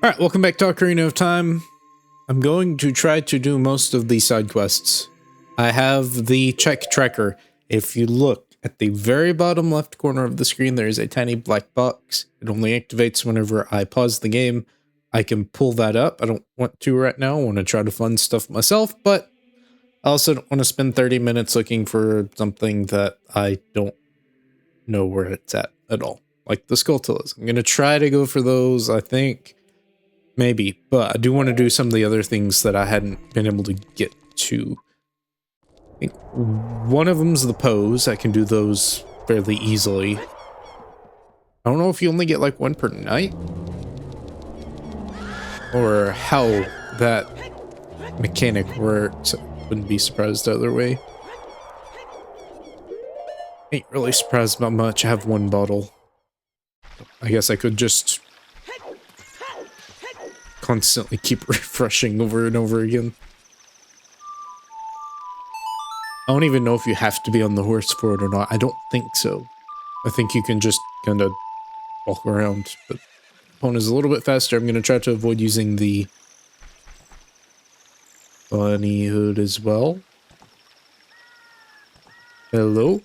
Alright, welcome back to Ocarina of Time. I'm going to try to do most of the side quests. I have the check tracker. If you look at the very bottom left corner of the screen, there is a tiny black box. It only activates whenever I pause the game. I can pull that up. I don't want to right now. I want to try to fund stuff myself, but I also don't want to spend 30 minutes looking for something that I don't know where it's at all. Like the Skulltulas. I'm going to try to go for those, I think. Maybe, but I do want to do some of the other things that I hadn't been able to get to. I think one of them's the pose. I can do those fairly easily. I don't know if you only get like one per night, or how that mechanic works. I wouldn't be surprised either way. Ain't really surprised about much. I have one bottle. I guess I could just constantly keep refreshing over and over again. I don't even know if you have to be on the horse for it or not. I don't think so. I think you can just kind of walk around, but the phone is a little bit faster. I'm going to try to avoid using the bunny hood as well. Hello?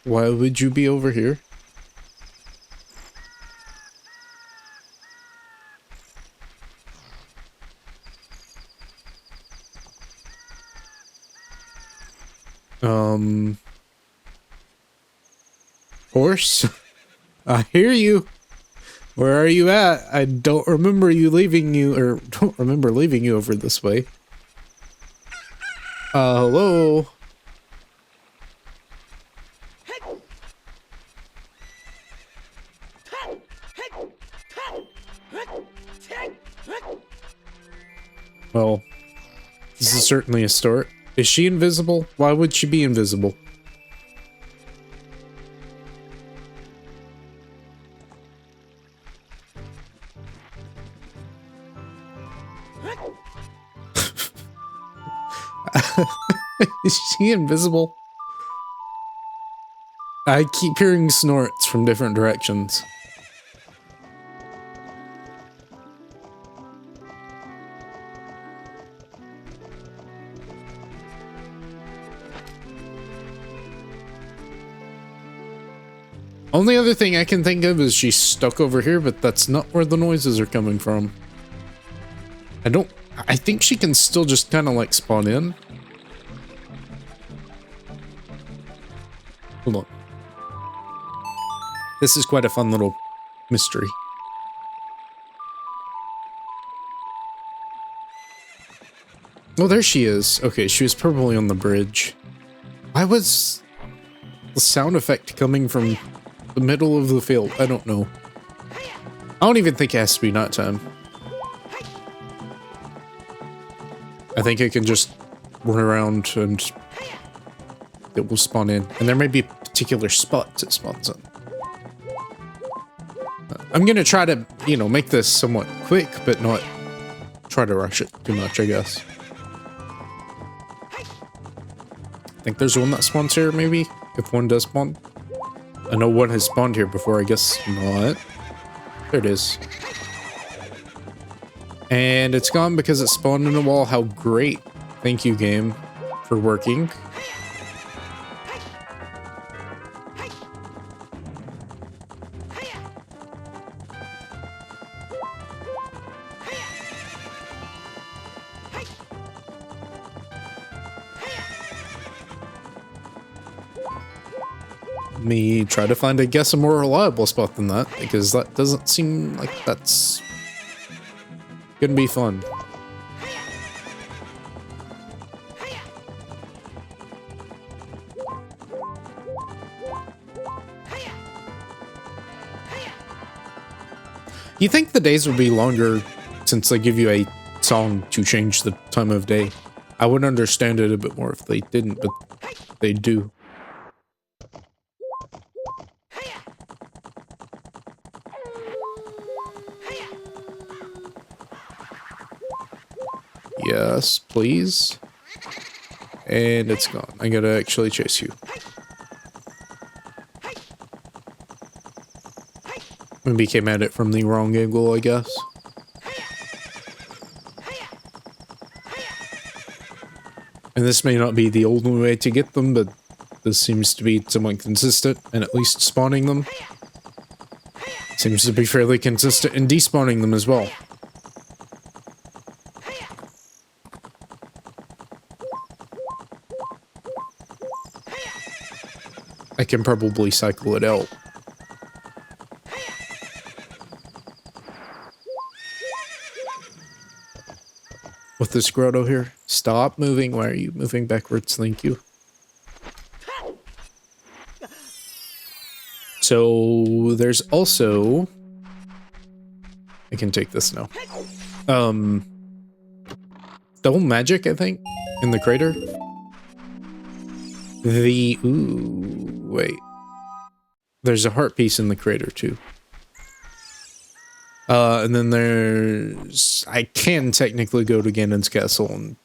Why would you be over here? Horse? I hear you. Where are you at? I don't remember leaving you over this way. Hello? Well, this is certainly a start. Is she invisible? Why would she be invisible? Is she invisible? I keep hearing snorts from different directions. Only other thing I can think of is she's stuck over here, but that's not where the noises are coming from. I think she can still just kind of like spawn in. Hold on. This is quite a fun little mystery. Oh, there she is. Okay, she was probably on the bridge. Why was the sound effect coming from the middle of the field? I don't know. I don't even think it has to be nighttime. I think I can just run around and it will spawn in. And there may be particular spots it spawns in. I'm gonna try to, you know, make this somewhat quick, but not try to rush it too much, I guess. I think there's one that spawns here, maybe? If one does spawn. I know one has spawned here before, I guess not. There it is. And it's gone because it spawned in a wall. How great. Thank you, game, for working. Let me try to find, I guess, a more reliable spot than that, because that doesn't seem like that's gonna be fun. You think the days would be longer since they give you a song to change the time of day? I would understand it a bit more if they didn't, but they do. Yes, please. And it's gone. I gotta actually chase you. Maybe came at it from the wrong angle, I guess. And this may not be the only way to get them, but this seems to be somewhat consistent, and at least spawning them seems to be fairly consistent in despawning them as well. I can probably cycle it out. With this grotto here. Stop moving. Why are you moving backwards? Thank you. So there's also... I can take this now. Double magic, I think, in the crater. Ooh, wait. There's a heart piece in the crater too. And then there's... I can technically go to Ganon's castle and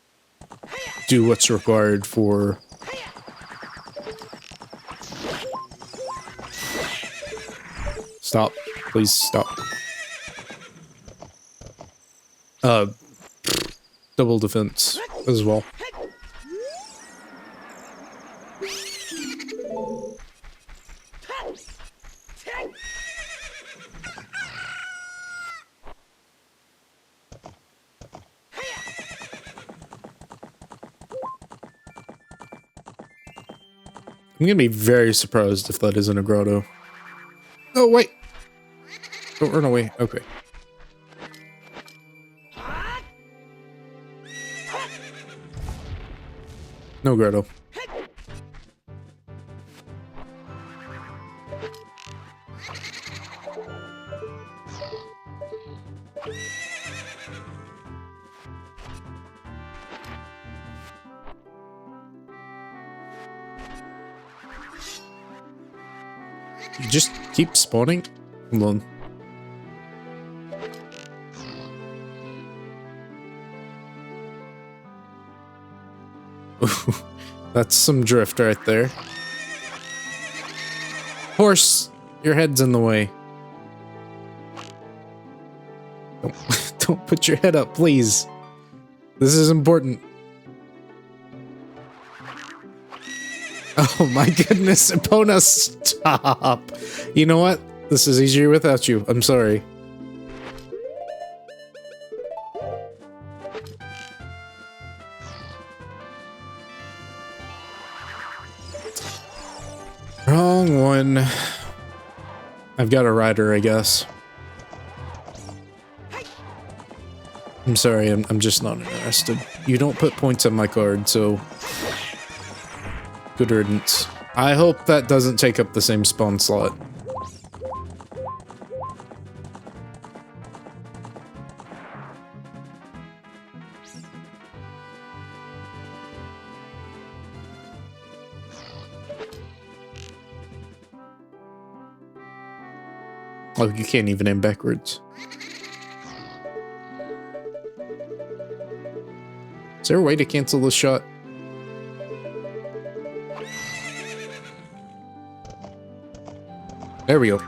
do what's required for... Stop. Please stop. Double defense as well. I'm gonna be very surprised if that isn't a grotto. Oh, wait! Don't run away. Okay. No grotto. You just keep spawning? Hold on. That's some drift right there. Horse, your head's in the way. Don't put your head up, please. This is important. Oh my goodness, Epona, stop! You know what? This is easier without you. I'm sorry. Wrong one. I've got a rider, I guess. I'm sorry, I'm just not interested. You don't put points on my card, so... Good riddance. I hope that doesn't take up the same spawn slot. Oh, you can't even aim backwards. Is there a way to cancel this shot? There we go.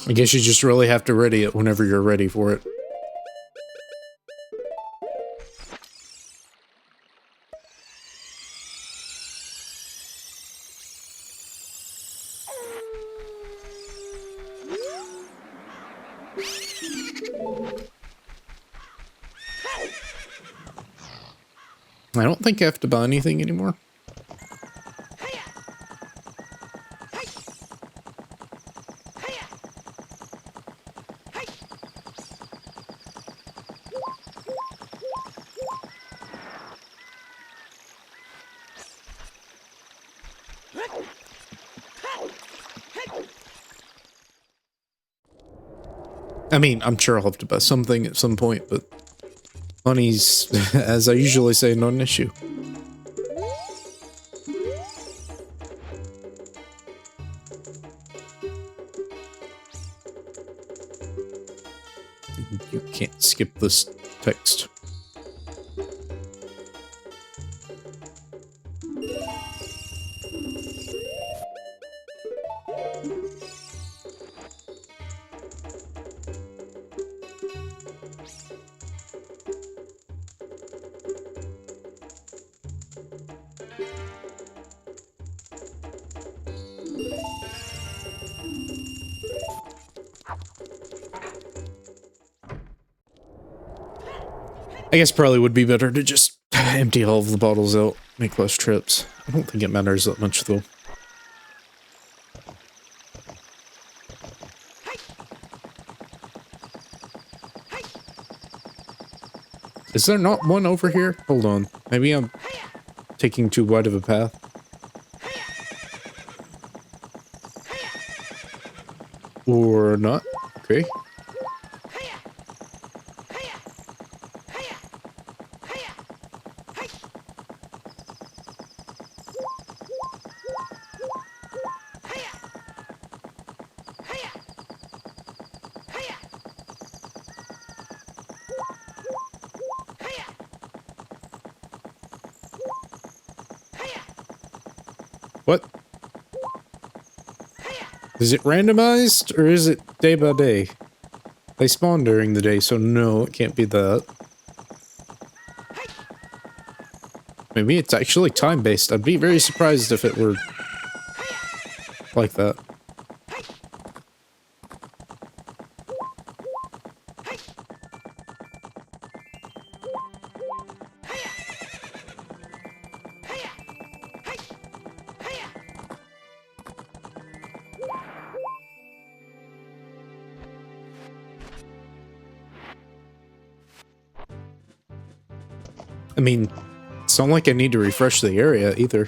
I guess you just really have to ready it whenever you're ready for it. I don't think I have to buy anything anymore. I mean, I'm sure I'll have to buy something at some point, but money's, as I usually say, not an issue. You can't skip this text. I guess probably would be better to just empty all of the bottles out, make less trips. I don't think it matters that much, though. Is there not one over here? Hold on. Maybe I'm taking too wide of a path. Or not. Okay. What? Is it randomized, or is it day by day? They spawn during the day, so no, it can't be that. Maybe it's actually time-based. I'd be very surprised if it were like that. I mean, it's not like I need to refresh the area either.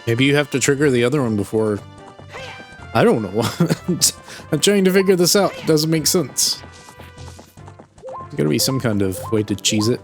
Maybe you have to trigger the other one before... I don't know. I'm trying to figure this out. It doesn't make sense. There's gotta be some kind of way to cheese it.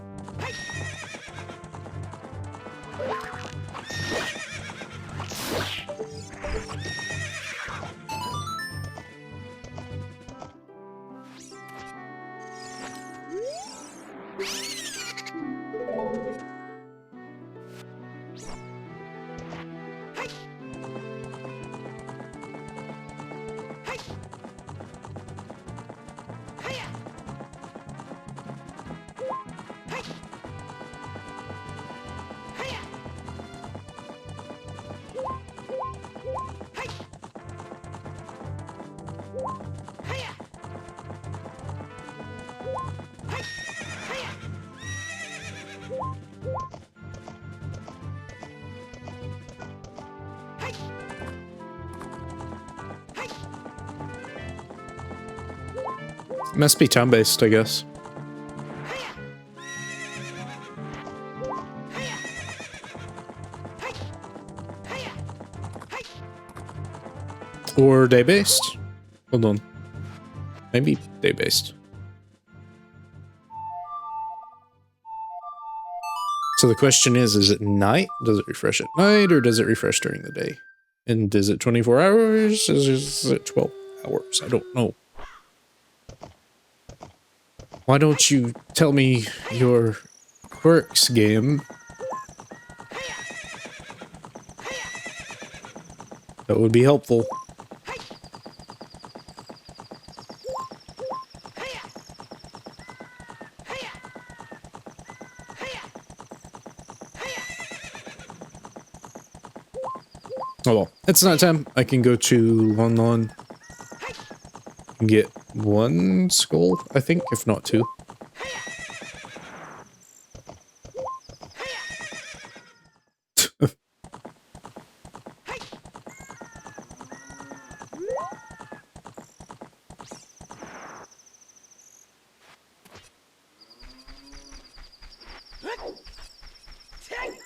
It must be time-based, I guess. Or day-based? Hold on. Maybe day-based. So the question is it night? Does it refresh at night, or does it refresh during the day? And is it 24 hours? Is it 12 hours? I don't know. Why don't you tell me your quirks, game? That would be helpful. Oh well, it's not time. I can go to Lon Lon and get one skull, I think, if not two.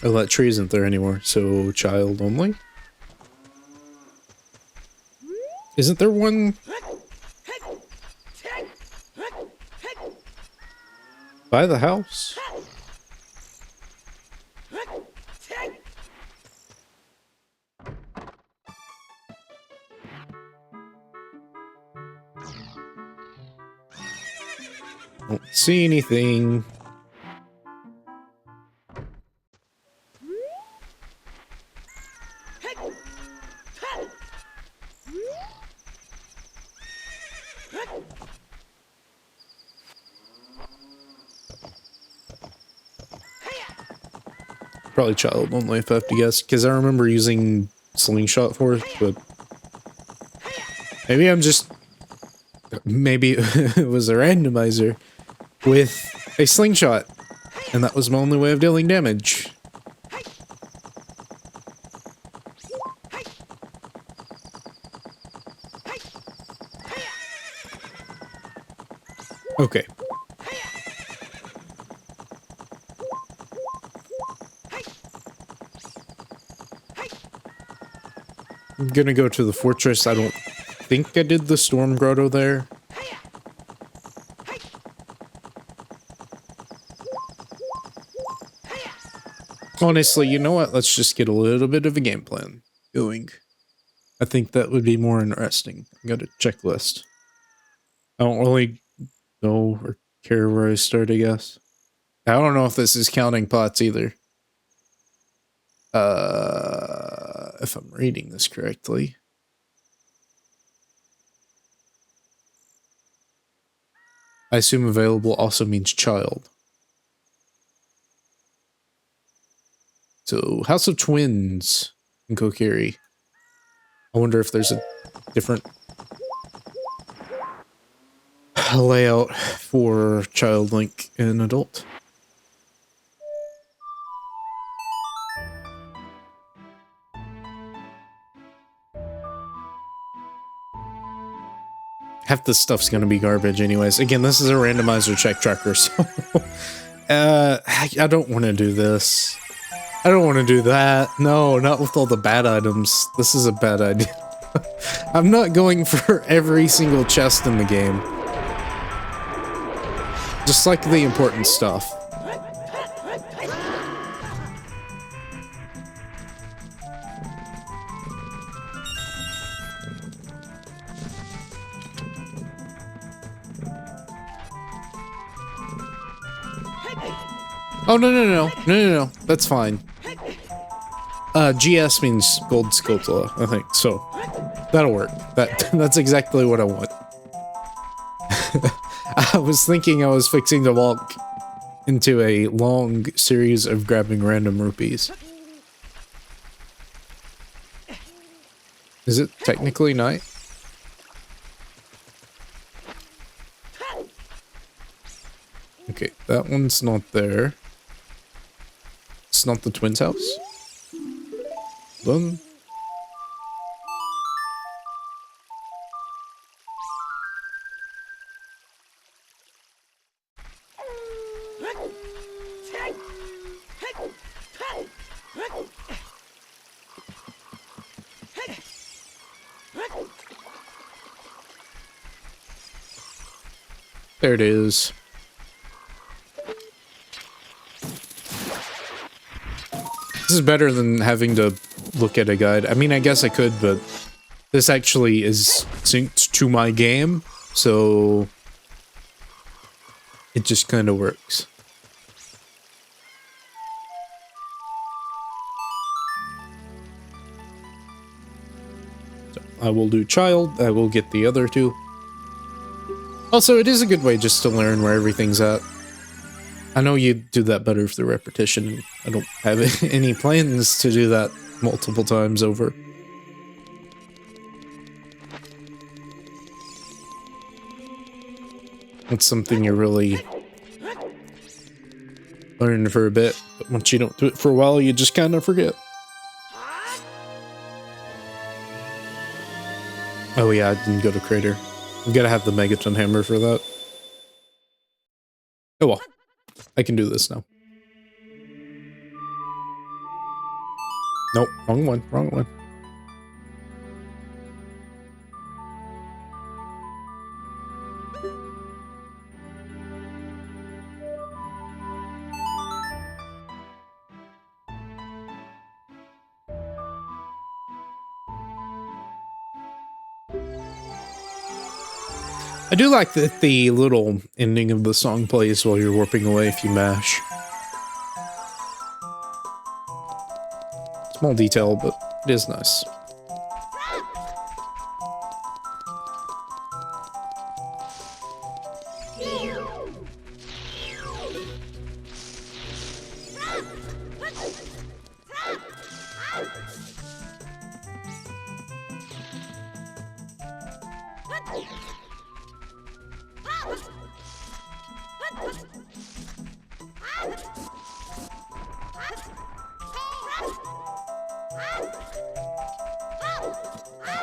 Oh, that tree isn't there anymore, so child only? Isn't there one by the house? Don't see anything. Probably child only if I have to guess, because I remember using slingshot for it, but maybe I'm just... Maybe it was a randomizer with a slingshot, and that was my only way of dealing damage. Okay. I'm gonna go to the fortress. I don't think I did the storm grotto there. Honestly, you know what? Let's just get a little bit of a game plan going. I think that would be more interesting. I got a checklist. I don't really know or care where I start, I guess. I don't know if this is counting pots either. If I'm reading this correctly. I assume available also means child. So, House of Twins in Kokiri. I wonder if there's a different layout for child, Link, and adult. Half this stuff's gonna be garbage anyways. Again, this is a randomizer check tracker, so... I don't want to do this. I don't want to do that. No, not with all the bad items. This is a bad idea. I'm not going for every single chest in the game. Just like the important stuff. Oh, no, that's fine. GS means gold scutula, I think, so that'll work. That's exactly what I want. I was thinking I was fixing to walk into a long series of grabbing random rupees. Is it technically night? Okay, that one's not there. It's not the twins' house? Done. There it is. This is better than having to look at a guide. I mean, I guess I could, but this actually is synced to my game, so it just kind of works. So I will do child, I will get the other two. Also, it is a good way just to learn where everything's at. I know you do that better through repetition. I don't have any plans to do that multiple times over. It's something you really learn for a bit, but once you don't do it for a while, you just kind of forget. Oh yeah, I didn't go to Crater. I've got to have the Megaton Hammer for that. Oh well. I can do this now. Nope, wrong one, wrong one. I do like that the little ending of the song plays while you're warping away if you mash. Small detail, but it is nice.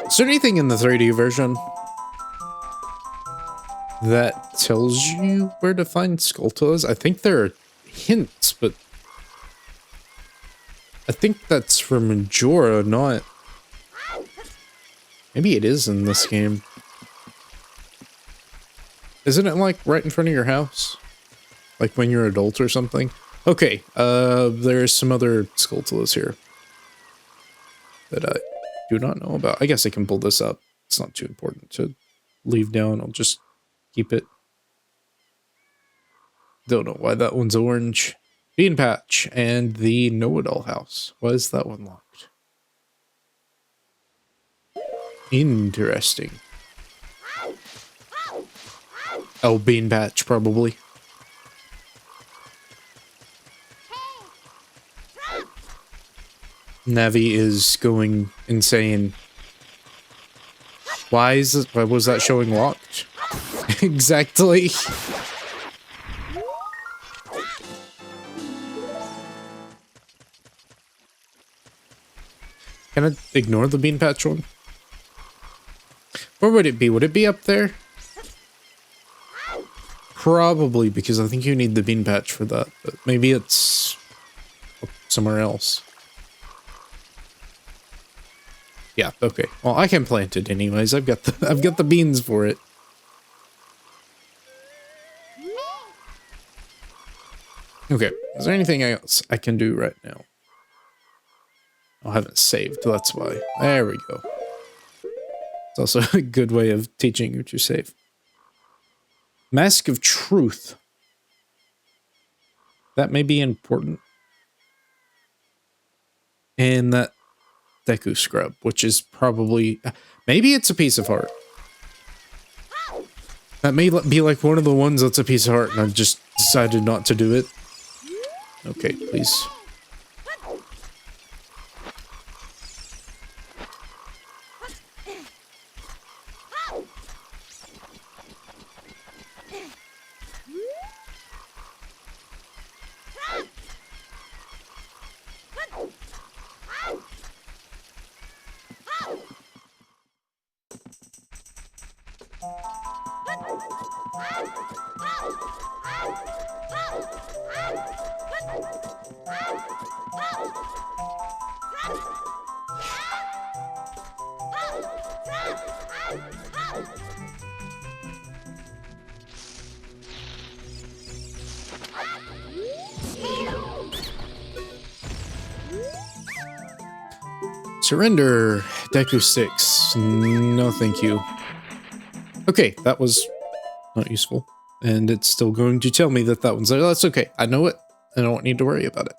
Is there anything in the 3D version that tells you where to find Skulltulas? I think there are hints, but I think that's for Majora, not... Maybe it is in this game. Isn't it like right in front of your house? Like when you're an adult or something? Okay, there's some other Skulltulas here that I do not know about. I guess I can pull this up. It's not too important to leave down. I'll just keep it. Don't know why that one's orange. Bean Patch and the Know-It-All House. Why is that one locked? Interesting. Oh, Bean Patch, probably. Navi is going insane. Why was that showing locked? Exactly. Can I ignore the Bean Patch one? Where would it be? Would it be up there? Probably, because I think you need the Bean Patch for that, but maybe it's somewhere else. Yeah, okay. Well, I can plant it anyways. I've got the beans for it. Okay. Is there anything else I can do right now? I haven't saved, that's why. There we go. It's also a good way of teaching you to save. Mask of Truth. That may be important. And that Deku Scrub, which is probably... Maybe it's a piece of heart. That may be like one of the ones that's a piece of heart, and I just decided not to do it. Okay, please. Surrender. Deku 6. No, thank you. Okay, that was not useful. And it's still going to tell me that that one's there. That's okay. I know it. I don't need to worry about it.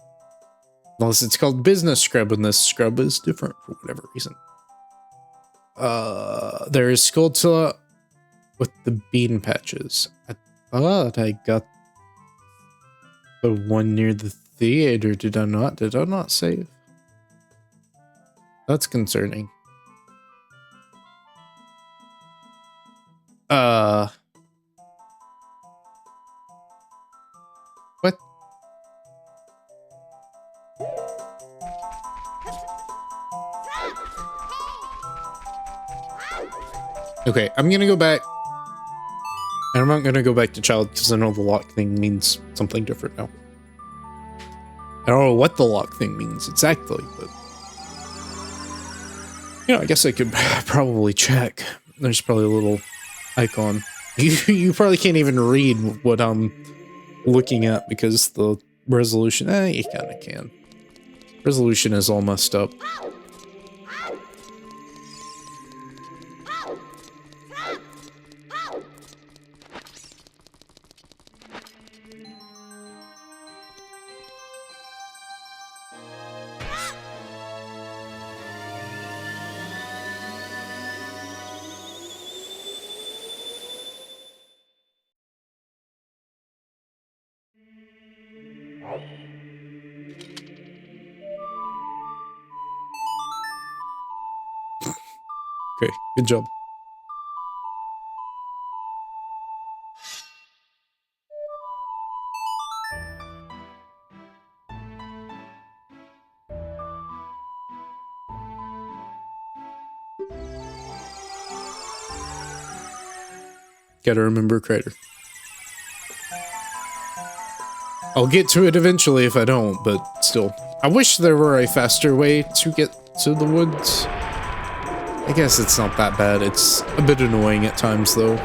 Unless it's called business scrub, and this scrub is different for whatever reason. There is Skulltula with the bean patches. I thought I got the one near the theater. Did I not? Did I not save? That's concerning. What? Okay, I'm gonna go back. And I'm not gonna go back to child because I know the lock thing means something different now. I don't know what the lock thing means exactly, but You know, I guess I could probably check. There's probably a little icon. You probably can't even read what I'm looking at because the resolution, you kind of can. Resolution is all messed up. Okay, good job. Gotta remember Crater. I'll get to it eventually if I don't, but still. I wish there were a faster way to get to the woods. I guess it's not that bad. It's a bit annoying at times, though.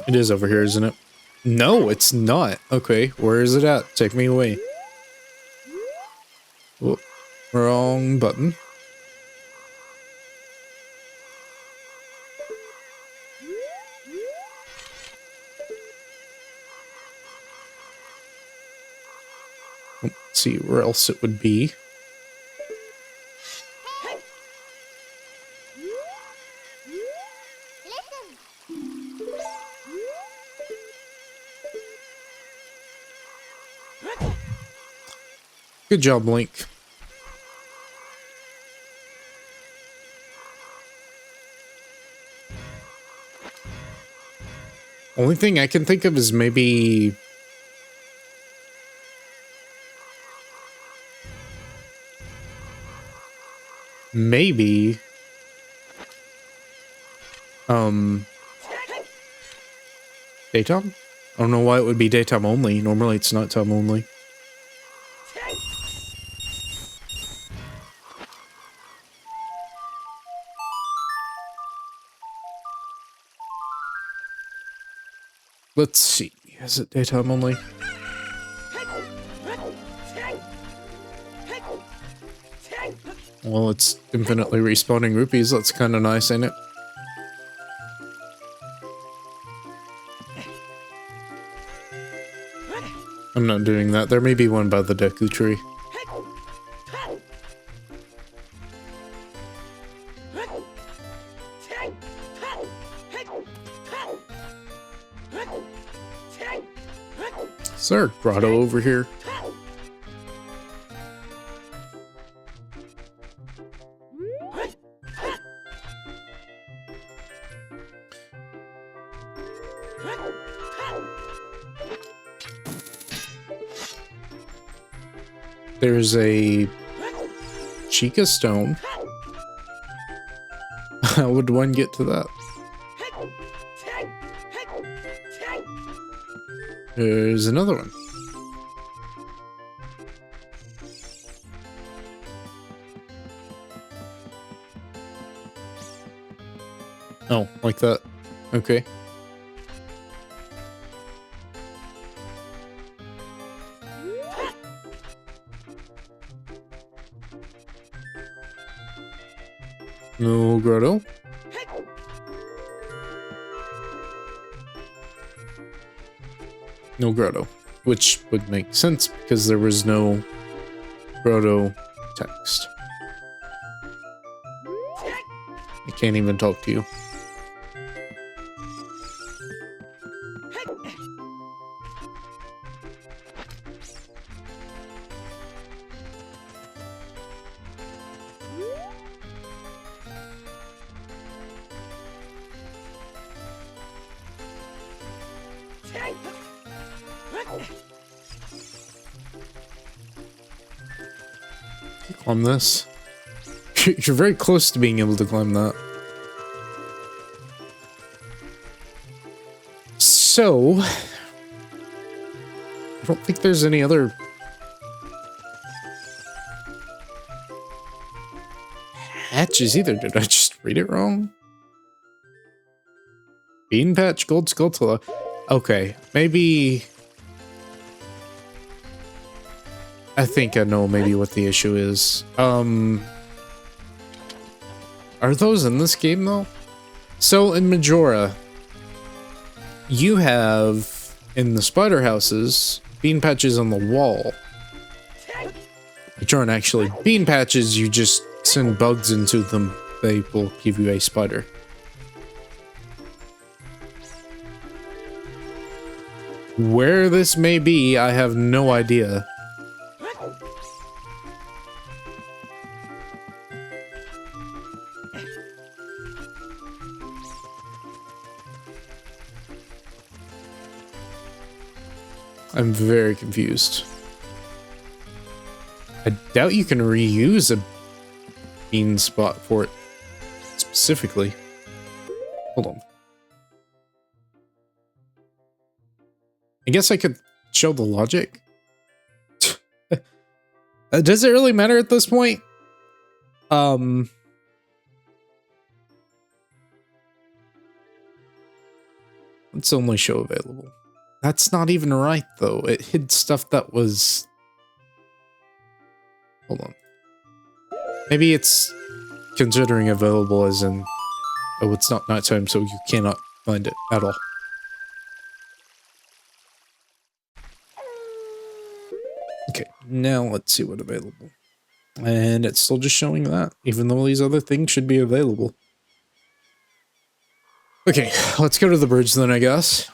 It is over here, isn't it? No, it's not. Okay, where is it at? Take me away. Oh, wrong button. Let's see where else it would be. Good job, Link. Only thing I can think of is maybe... Daytime? I don't know why it would be daytime only. Normally it's nighttime only. Let's see. Is it daytime only? Well, it's infinitely respawning rupees. That's kind of nice, ain't it? I'm not doing that. There may be one by the Deku tree. Is there a grotto over here? There's a Chica stone. How would one get to that? There's another one. Oh, like that. Okay. No grotto. No grotto. Which would make sense because there was no grotto text. I can't even talk to you. Climb this. You're very close to being able to climb that. So, I don't think there's any other hatches either. Did I just read it wrong? Bean Patch, Gold Skulltula. Okay, maybe... I think I know maybe what the issue is. Are those in this game though? So in Majora, you have in the spider houses bean patches on the wall, which aren't actually bean patches. You just send bugs into them. They will give you a spider. Where this may be, I have no idea. I'm very confused. I doubt you can reuse a bean spot for it specifically. Hold on. I guess I could show the logic. Does it really matter at this point? Let's only show available. That's not even right, though. It hid stuff that was... Hold on. Maybe it's considering available as in... Oh, it's not nighttime, so you cannot find it at all. Okay, now let's see what available. And it's still just showing that, even though these other things should be available. Okay, let's go to the bridge then, I guess.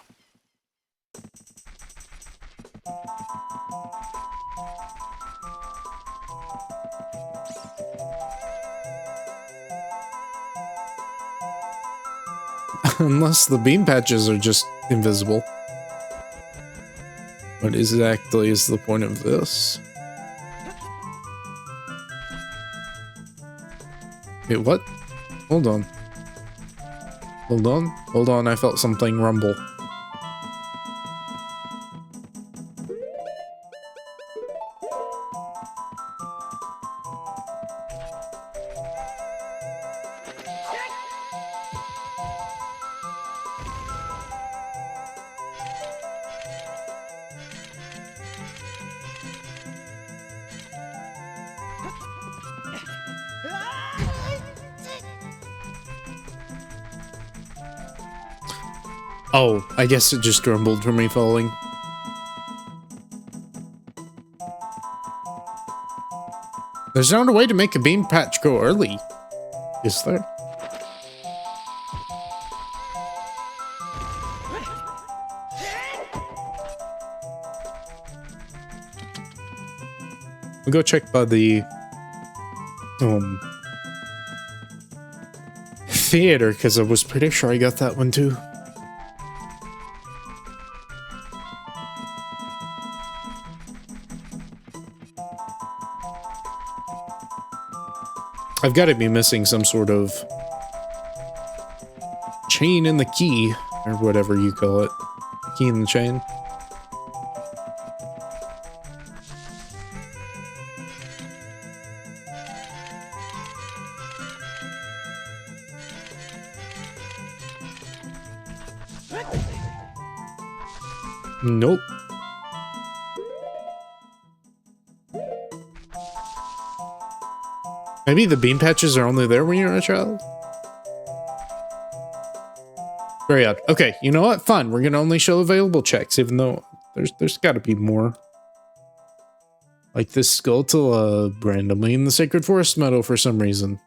Unless the beam patches are just invisible. What exactly is the point of this? Wait, what? Hold on. Hold on. Hold on, I felt something rumble. Oh, I guess it just rumbled from me falling. There's not a way to make a beam patch go early, is there? We'll go check by the theater, because I was pretty sure I got that one too. I've got to be missing some sort of chain in the key, or whatever you call it. Key in the chain. Nope. Maybe the beam patches are only there when you're a child? Very odd. Okay, you know what? Fine. We're gonna only show available checks, even though there's gotta be more. Like this Skulltula randomly in the Sacred Forest Meadow for some reason.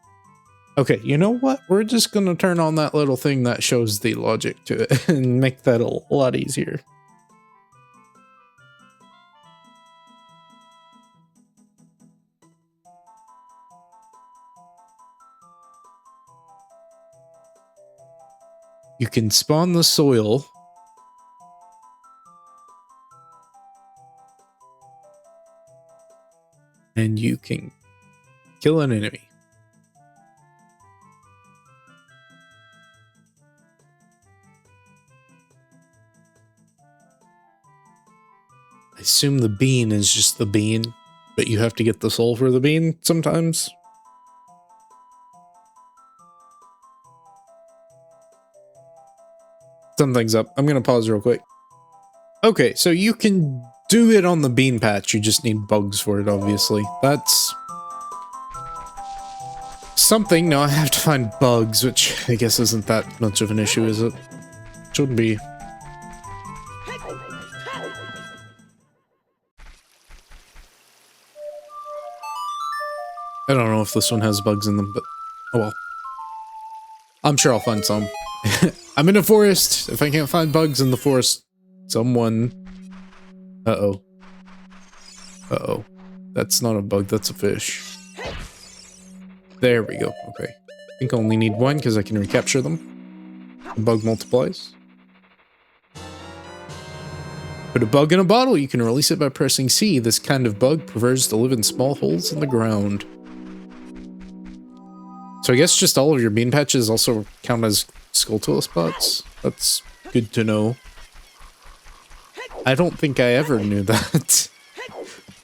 Okay, you know what? We're just gonna turn on that little thing that shows the logic to it and make that a lot easier. You can spawn the soil and you can kill an enemy. I assume the bean is just the bean, but you have to get the soul for the bean sometimes. Something's up. I'm gonna pause real quick. Okay, so you can do it on the bean patch, you just need bugs for it, obviously. That's something. Now I have to find bugs, which I guess isn't that much of an issue, is it? Shouldn't be. I don't know if this one has bugs in them, but oh well. I'm sure I'll find some. I'm in a forest. If I can't find bugs in the forest, someone... Uh-oh. Uh-oh. That's not a bug, that's a fish. There we go. Okay. I think I only need one because I can recapture them. The bug multiplies. Put a bug in a bottle. You can release it by pressing C. This kind of bug prefers to live in small holes in the ground. So I guess just all of your bean patches also count as Skulltula spots. That's good to know. I don't think I ever knew that.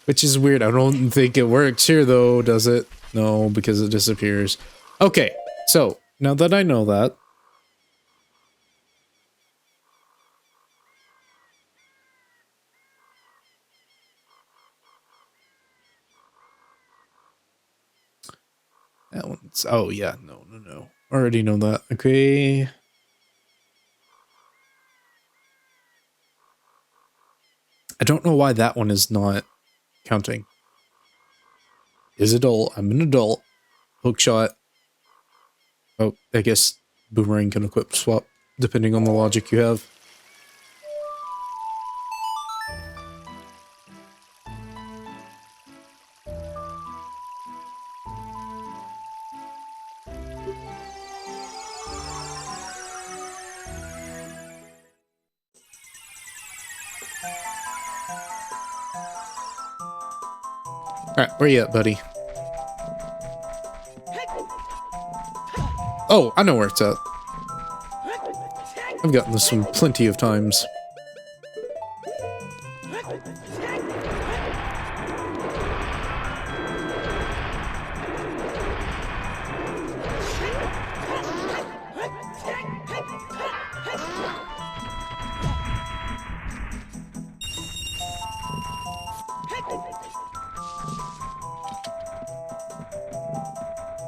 Which is weird. I don't think it works here though, does it? No, because it disappears. Okay, so now that I know that, that one's, oh yeah, no. Already know that. Okay. I don't know why that one is not counting. Is adult. I'm an adult. Hookshot. Oh, I guess boomerang can equip swap, depending on the logic you have. Alright, where you at, buddy? Oh, I know where it's at. I've gotten this one plenty of times.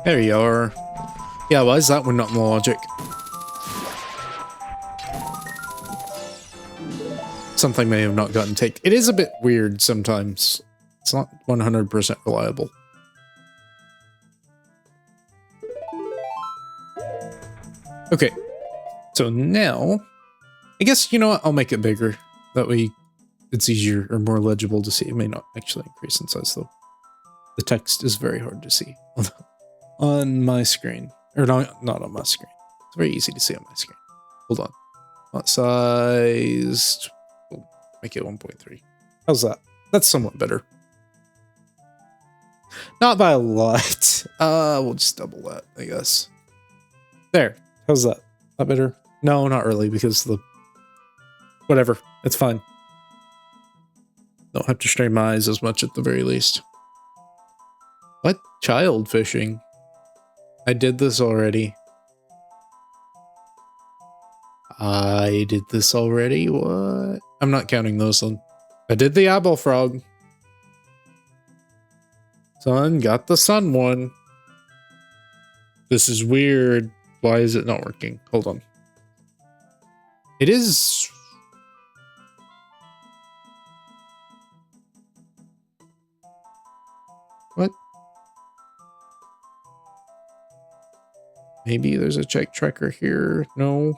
There you are. Yeah, why is that one not in the logic? Something may have not gotten taken. It is a bit weird sometimes. It's not 100% reliable. Okay. So now, I guess, you know what? I'll make it bigger. That way it's easier or more legible to see. It may not actually increase in size though. The text is very hard to see on my screen. Or not on my screen. It's very easy to see on my screen. Hold on. Font size. We'll make it 1.3. How's that? That's somewhat better. Not by a lot. We'll just double that, I guess. There. How's that? Not better? No, not really, because the... Whatever. It's fine. Don't have to strain my eyes as much at the very least. What? Child fishing? I did this already. I did this already? What? I'm not counting those then. I did the eyeball frog. Sun, got the sun one. This is weird. Why is it not working? Hold on. It is... What? Maybe there's a check tracker here. No.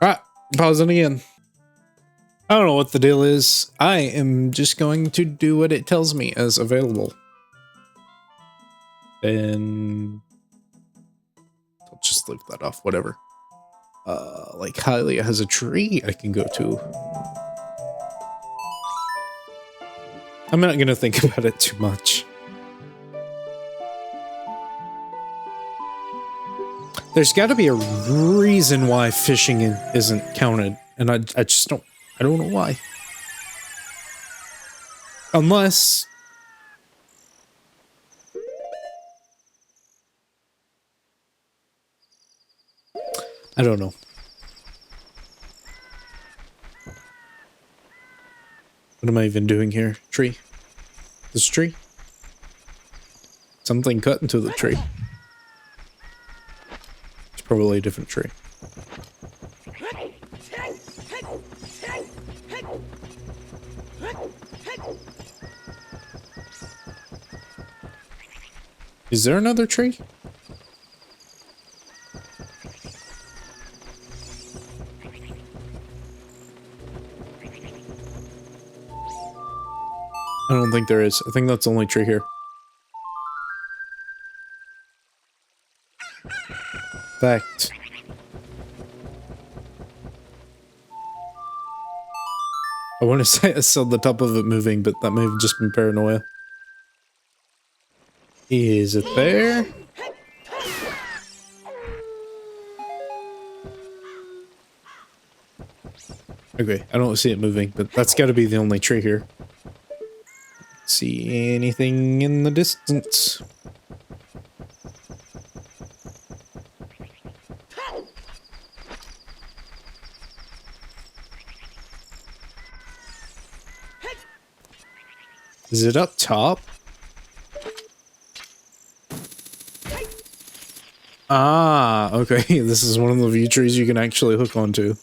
Ah, pausing again. I don't know what the deal is. I am just going to do what it tells me as available. And I'll just leave that off, whatever. Like Hylia has a tree I can go to. I'm not gonna think about it too much. There's got to be a reason why fishing isn't counted, and I just don't. I don't know why. Unless I don't know. What am I even doing here? Tree. This tree? Something cut into the tree. It's probably a different tree. Is there another tree? I don't think there is. I think that's the only tree here. Fact. I want to say I saw the top of it moving, but that may have just been paranoia. Is it there? Okay, I don't see it moving, but that's got to be the only tree here. See anything in the distance? Is it up top? Ah, okay. This is one of the view trees you can actually hook onto.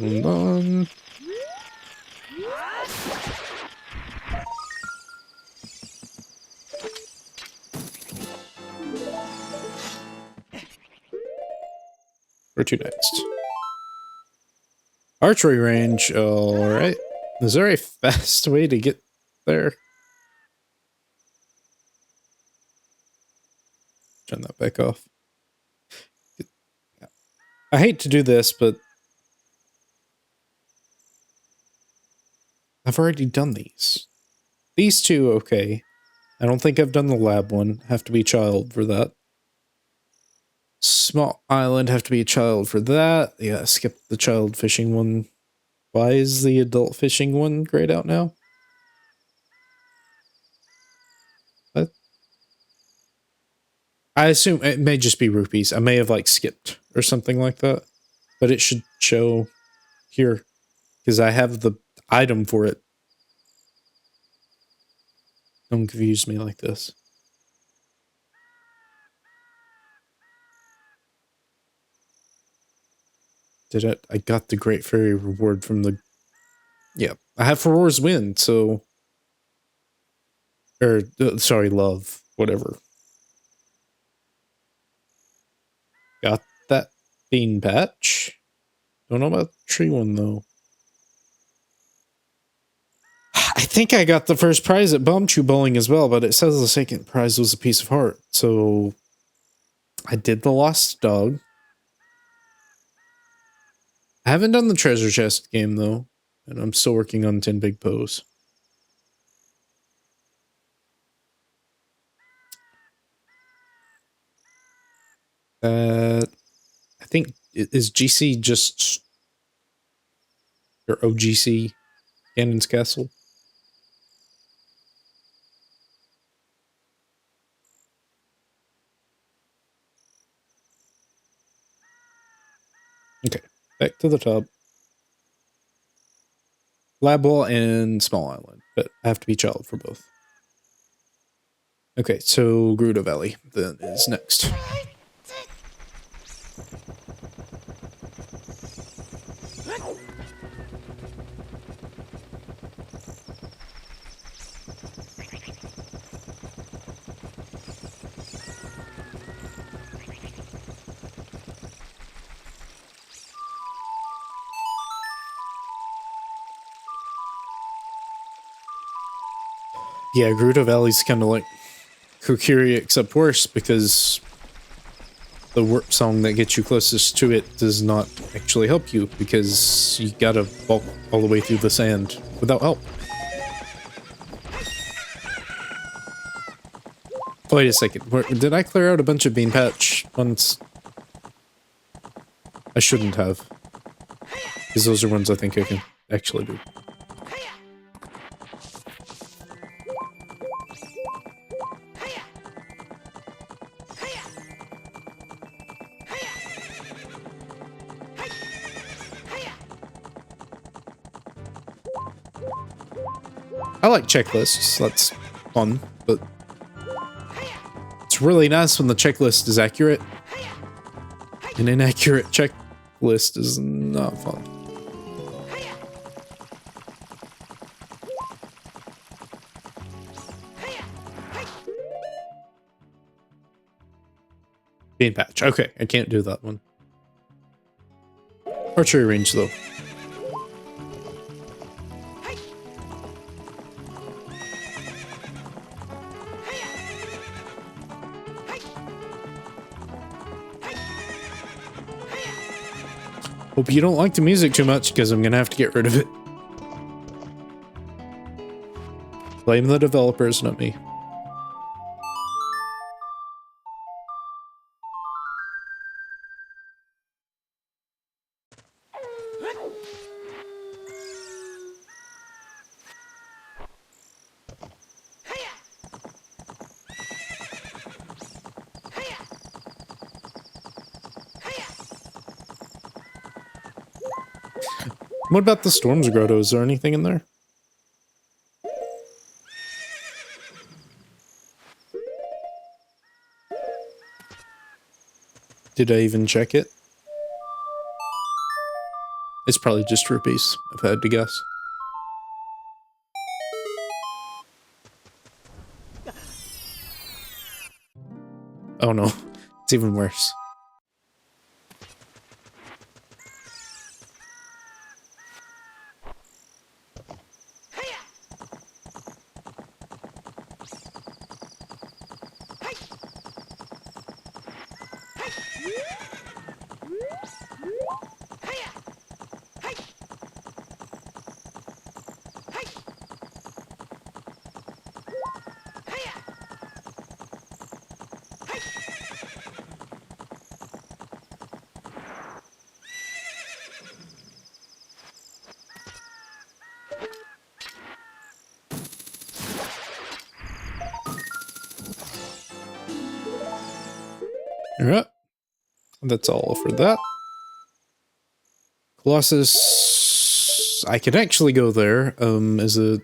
Hold on. Where to next? Archery range. Alright. Is there a fast way to get there? Turn that back off. I hate to do this, but I've already done these. These two, okay. I don't think I've done the lab one. Have to be child for that. Small island, have to be a child for that. Yeah, skip the child fishing one. Why is the adult fishing one grayed out now? What? I assume it may just be rupees. I may have like skipped or something like that. But it should show here. Because I have the item for it. Don't confuse me like this. Did it? I got the Great Fairy reward from the... Yeah. I have Ferore's Wind, so... Or, sorry, love. Whatever. Got that bean patch. Don't know about the tree one, though. I think I got the first prize at Bombchu Bowling as well, but it says the second prize was a piece of heart. So... I did the Lost Dog. I haven't done the treasure chest game, though. And I'm still working on 10 Big Pose. I think, is GC just... Or OGC Ganon's Castle? Okay, back to the top. Lab Wall and Small Island, but I have to be child for both. Okay, so Gerudo Valley then is next. Yeah, Gerudo Valley's kind of like Kokiri except worse because the song that gets you closest to it does not actually help you because you gotta walk all the way through the sand without help. Wait a second. Did I clear out a bunch of bean patch ones? I shouldn't have. Because those are ones I think I can actually do. I like checklists, that's fun, but it's really nice when the checklist is accurate. An inaccurate checklist is not fun. Bean patch. Okay, I can't do that one. Archery range, though. Hope you don't like the music too much, because I'm gonna have to get rid of it. Blame the developers, not me. What about the Storm's Grotto? Is there anything in there? Did I even check it? It's probably just rupees, if I had to guess. Oh no, it's even worse. Alright. That's all for that. Colossus... I could actually go there, as a...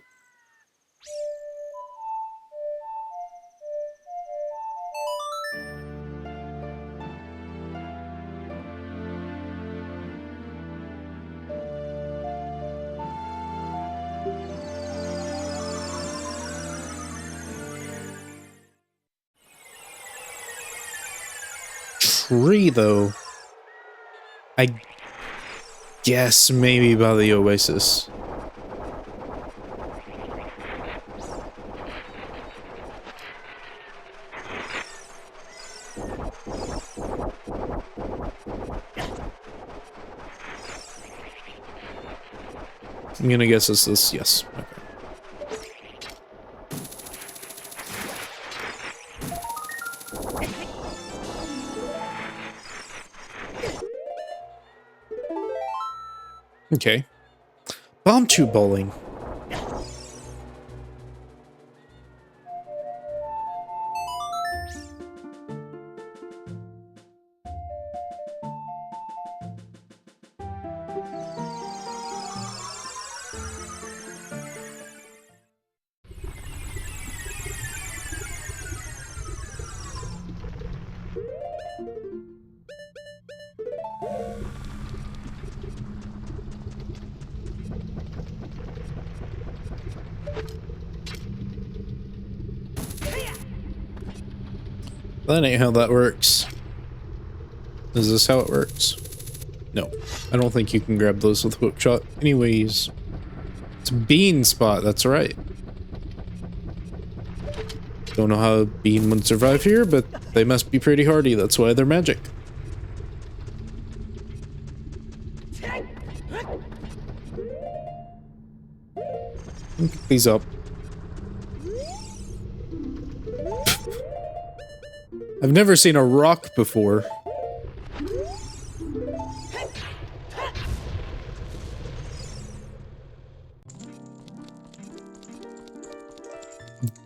tree, though. I guess maybe by the oasis. I'm gonna guess it's this, yes. Okay. Okay. Bomb tube bowling. That ain't how that works. Is this how it works? No. I don't think you can grab those with hook shot. Anyways. It's a bean spot, that's right. Don't know how a bean would survive here, but they must be pretty hardy, that's why they're magic. He's up. I've never seen a rock before.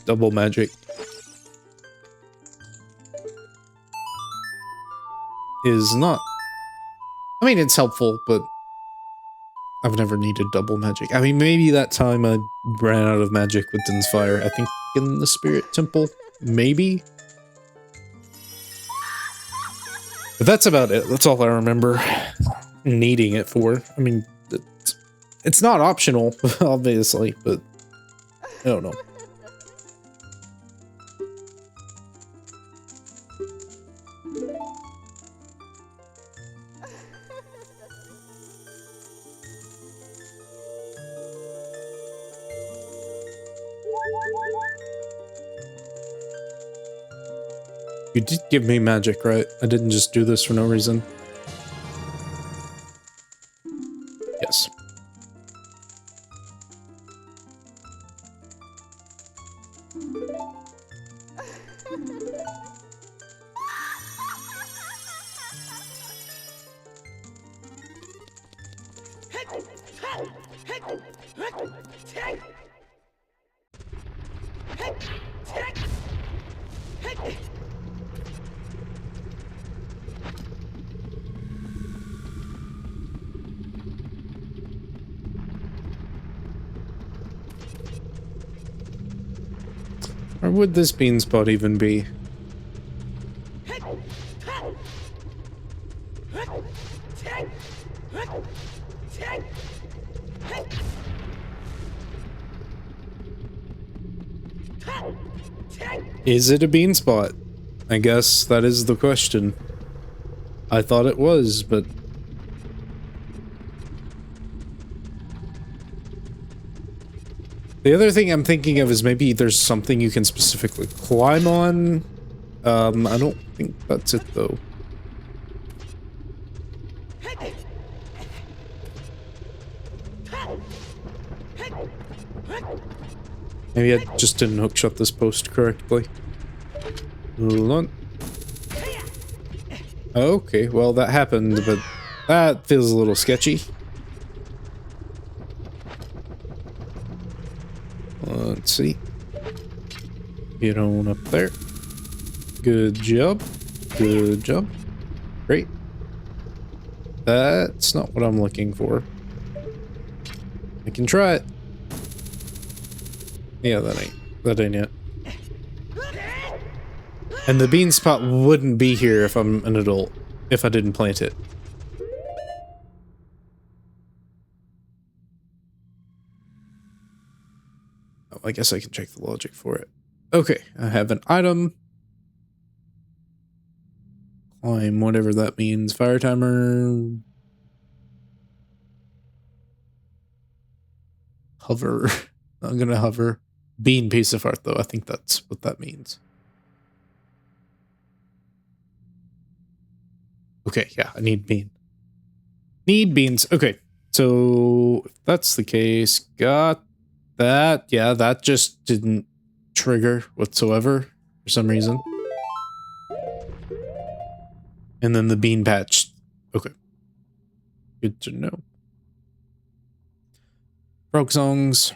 Double magic is not... I mean, it's helpful, but I've never needed double magic. I mean, maybe that time I ran out of magic with Din's Fire. I think in the Spirit Temple. Maybe? But that's about it. That's all I remember needing it for. I mean, it's not optional, obviously, but I don't know. You did give me magic, right? I didn't just do this for no reason. Yes. Or would this bean spot even be? Is it a bean spot? I guess that is the question. I thought it was, but... The other thing I'm thinking of is maybe there's something you can specifically climb on. I don't think that's it, though. Maybe I just didn't hookshot this post correctly. Hold on. Okay, well that happened, but that feels a little sketchy. Let's see. Get on up there. Good job. Good job. Great. That's not what I'm looking for. I can try it. Yeah, that ain't it. And the bean spot wouldn't be here if I'm an adult, if I didn't plant it. Oh, I guess I can check the logic for it. Okay, I have an item. Climb, whatever that means. Fire timer. Hover. I'm gonna hover. Bean piece of art, though. I think that's what that means. Okay, yeah, I need bean. Need beans. Okay, so if that's the case, got that. Yeah, that just didn't trigger whatsoever for some reason. And then the bean patch. Okay. Good to know. Frog songs.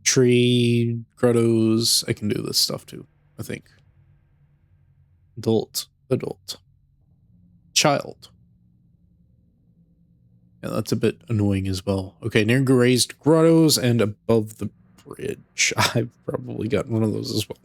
Tree, grottos. I can do this stuff too, I think. Adult. Child. Yeah, that's a bit annoying as well. Okay, near grazed grottos and above the bridge. I've probably got one of those as well.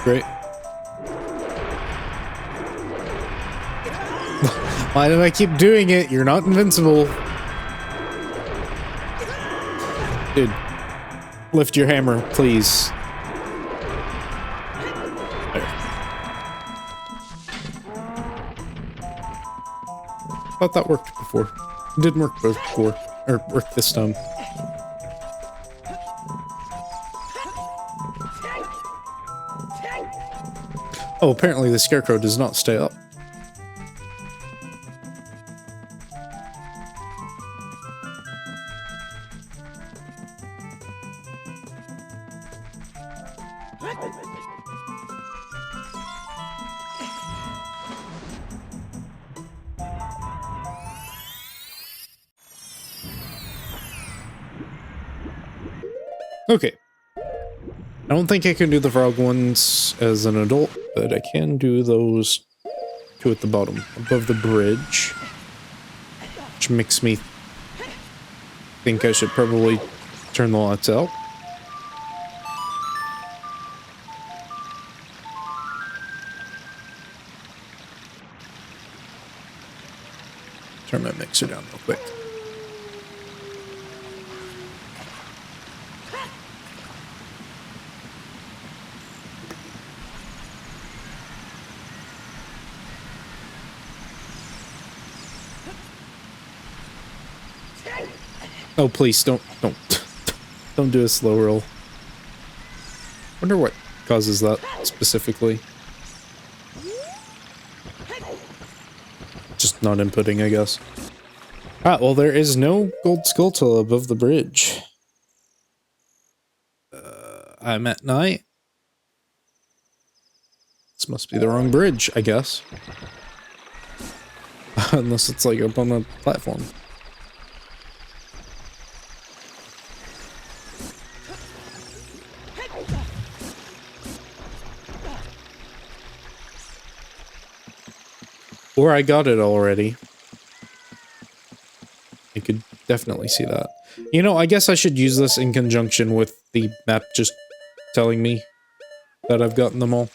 Great. Why do I keep doing it? You're not invincible. Dude, lift your hammer, please. There. Thought that worked before. It didn't work before. Or work this time. Oh, apparently the scarecrow does not stay up. Okay. I don't think I can do the frog ones as an adult, but I can do those two at the bottom, above the bridge. Which makes me think I should probably turn the lights out. Turn my mixer down real quick. Oh, please don't do a slow roll. Wonder what causes that specifically. Just not inputting, I guess. Ah, well, there is no gold skull above the bridge. I'm at night. This must be the wrong bridge, I guess. Unless it's like up on the platform. Or I got it already. I could definitely see that. You know, I guess I should use this in conjunction with the map just telling me that I've gotten them all.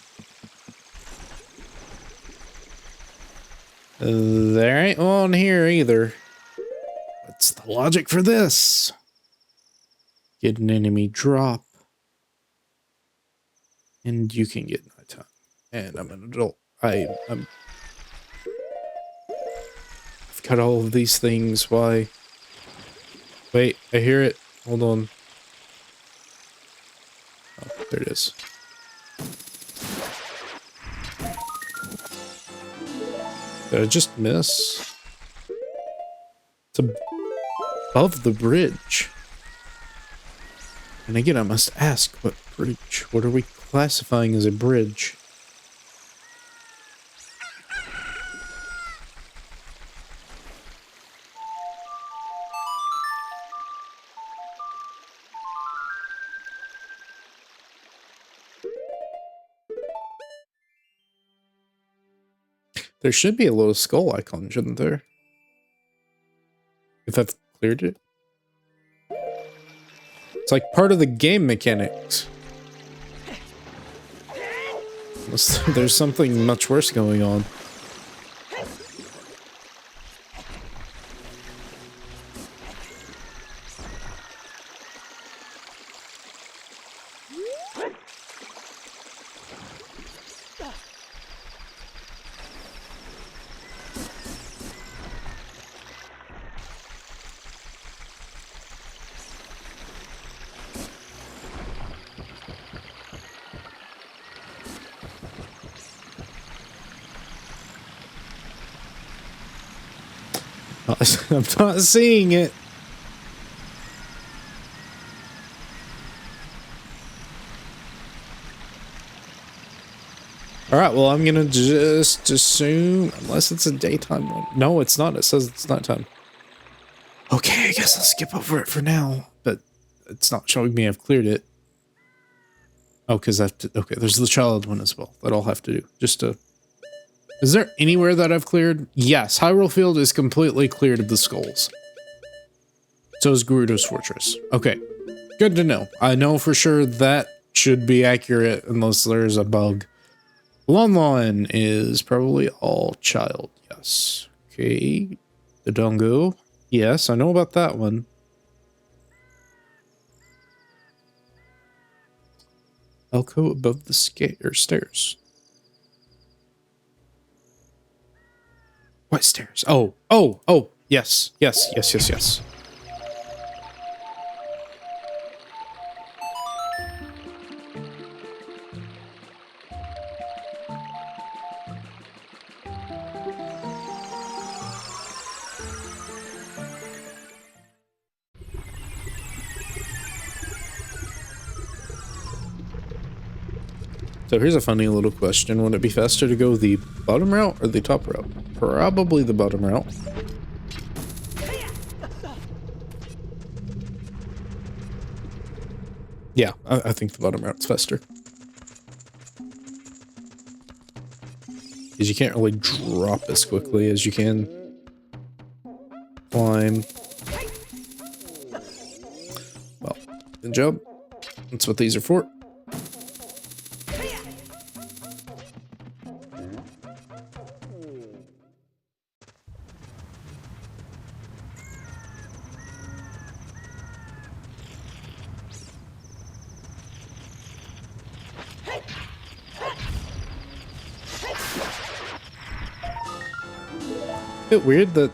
There ain't one here either. What's the logic for this? Get an enemy drop. And you can get nighttime. And I'm an adult. I'm got all of these things. Why? Wait, I hear it. Hold on. Oh, there it is. Did I just miss? It's above the bridge. And again, I must ask, what bridge? What are we classifying as a bridge? There should be a little skull icon, shouldn't there? If I've cleared it. It's like part of the game mechanics. Unless there's something much worse going on. I'm not seeing it. Alright, well, I'm gonna just assume, unless it's a daytime one. No, it's not. It says it's nighttime. Okay, I guess I'll skip over it for now. But it's not showing me I've cleared it. Oh, because I have to... Okay, there's the child one as well that I'll have to do. Just to... Is there anywhere that I've cleared? Yes, Hyrule Field is completely cleared of the skulls. So is Gerudo's Fortress. Okay, good to know. I know for sure that should be accurate unless there's a bug. Lon is probably all child, yes. Okay. The Dongo. Yes, I know about that one. Alcove above the stairs. What stairs? Oh, oh, oh, yes, yes, yes, yes, yes. So here's a funny little question. Would it be faster to go the bottom route or the top route? Probably the bottom route. Yeah, I think the bottom route's faster. Because you can't really drop as quickly as you can climb. Well, good job. That's what these are for. Bit weird that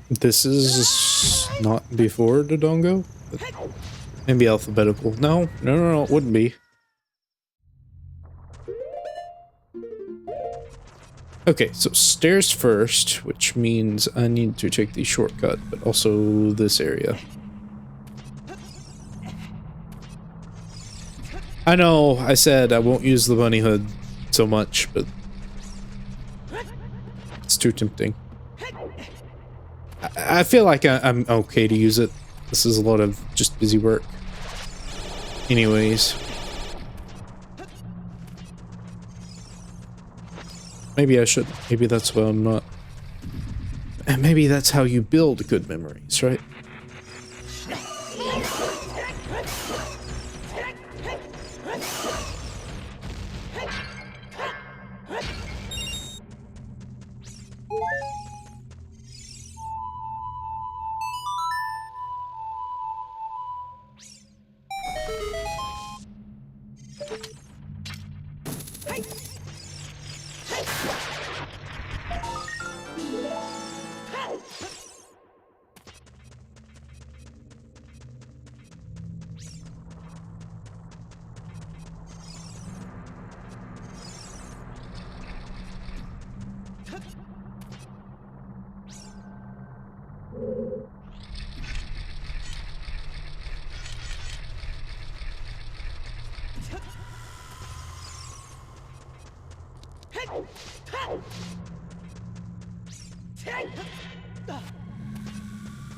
this is not before Dodongo. Maybe alphabetical. No, it wouldn't be. Okay, so stairs first, which means I need to take the shortcut, but also this area. I know, I said I won't use the bunny hood so much, but it's too tempting. I feel like I'm okay to use it. This is a lot of just busy work. Anyways. Maybe I should. Maybe that's why I'm not. And maybe that's how you build good memories, right?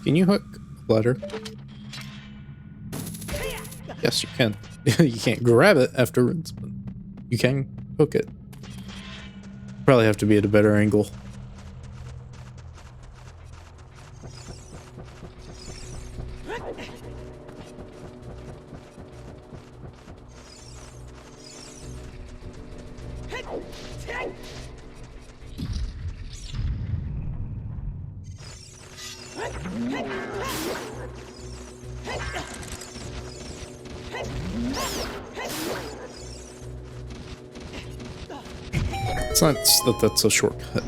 Can you hook a ladder? Yes, you can. You can't grab it afterwards, but you can hook it. Probably have to be at a better angle. It's not that that's a shortcut.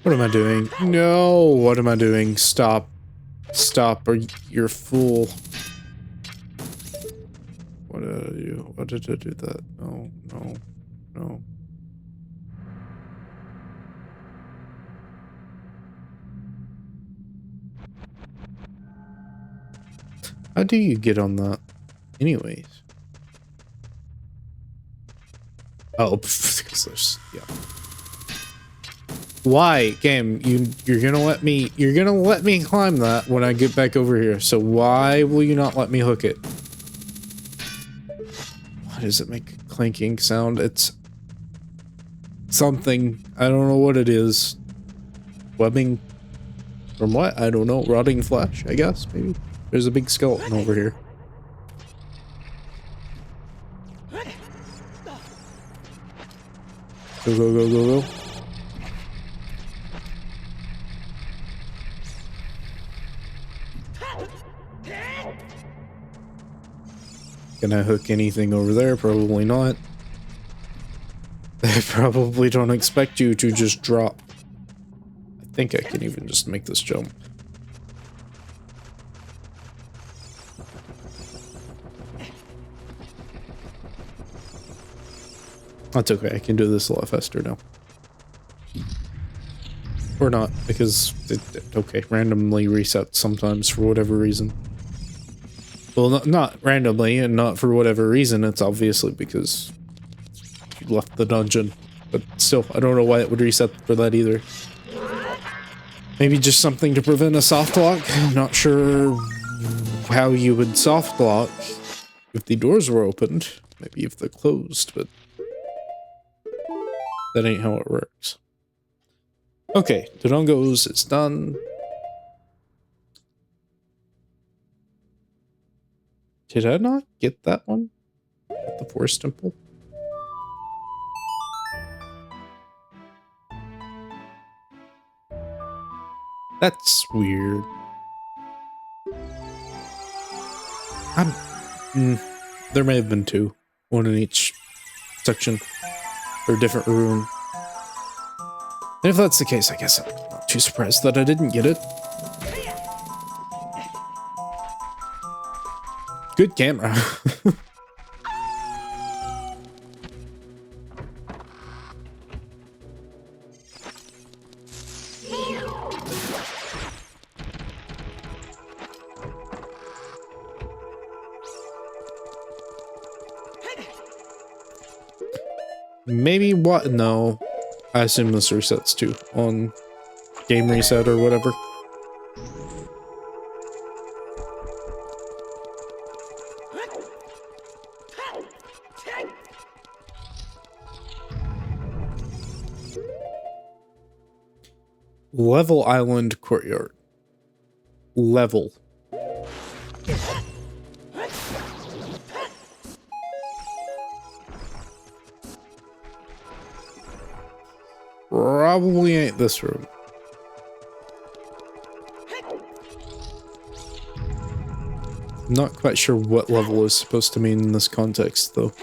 What am I doing? No, what am I doing? Stop. Stop, or you're a fool. What did I do? What did I do that? No, no, no. How do you get on that? Anyways. Oh, because there's, yeah. Why, game? You're gonna let me climb that when I get back over here. So why will you not let me hook it? Why does it make a clanking sound? It's something. I don't know what it is. Webbing. From what? I don't know. Rotting flesh, I guess, maybe. There's a big skeleton over here. Go, go, go, go, go. Can I hook anything over there? Probably not. They probably don't expect you to just drop. I think I can even just make this jump. That's okay, I can do this a lot faster now. Or not, because it okay, randomly resets sometimes for whatever reason. Well, not randomly and not for whatever reason, it's obviously because you left the dungeon. But still, I don't know why it would reset for that either. Maybe just something to prevent a soft lock. I'm not sure how you would soft lock if the doors were opened. Maybe if they're closed, but that ain't how it works. Okay, Dodongos, it's done. Did I not get that one at the Forest Temple? That's weird. There may have been two. One in each section. Or different room. And if that's the case, I guess I'm not too surprised that I didn't get it. Good camera. Maybe what? No. I assume this resets too on game reset or whatever. Level Island Courtyard. Level. Probably ain't this room. Not quite sure what level is supposed to mean in this context, though.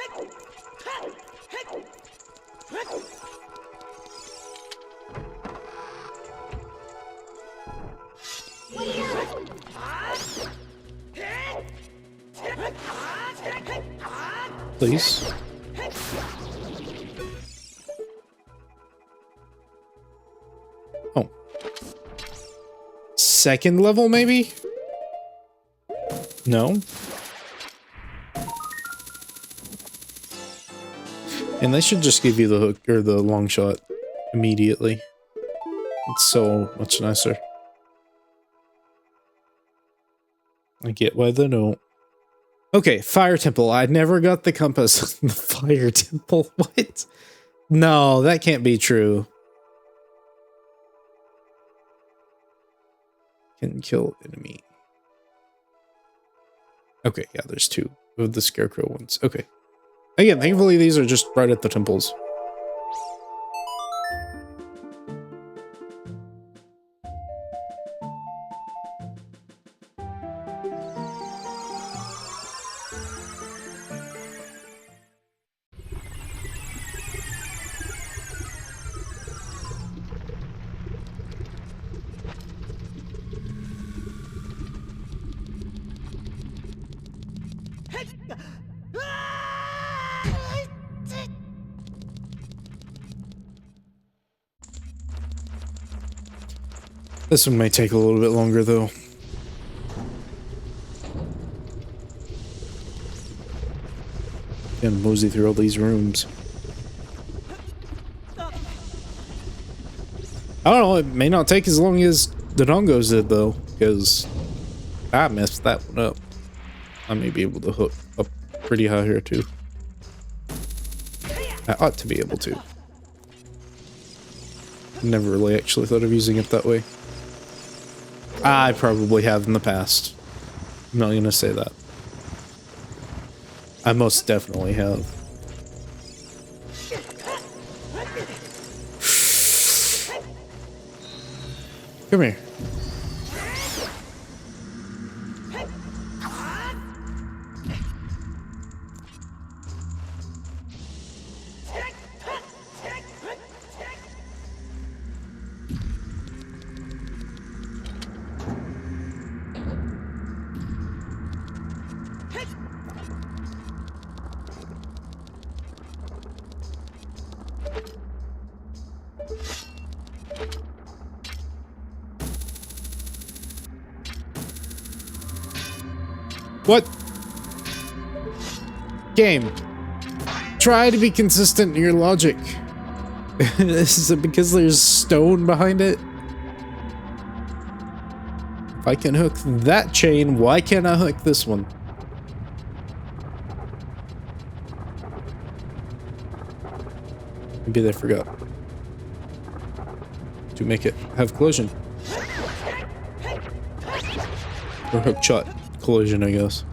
Please. Oh. Second level, maybe? No. And they should just give you the hook or the long shot immediately. It's so much nicer. I get why they don't. Okay, Fire Temple. I never got the compass. The Fire Temple. What? No, that can't be true. Can kill enemy. Okay, yeah, there's two of the scarecrow ones. Okay. Again, thankfully these are just right at the temples. This one may take a little bit longer, though. And mosey through all these rooms. I don't know, it may not take as long as the Dongos did, though, because I messed that one up. I may be able to hook up pretty high here, too. I ought to be able to. Never really actually thought of using it that way. I probably have in the past. I'm not gonna say that. I most definitely have. Come here. What? Game. Try to be consistent in your logic. Is it because there's stone behind it? If I can hook that chain, why can't I hook this one? Maybe they forgot to make it have collision. Or hook shot collision, I guess.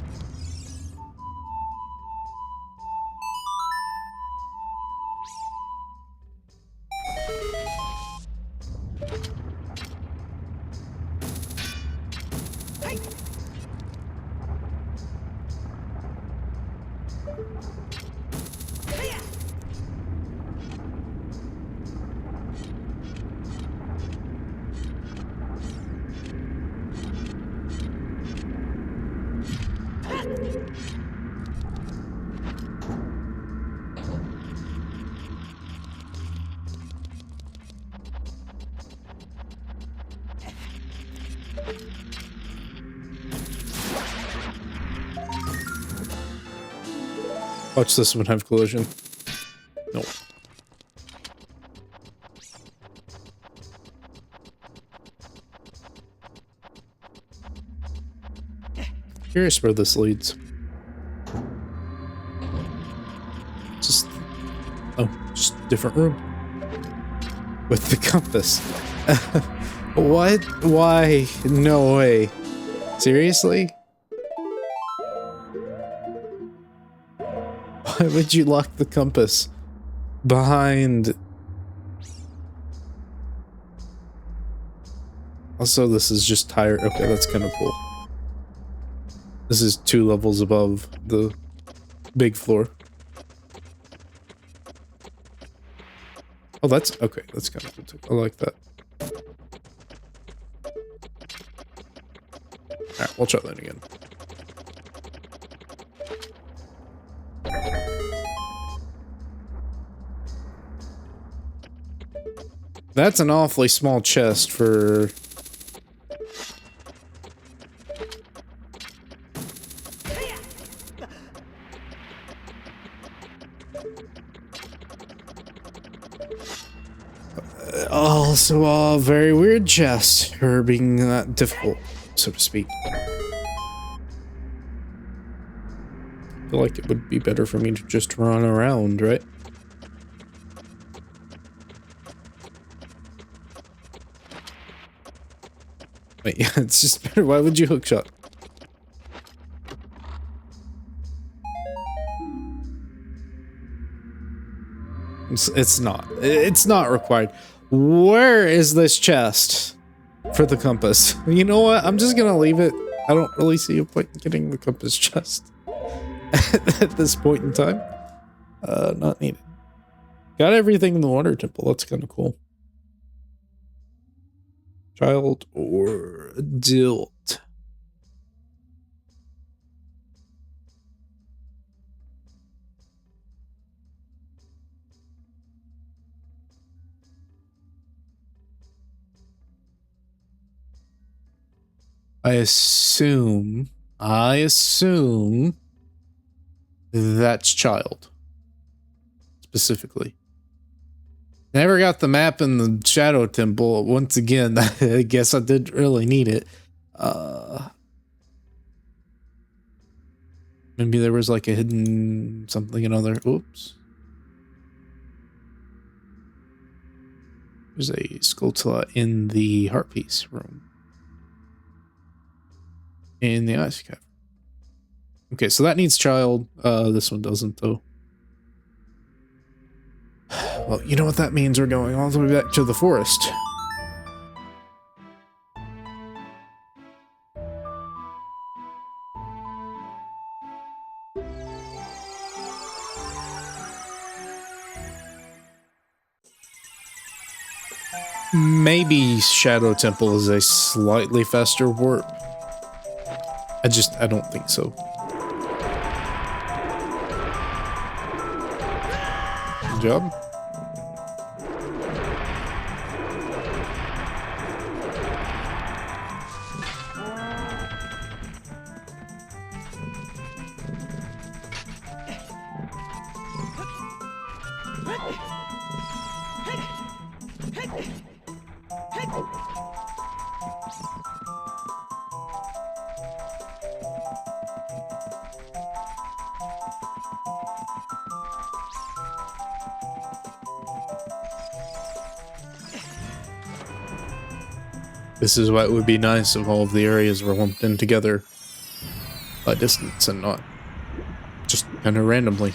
Watch this one have collision. Nope. Curious where this leads. Just... oh, just different room. With the compass. What? Why? No way. Seriously? Why would you lock the compass behind? Also, this is just higher. Okay, that's kind of cool. This is 2 levels above the big floor. Oh, that's okay. That's kind of cool too. I like that. Alright, we'll try that again. That's an awfully small chest for... also a very weird chest for being that difficult, so to speak. I feel like it would be better for me to just run around, right? Wait, yeah, it's just better. Why would you hookshot? It's not. It's not required. Where is this chest for the compass? You know what? I'm just gonna leave it. I don't really see a point in getting the compass chest at this point in time. Not needed. Got everything in the water temple. That's kind of cool. Child or adult? I assume that's child. Specifically. Never got the map in the Shadow Temple. Once again, I guess I didn't really need it. Maybe there was like a hidden something another. Oops. There's a Skulltula in the heart piece room. in the ice cap. Okay, so that needs child. This one doesn't though. Well, you know what that means. We're going all the way back to the forest. Maybe Shadow Temple is a slightly faster warp. I don't think so. Good job. This is why it would be nice if all of the areas were lumped in together by distance and not just kind of randomly.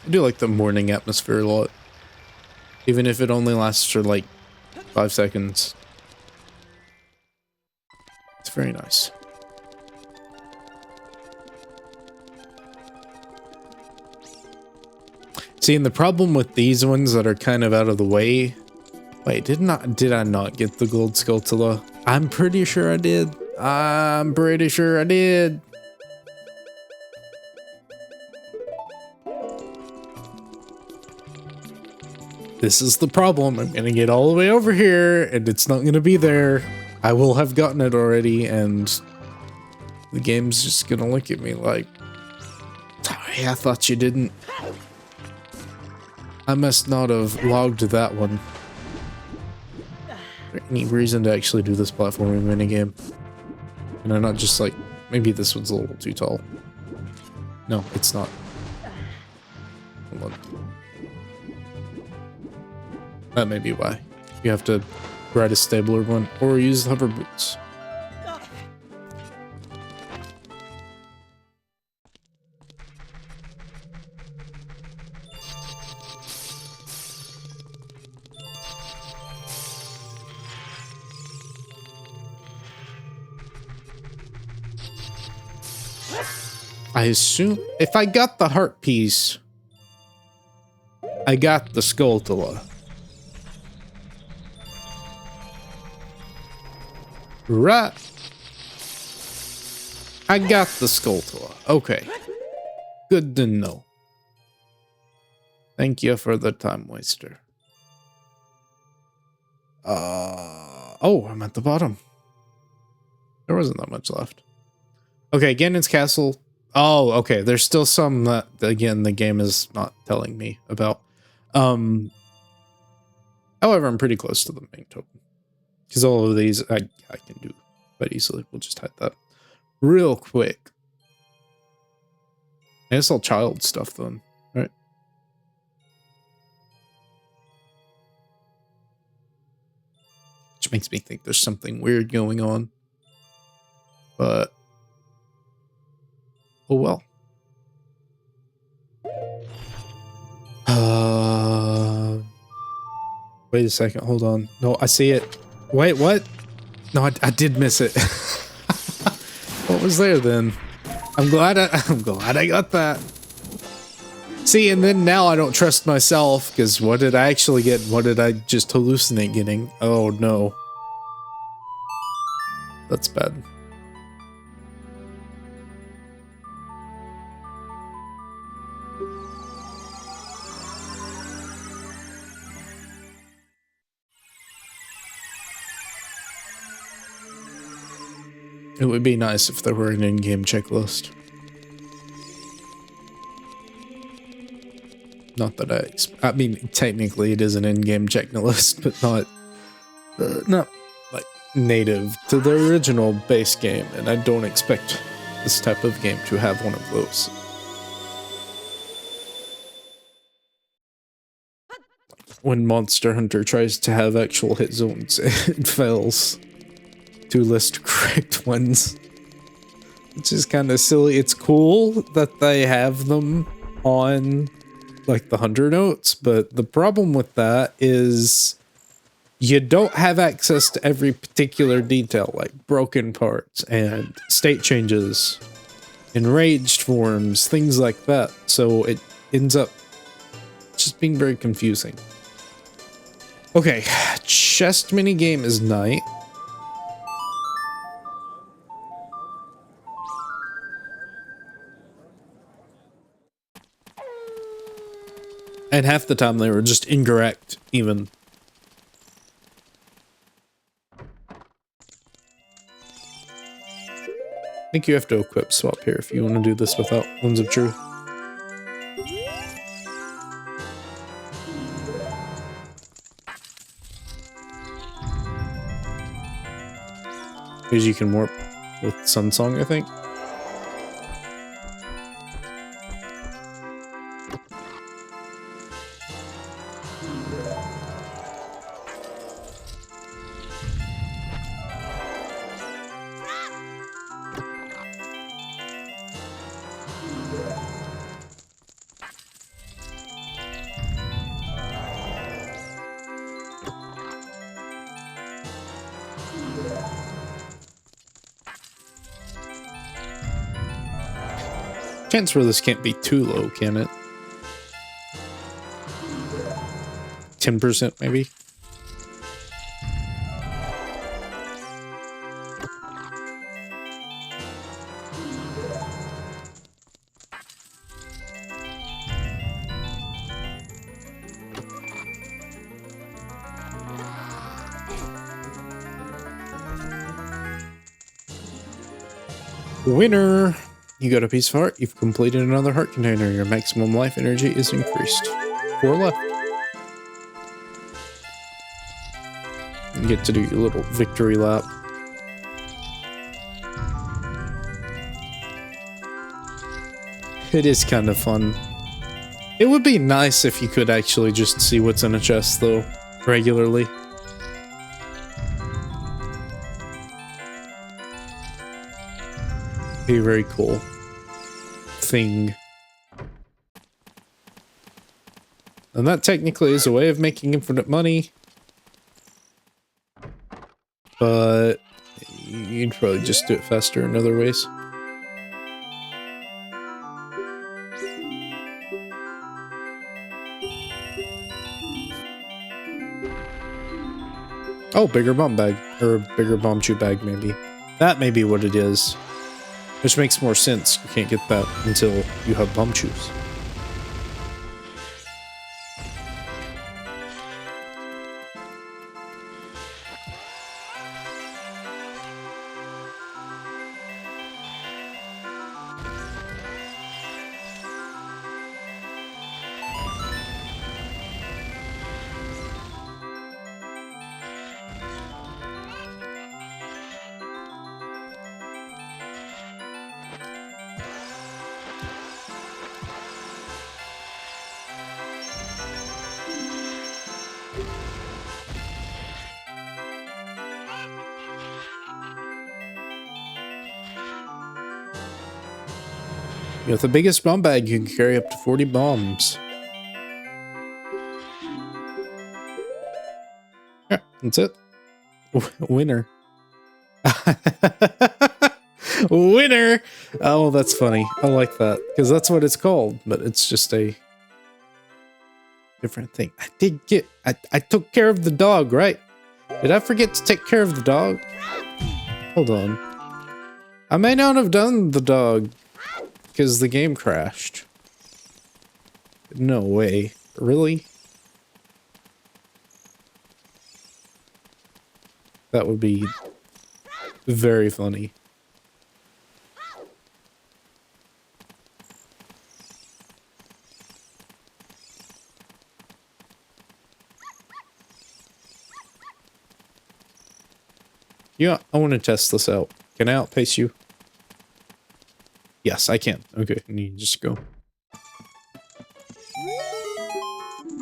I do like the morning atmosphere a lot. Even if it only lasts for like 5 seconds. It's very nice. See, and the problem with these ones that are kind of out of the way. Wait, did I not get the gold Skulltula? I'm pretty sure I did. I'm pretty sure I did. This is the problem. I'm gonna get all the way over here and it's not gonna be there. I will have gotten it already and the game's just gonna look at me like, sorry, I thought you didn't. I must not have logged that one. Is there any reason to actually do this platforming minigame? And I'm not just like, maybe this one's a little too tall. No, it's not. Hold on. That may be why. You have to ride a stabler one or use hover boots. I assume if I got the heart piece, I got the Skulltula. Right. I got the Skulltula. Okay. Good to know. Thank you for the time waster. Oh, I'm at the bottom. There wasn't that much left. Okay, Ganon's Castle. Oh, okay. There's still some that, again, the game is not telling me about. However, I'm pretty close to the main token. Because all of these I can do quite easily. We'll just hide that real quick. And it's all child stuff then, right? Which makes me think there's something weird going on. But oh well. Wait a second, hold on. No, I see it. Wait, what? No, I did miss it. What was there then? I'm glad I got that. See, and then now I don't trust myself, because what did I actually get? What did I just hallucinate getting? Oh no. That's bad. It would be nice if there were an in-game checklist. Not that I mean, technically it is an in-game checklist, but not not like native to the original base game, and I don't expect this type of game to have one of those. When Monster Hunter tries to have actual hit zones, it fails to list correct ones. Which is kind of silly. It's cool that they have them on like the 100 notes, but the problem with that is you don't have access to every particular detail, like broken parts and state changes, enraged forms, things like that. So it ends up just being very confusing. Okay, chest minigame is night. And half the time they were just incorrect, even. I think you have to equip swap here if you want to do this without Lens of Truth. Because you can warp with Sun Song, I think. Chance for this can't be too low, can it? 10% maybe? Winner! You got a piece of heart. You've completed another heart container. Your maximum life energy is increased. 4 left. You get to do your little victory lap. It is kind of fun. It would be nice if you could actually just see what's in a chest, though, regularly. Be a very cool thing. And that technically is a way of making infinite money. But you'd probably just do it faster in other ways. Oh, bigger bomb bag. Or bigger bomb chew bag, maybe. That may be what it is. Which makes more sense. You can't get that until you have bomb chews. With the biggest bomb bag, you can carry up to 40 bombs. Yeah, that's it. Winner. Winner! Oh, that's funny. I like that. Because that's what it's called, but it's just a different thing. I took care of the dog, right? Did I forget to take care of the dog? Hold on. I may not have done the dog. Because the game crashed. No way. Really? That would be very funny. Yeah, I want to test this out. Can I outpace you? Yes, I can. Okay, and you just go.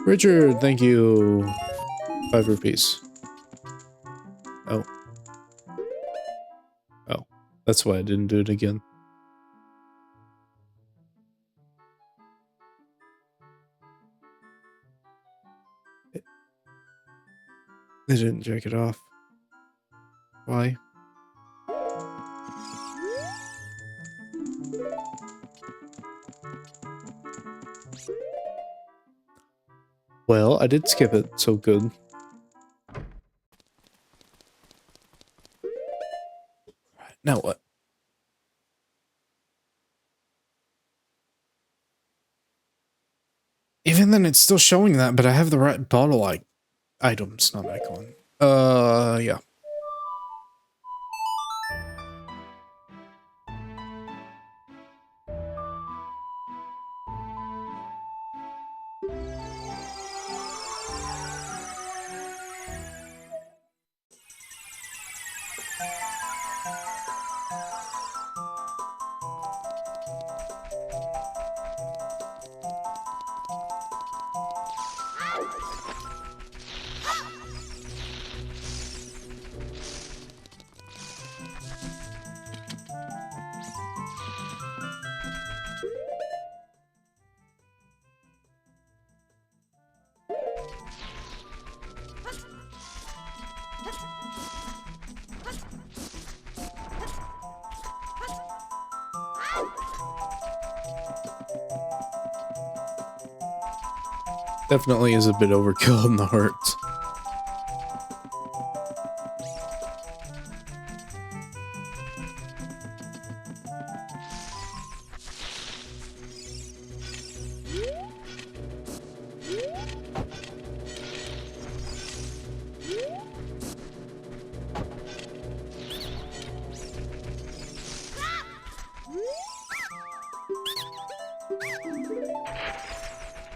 Richard, thank you. 5 rupees. Oh. Oh. That's why I didn't do it again. They didn't check it off. Why? Well, I did skip it, so good. Now what? Even then, it's still showing that, but I have the right bottle items, not icon. Yeah. Definitely is a bit overkill in the hearts.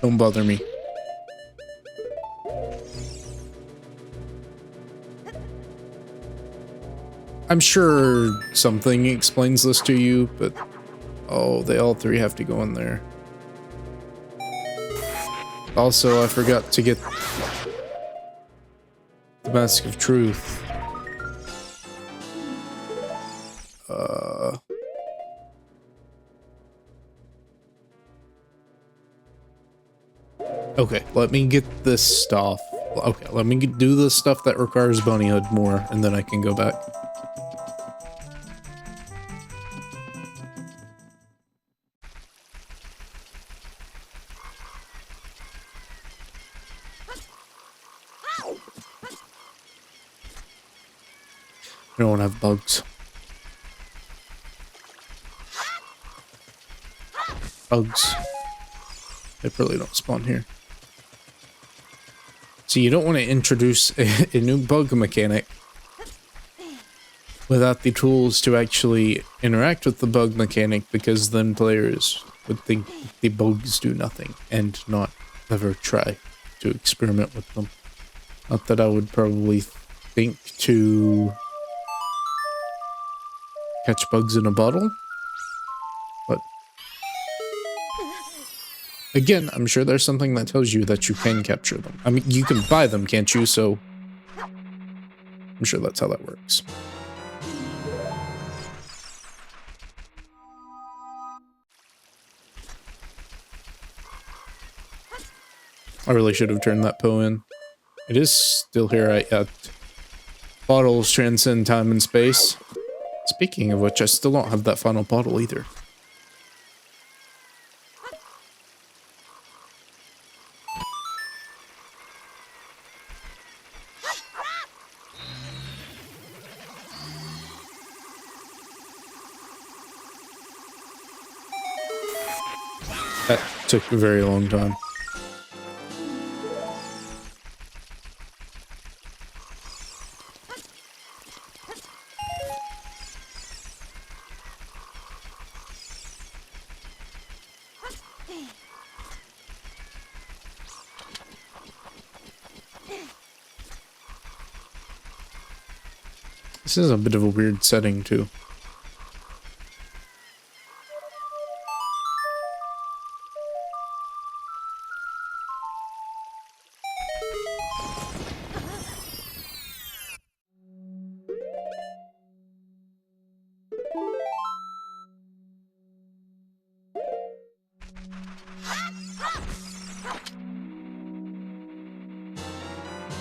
Don't bother me. I'm sure something explains this to you, but... Oh, they all 3 have to go in there. Also, I forgot to get... the Mask of Truth. Okay, let me get this stuff. Okay, let me do the stuff that requires Bunnyhood more, and then I can go back. I don't have bugs. Bugs. They probably don't spawn here. So you don't want to introduce a new bug mechanic without the tools to actually interact with the bug mechanic, because then players would think the bugs do nothing and not ever try to experiment with them. Not that I would probably think to catch bugs in a bottle, but again, I'm sure there's something that tells you that you can capture them. I mean, you can buy them, can't you? So I'm sure that's how that works. I really should have turned that Poe in. It is still here at bottles transcend time and space. Speaking of which, I still don't have that final bottle either. That took a very long time. This is a bit of a weird setting, too.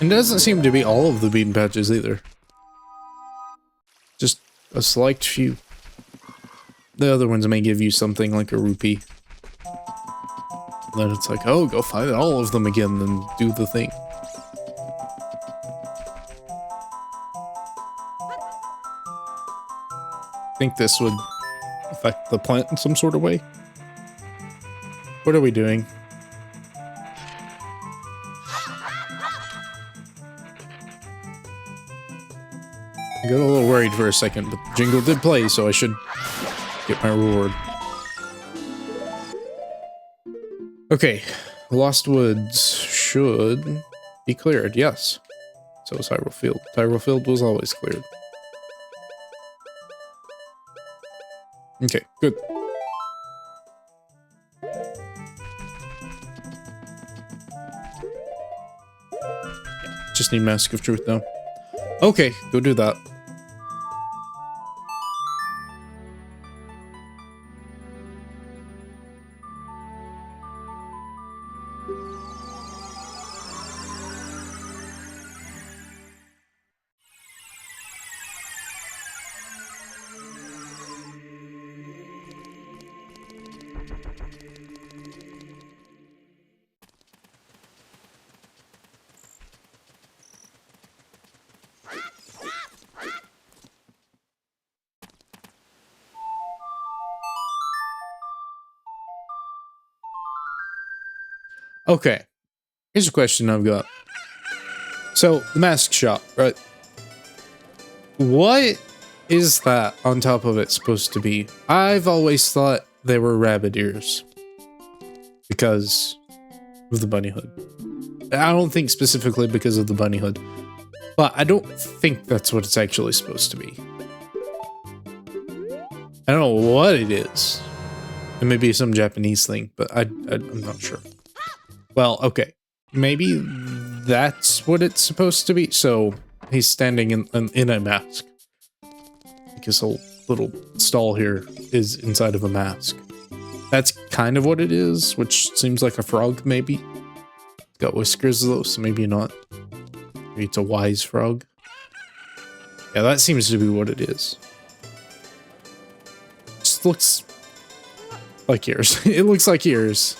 And it doesn't seem to be all of the bean patches either. Just a select few. The other ones may give you something like a rupee. Then it's like, oh, go find all of them again and do the thing. I think this would affect the plant in some sort of way. What are we doing? I got a little worried for a second, but Jingle did play, so I should get my reward. Okay, Lost Woods should be cleared, yes. So is Hyrule Field. Hyrule Field was always cleared. Okay, good. Just need Mask of Truth now. Okay, go do that. Okay, here's a question I've got. So, the mask shop, right? What is that on top of it supposed to be? I've always thought they were rabbit ears. Because of the bunny hood. I don't think specifically because of the bunny hood. But I don't think that's what it's actually supposed to be. I don't know what it is. It may be some Japanese thing, but I'm not sure. Well, okay. Maybe that's what it's supposed to be. So he's standing in a mask. Like his whole little stall here is inside of a mask. That's kind of what it is, which seems like a frog, maybe. It's got whiskers though, so maybe not. Maybe it's a wise frog. Yeah, that seems to be what it is. Just looks like ears. It looks like ears.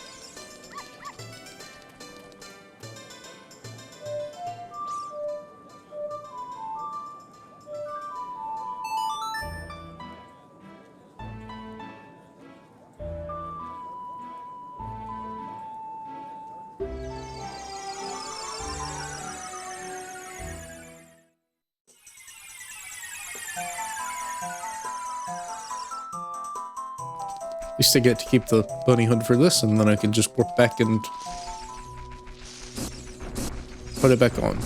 At least I get to keep the bunny hood for this, and then I can just warp back and put it back on.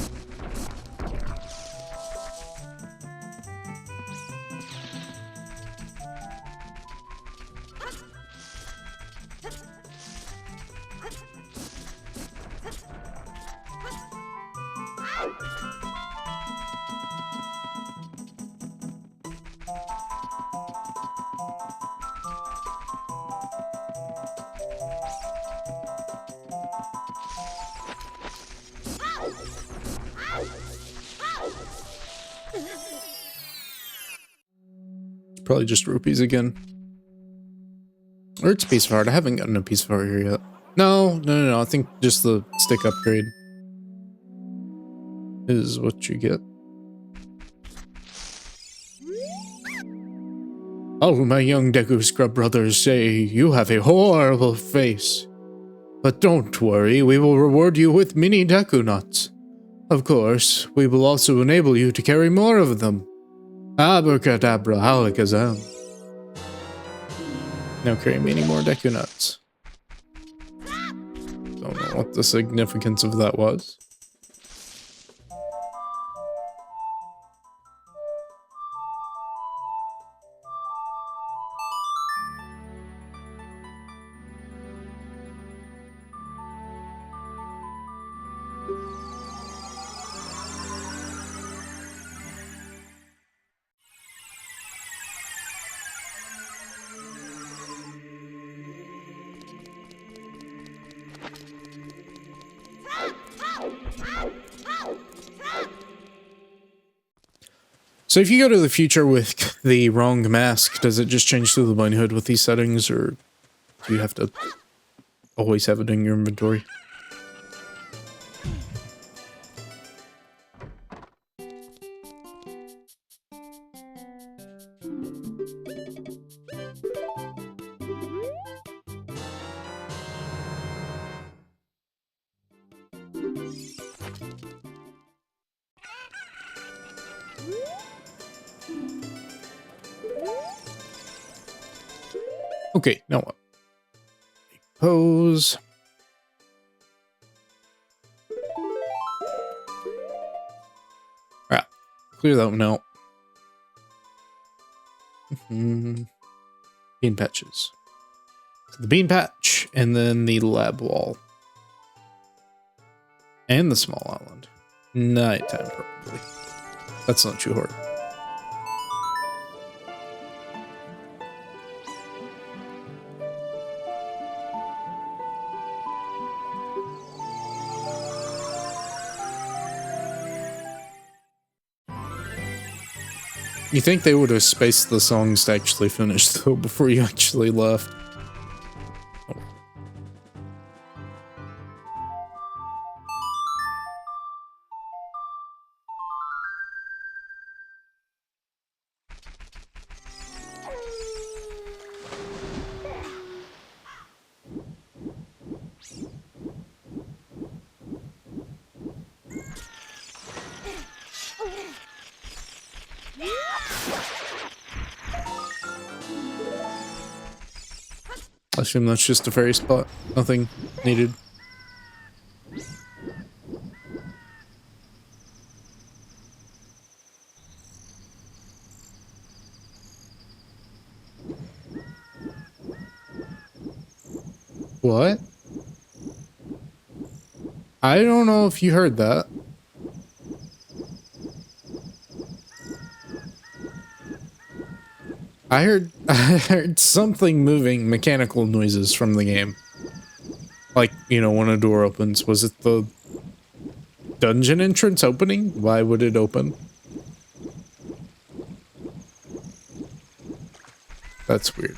Probably just rupees again. Or it's a piece of art. I haven't gotten a piece of art here yet. No. I think just the stick upgrade is what you get. Oh, my young Deku Scrub brothers say you have a horrible face. But don't worry, we will reward you with mini Deku nuts. Of course, we will also enable you to carry more of them. Abracadabra, alakazam. Now carry many more Deku nuts. Don't know what the significance of that was. So if you go to the future with the wrong mask, does it just change to the bunny hood with these settings, or do you have to always have it in your inventory? Okay, now what? Pose. Alright, clear that one out. Bean patches. So the bean patch, and then the lab wall. And the small island. Nighttime, probably. That's not too hard. You think they would have spaced the songs to actually finish, though, before you actually left? Oh. I assume that's just a fairy spot. Nothing needed. What? I don't know if you heard that. I heard something moving, mechanical noises from the game. Like, you know, when a door opens. Was it the dungeon entrance opening? Why would it open? That's weird.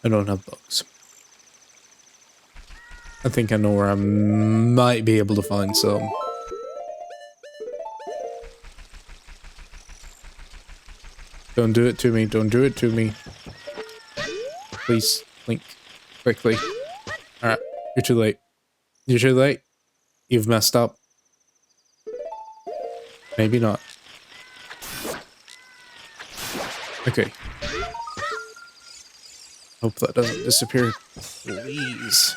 I don't have bugs. I think I know where I might be able to find some. Don't do it to me. Don't do it to me. Please, Link. Quickly. Alright, you're too late. You're too late. You've messed up. Maybe not. Okay. Hope that doesn't disappear. Please.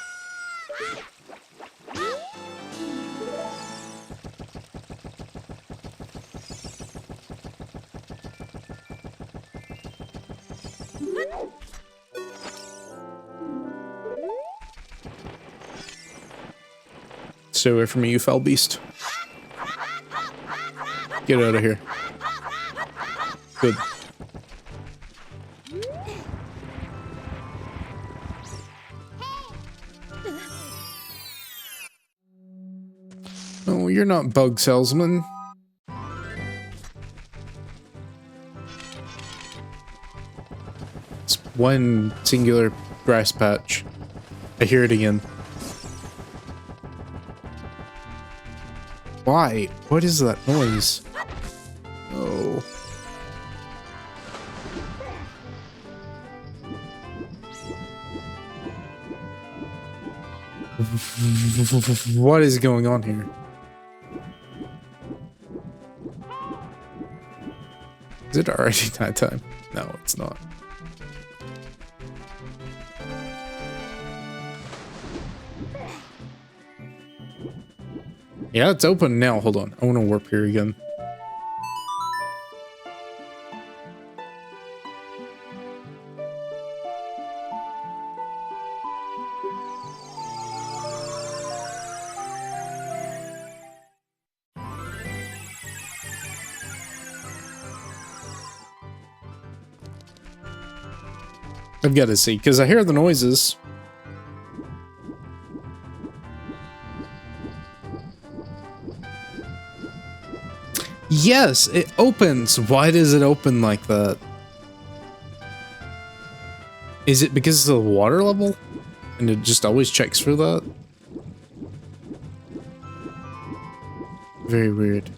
Stay away from me, you foul beast. Get out of here. Good. Oh, you're not bug salesman. It's one singular grass patch. I hear it again. Why? What is that noise? Oh. What is going on here? Is it already nighttime? No, it's not. Yeah, it's open now. Hold on. I want to warp here again. I've got to see, because I hear the noises. Yes, it opens. Why does it open like that? Is it because of the water level? And it just always checks for that? Very weird.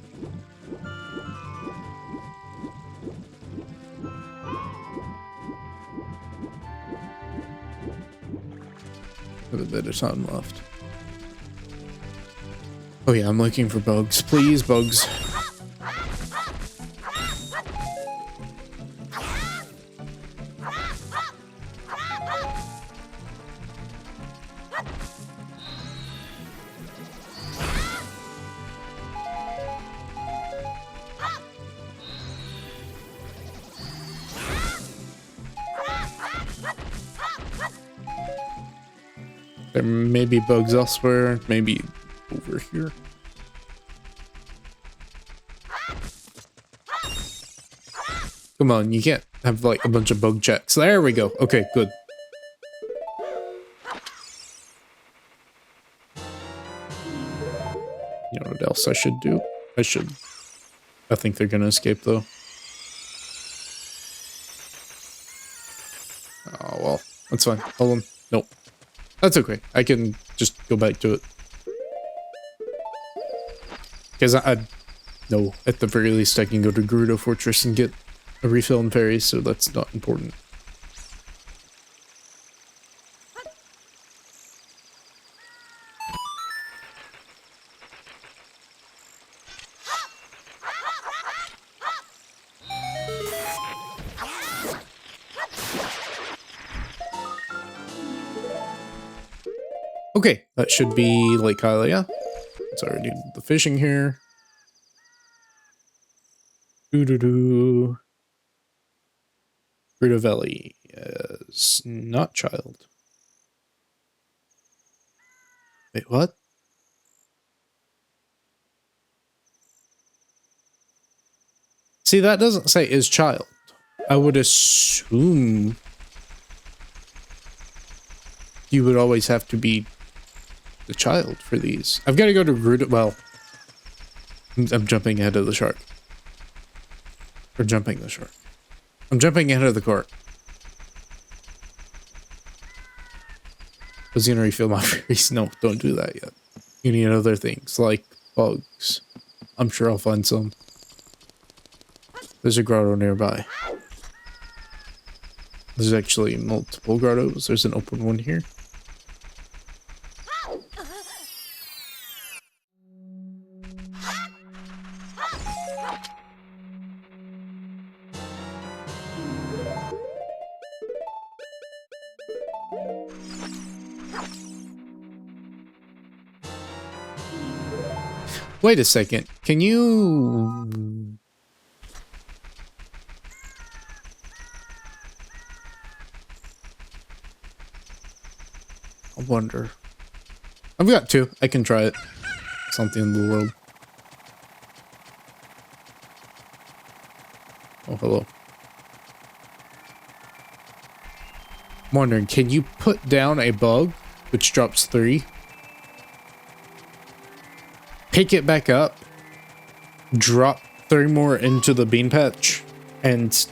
Have a bit of time left. Oh yeah, I'm looking for bugs. Please, bugs. There may be bugs elsewhere, maybe over here. Come on, you can't have like a bunch of bug checks. There we go. Okay, good. You know what else I should do? I think they're gonna escape though. Oh well, that's fine. Hold on. Nope. That's okay. I can just go back to it. Because I know at the very least I can go to Gerudo Fortress and get a refill in fairies, so that's not important. Okay, that should be Lake Hylia. Let's already do the fishing here. Doo-doo-doo. Gerudo Valley is not child. Wait, what? See, that doesn't say is child. I would assume you would always have to be the child for these. I've got to go to Gerudo. Well, I'm jumping ahead of the shark. Or jumping the shark. I'm jumping ahead of the cart. I was gonna refill my fairies. No, don't do that yet. You need other things like bugs. I'm sure I'll find some. There's a grotto nearby. There's actually multiple grottos. There's an open one here. Wait a second. Can you... I wonder. I've got two. I can try it. Something in the world. Oh, hello. I'm wondering, can you put down a bug, which drops 3? Pick it back up, drop 3 more into the bean patch, and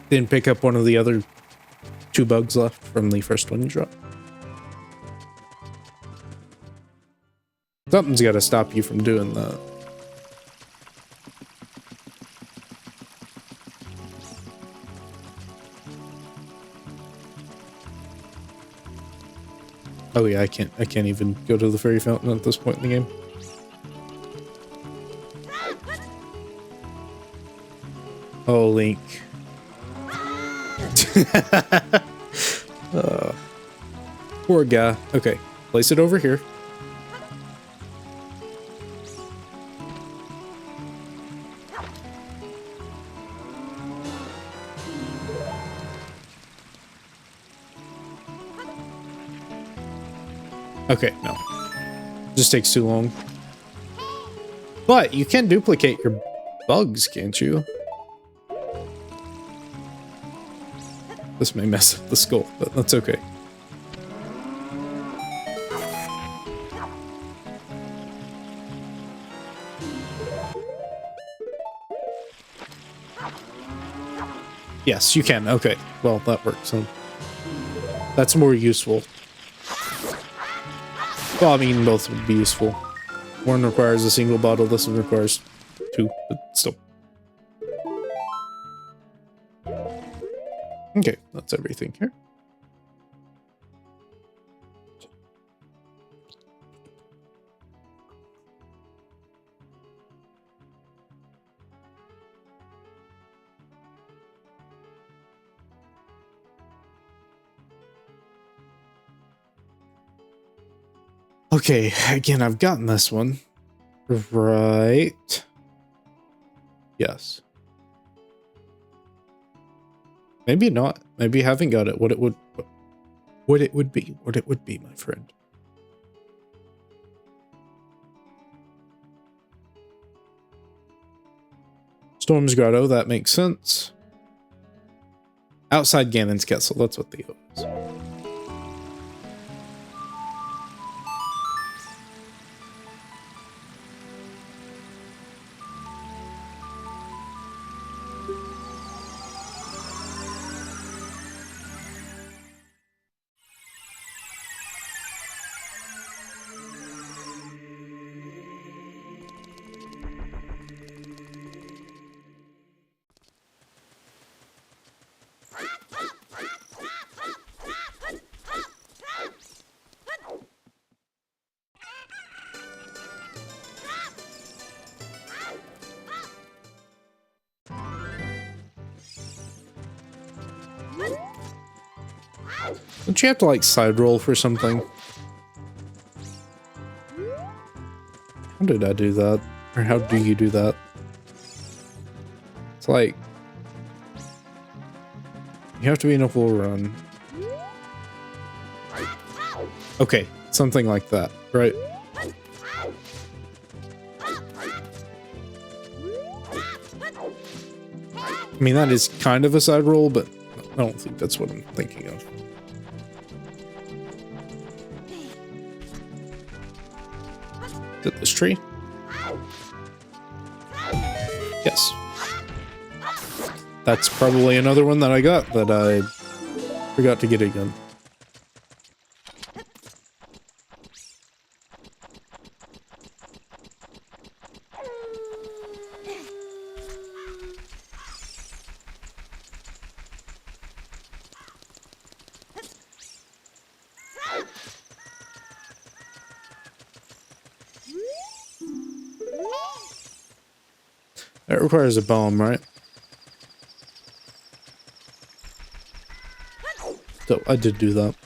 then pick up one of the other 2 bugs left from the first one you dropped. Something's got to stop you from doing that. Oh yeah, I can't even go to the fairy fountain at this point in the game. Oh, Link. Poor guy. Okay, place it over here. Okay, no. Just takes too long. But you can duplicate your bugs, can't you? This may mess up the skull, but that's okay. Yes, you can. Okay. Well, that works. That's more useful. Well, I mean, both would be useful. One requires a single bottle, this one requires two, but still. Okay, that's everything here. Okay, again, I've gotten this one. Right. Yes. Maybe not. Maybe you haven't got it. What it would be, my friend. Storm's Grotto, that makes sense. Outside Ganon's Castle, that's what the O is. Don't you have to, like, side roll for something? How did I do that? Or how do you do that? It's like... you have to be in a full run. Okay, something like that, right? I mean, that is kind of a side roll, but I don't think that's what I'm thinking of. Is it this tree? Yes. That's probably another one that I got that I forgot to get again. That requires a bomb, right? So I did do that.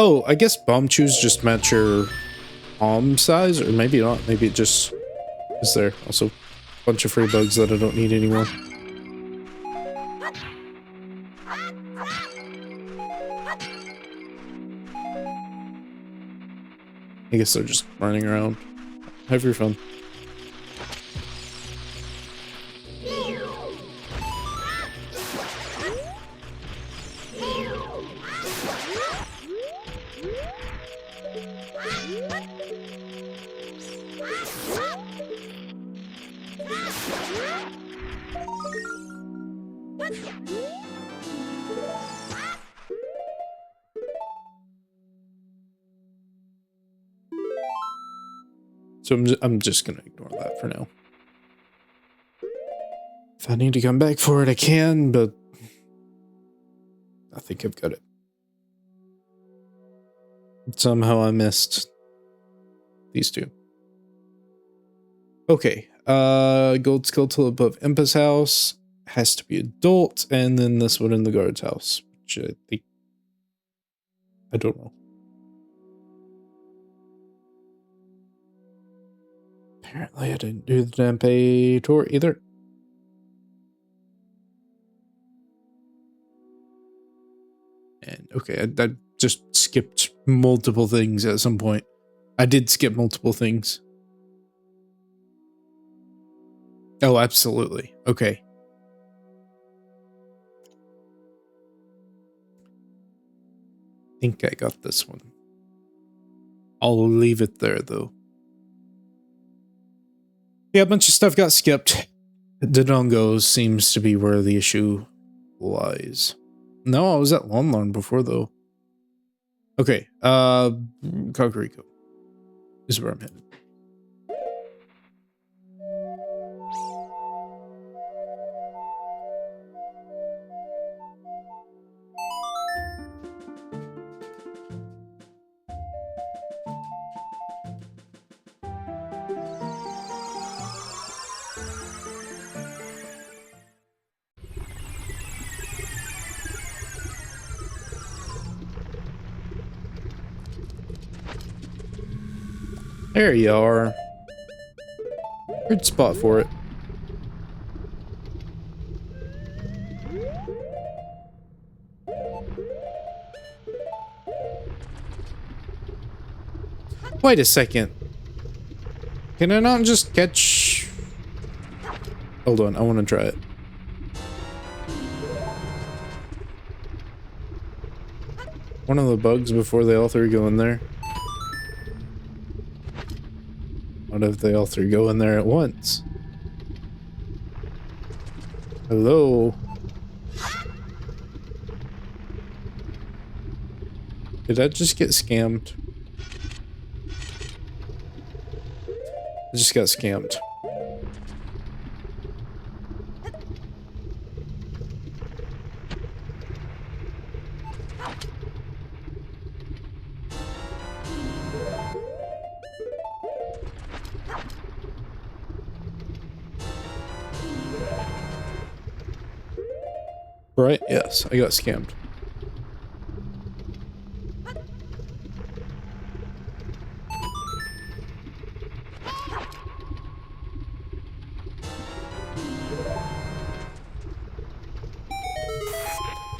Oh, I guess bomb chews just match your palm size, or maybe not. Maybe it just is there. Also, a bunch of free bugs that I don't need anymore. I guess they're just running around. Have your fun. So I'm just gonna ignore that for now. If I need to come back for it, I can, but I think I've got it. Somehow I missed these two. Okay, gold skeleton above Impa's house. has to be adult, and then this one in the guard's house, which I think, I don't know. Apparently I didn't do the Dampe tour either. And okay, I just skipped multiple things at some point. I did skip multiple things. Oh, absolutely. Okay. I think I got this one. I'll leave it there, though. Yeah, a bunch of stuff got skipped. Dodongo seems to be where the issue lies. No, I was at Lon Lon before, though. Okay, Kakariko is where I'm headed. There you are. Good spot for it. Wait a second. Can I not just catch... Hold on, I want to try it. One of the bugs before they all three go in there. What if they all three go in there at once? Hello? Did I just get scammed? I just got scammed. Right? Yes, I got scammed.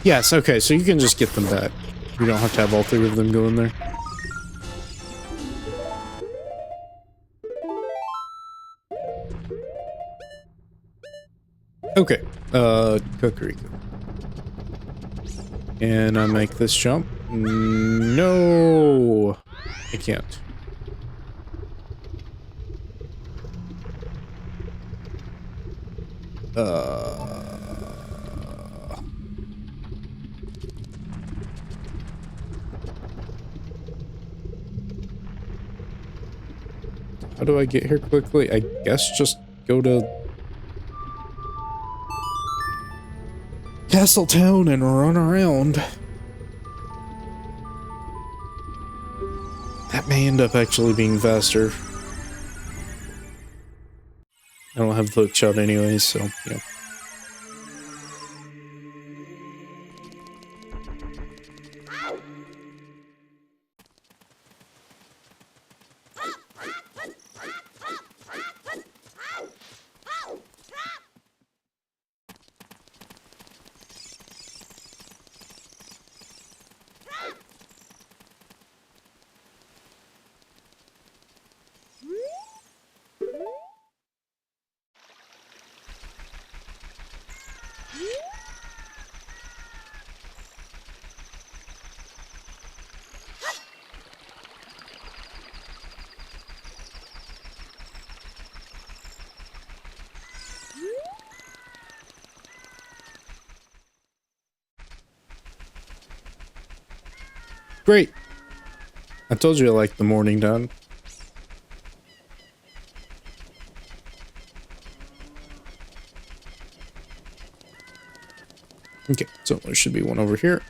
Yes, okay, so you can just get them back. You don't have to have all three of them go in there. Okay, Kakariko. Can I make this jump? No, I can't. How do I get here quickly? I guess just go to Castletown and run around. That may end up actually being faster. I don't have the hook shot anyways, so yeah. Great. I told you I liked the morning done. Okay, so there should be one over here.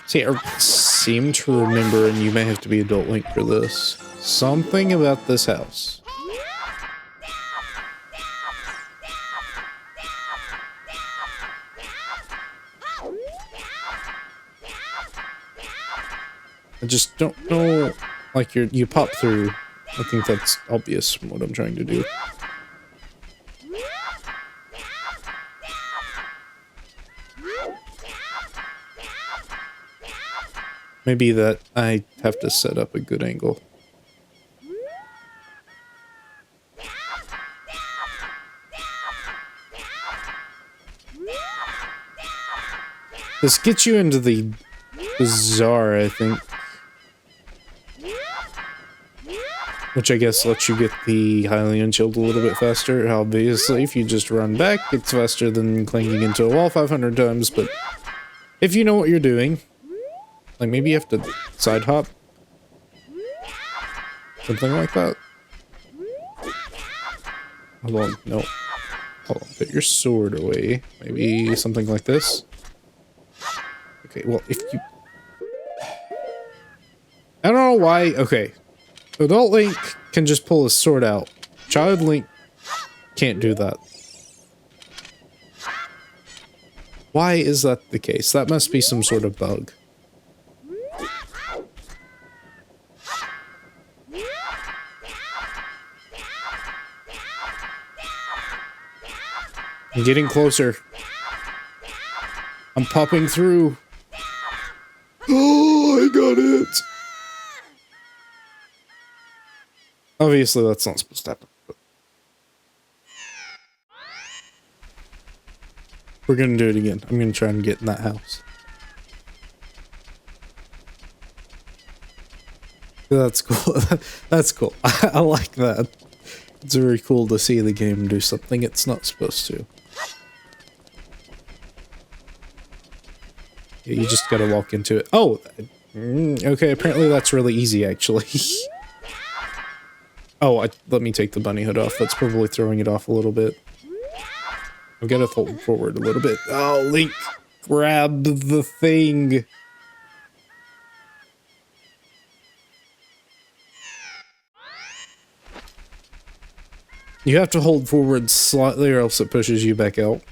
See, seem to remember, and you may have to be Adult Link for this, something about this house. I just don't know, like you pop through. I think that's obvious from what I'm trying to do. Maybe that I have to set up a good angle. This gets you into the bazaar, I think. Which I guess lets you get the Hylian shield a little bit faster. Obviously, if you just run back, it's faster than clanging into a wall 500 times, but if you know what you're doing, like maybe you have to side hop. Something like that. Hold on, no. Hold on, put your sword away. Maybe something like this. Okay, well, if you... I don't know why... Okay. Adult Link can just pull his sword out. Child Link can't do that. Why is that the case? That must be some sort of bug. I'm getting closer. I'm popping through. Oh, I got it! Obviously, that's not supposed to happen. But we're gonna do it again. I'm gonna try and get in that house. That's cool. That's cool. I like that. It's very cool to see the game do something it's not supposed to. Yeah, you just gotta walk into it. Oh! Okay, apparently that's really easy, actually. Oh, let me take the bunny hood off. That's probably throwing it off a little bit. I've got to hold forward a little bit. Oh, Link! Grab the thing! You have to hold forward slightly or else it pushes you back out.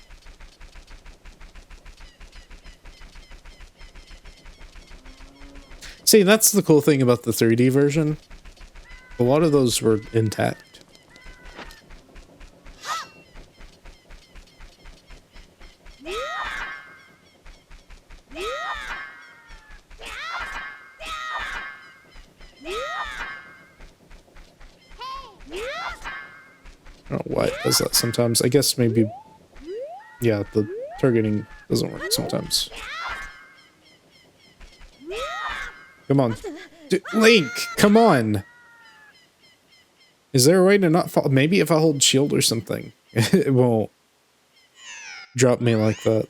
See, that's the cool thing about the 3D version. A lot of those were intact. I don't know why it does that sometimes. I guess maybe... Yeah, the targeting doesn't work sometimes. Come on. Link! Come on! Is there a way to not fall? Maybe if I hold shield or something, it won't drop me like that.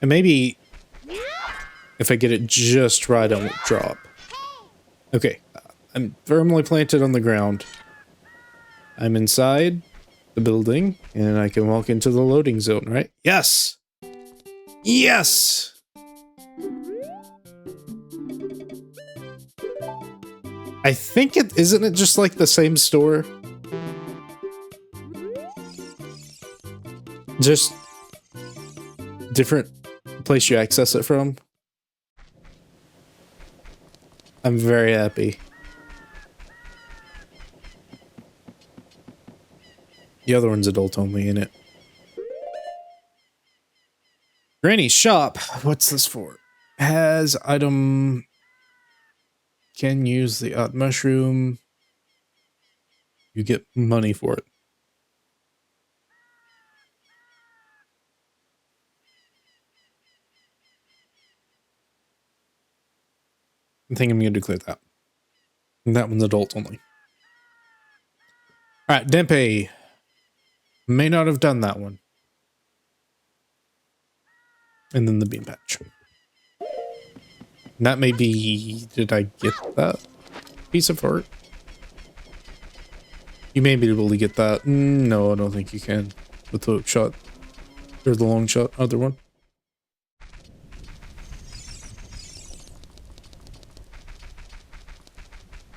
And maybe if I get it just right, I won't drop. Okay, I'm firmly planted on the ground. I'm inside the building, and I can walk into the loading zone, right? Yes! Yes! I think it... Isn't it just like the same store? Just different place you access it from. I'm very happy. The other one's adult only, in it. Granny's shop. What's this for? Has item... Can use the odd mushroom. You get money for it. I think I'm going to declare that. And that one's adult only. Alright, Dempe. May not have done that one. And then the bean patch. And that may be... Did I get that piece of art? You may be able to get that. No, I don't think you can. With the hook shot. Or the long shot, other one.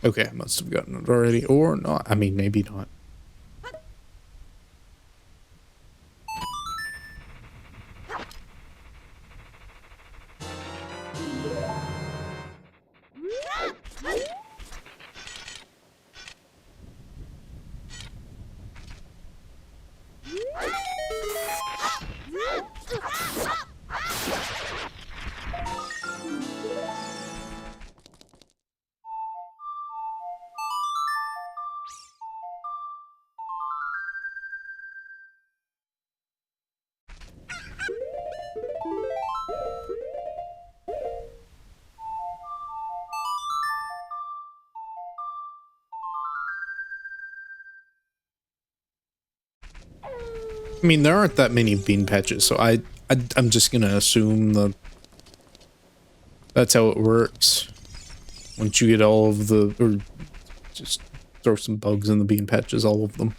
Okay, I must have gotten it already. Or not. I mean, maybe not. I mean, there aren't that many bean patches, so I'm just gonna assume that that's how it works. Once you get all of the, or just throw some bugs in the bean patches, all of them,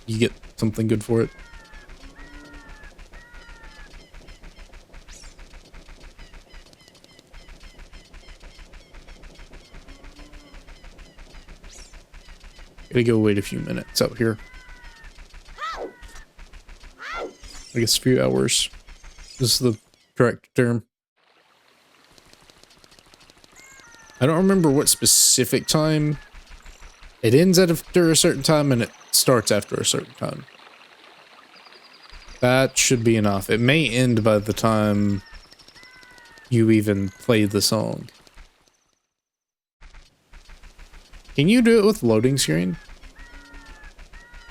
you get something good for it. Gotta go wait a few minutes out here. I guess a few hours is the correct term. I don't remember what specific time. It ends after a certain time and it starts after a certain time. That should be enough. It may end by the time you even play the song. Can you do it with loading screen?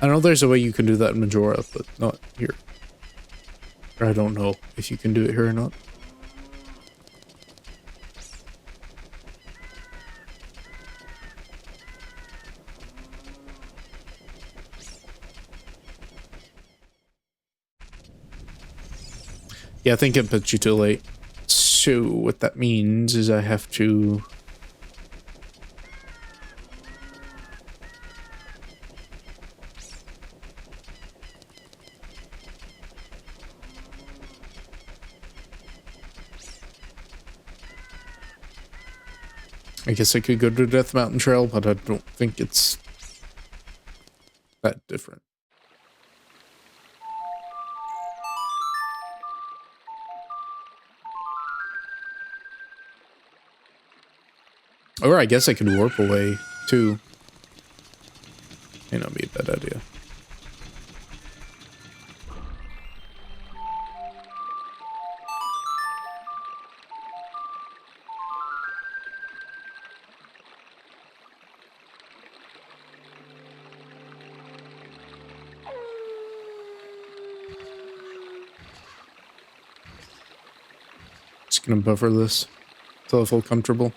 I know there's a way you can do that in Majora, but not here. Or I don't know if you can do it here or not. Yeah, I think it puts you too late. So what that means is I have to... I guess I could go to Death Mountain Trail, but I don't think it's that different. Or I guess I could warp away, too. May not be a bad idea. Just gonna buffer this until I feel comfortable.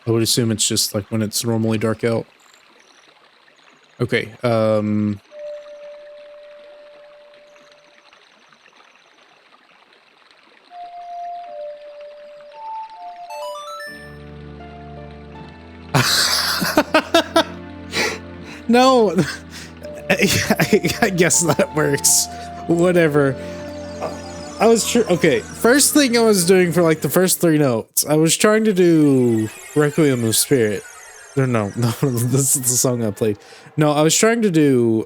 I would assume it's just like when it's normally dark out. Okay, no! I guess that works. Whatever. I was sure. Okay, first thing I was doing for like the first 3 notes, I was trying to do Requiem of Spirit. No, this is the song I played. No, I was trying to do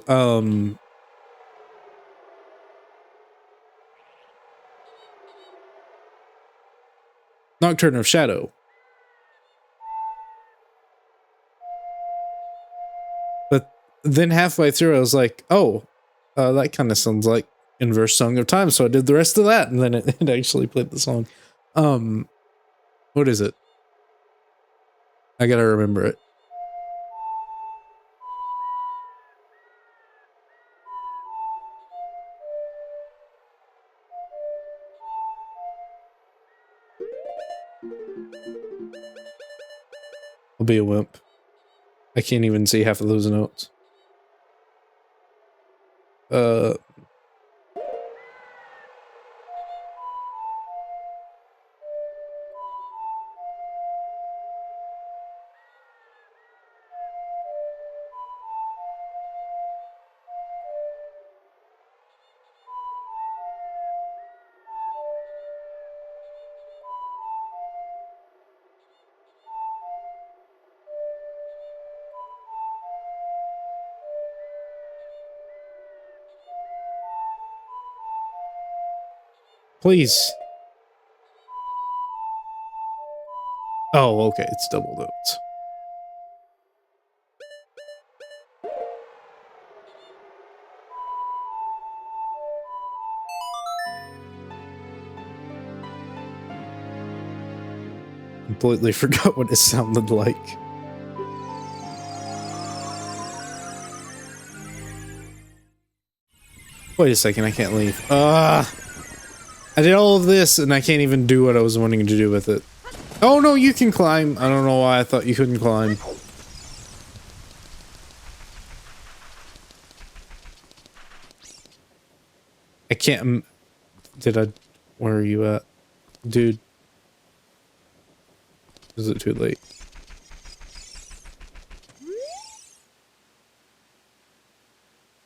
Nocturne of Shadow. But then halfway through, I was like, oh, that kind of sounds like Inverse Song of Time. So I did the rest of that, and then it actually played the song. What is it? I gotta remember it. I'll be a wimp. I can't even see half of those notes. Uh, please. Oh, okay, it's double notes. Completely forgot what it sounded like. Wait a second, I can't leave. I did all of this and I can't even do what I was wanting to do with it. Oh no, you can climb. I don't know why I thought you couldn't climb. I can't. Where are you at? Dude. Is it too late?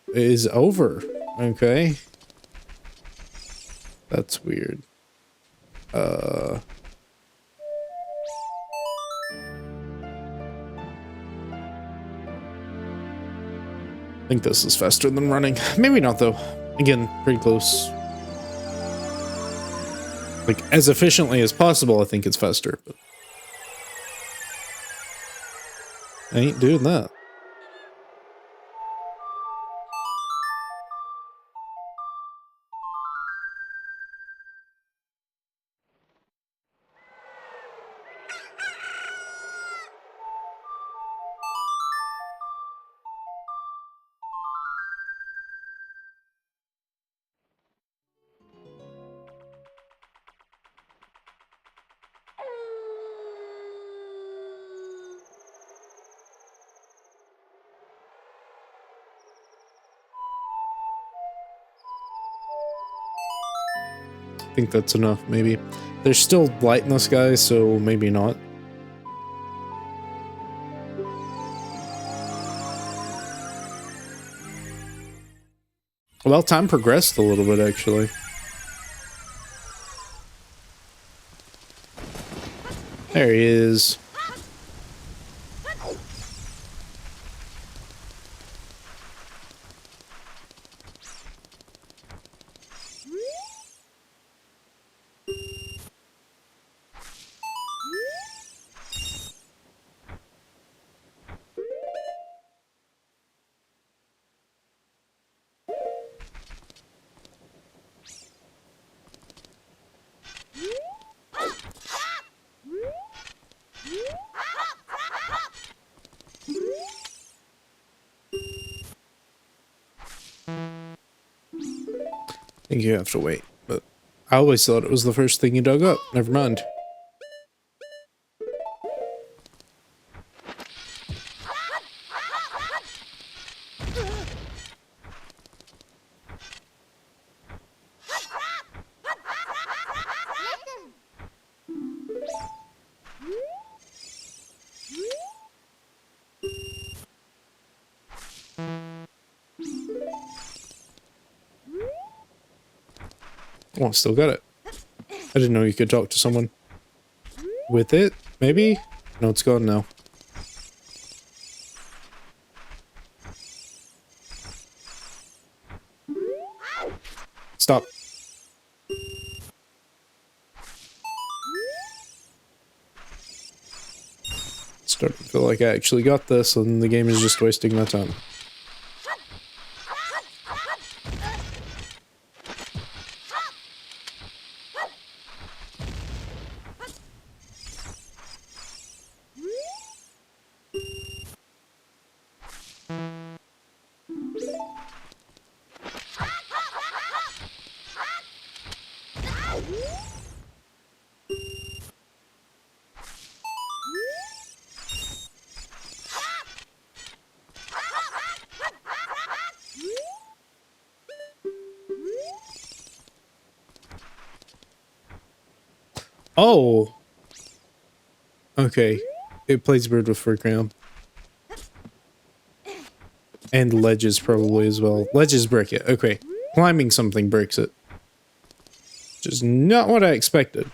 It is over. Okay. That's weird. I think this is faster than running. Maybe not though. Again, pretty close. Like, as efficiently as possible, I think it's faster. But I ain't doing that. I think that's enough, maybe. There's still light in the sky, so maybe not. Well, time progressed a little bit, actually. There he is. I think you have to wait, but I always thought it was the first thing you dug up. Never mind. Oh, still got it. I didn't know you could talk to someone with it, maybe? No, it's gone now. Stop. Starting to feel like I actually got this and the game is just wasting my time. Oh! Okay. It plays bird with foreground. And ledges probably as well. Ledges break it. Okay. Climbing something breaks it. Which is not what I expected.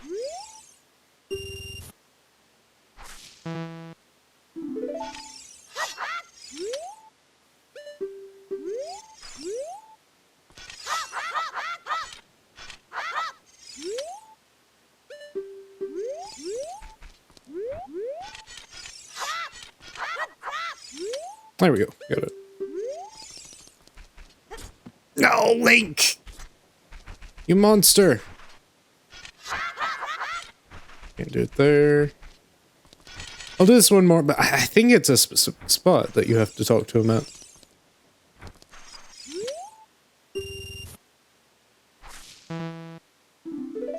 There we go. Got it. No, Link! You monster! Can't do it there. I'll do this one more, but I think it's a specific spot that you have to talk to him at.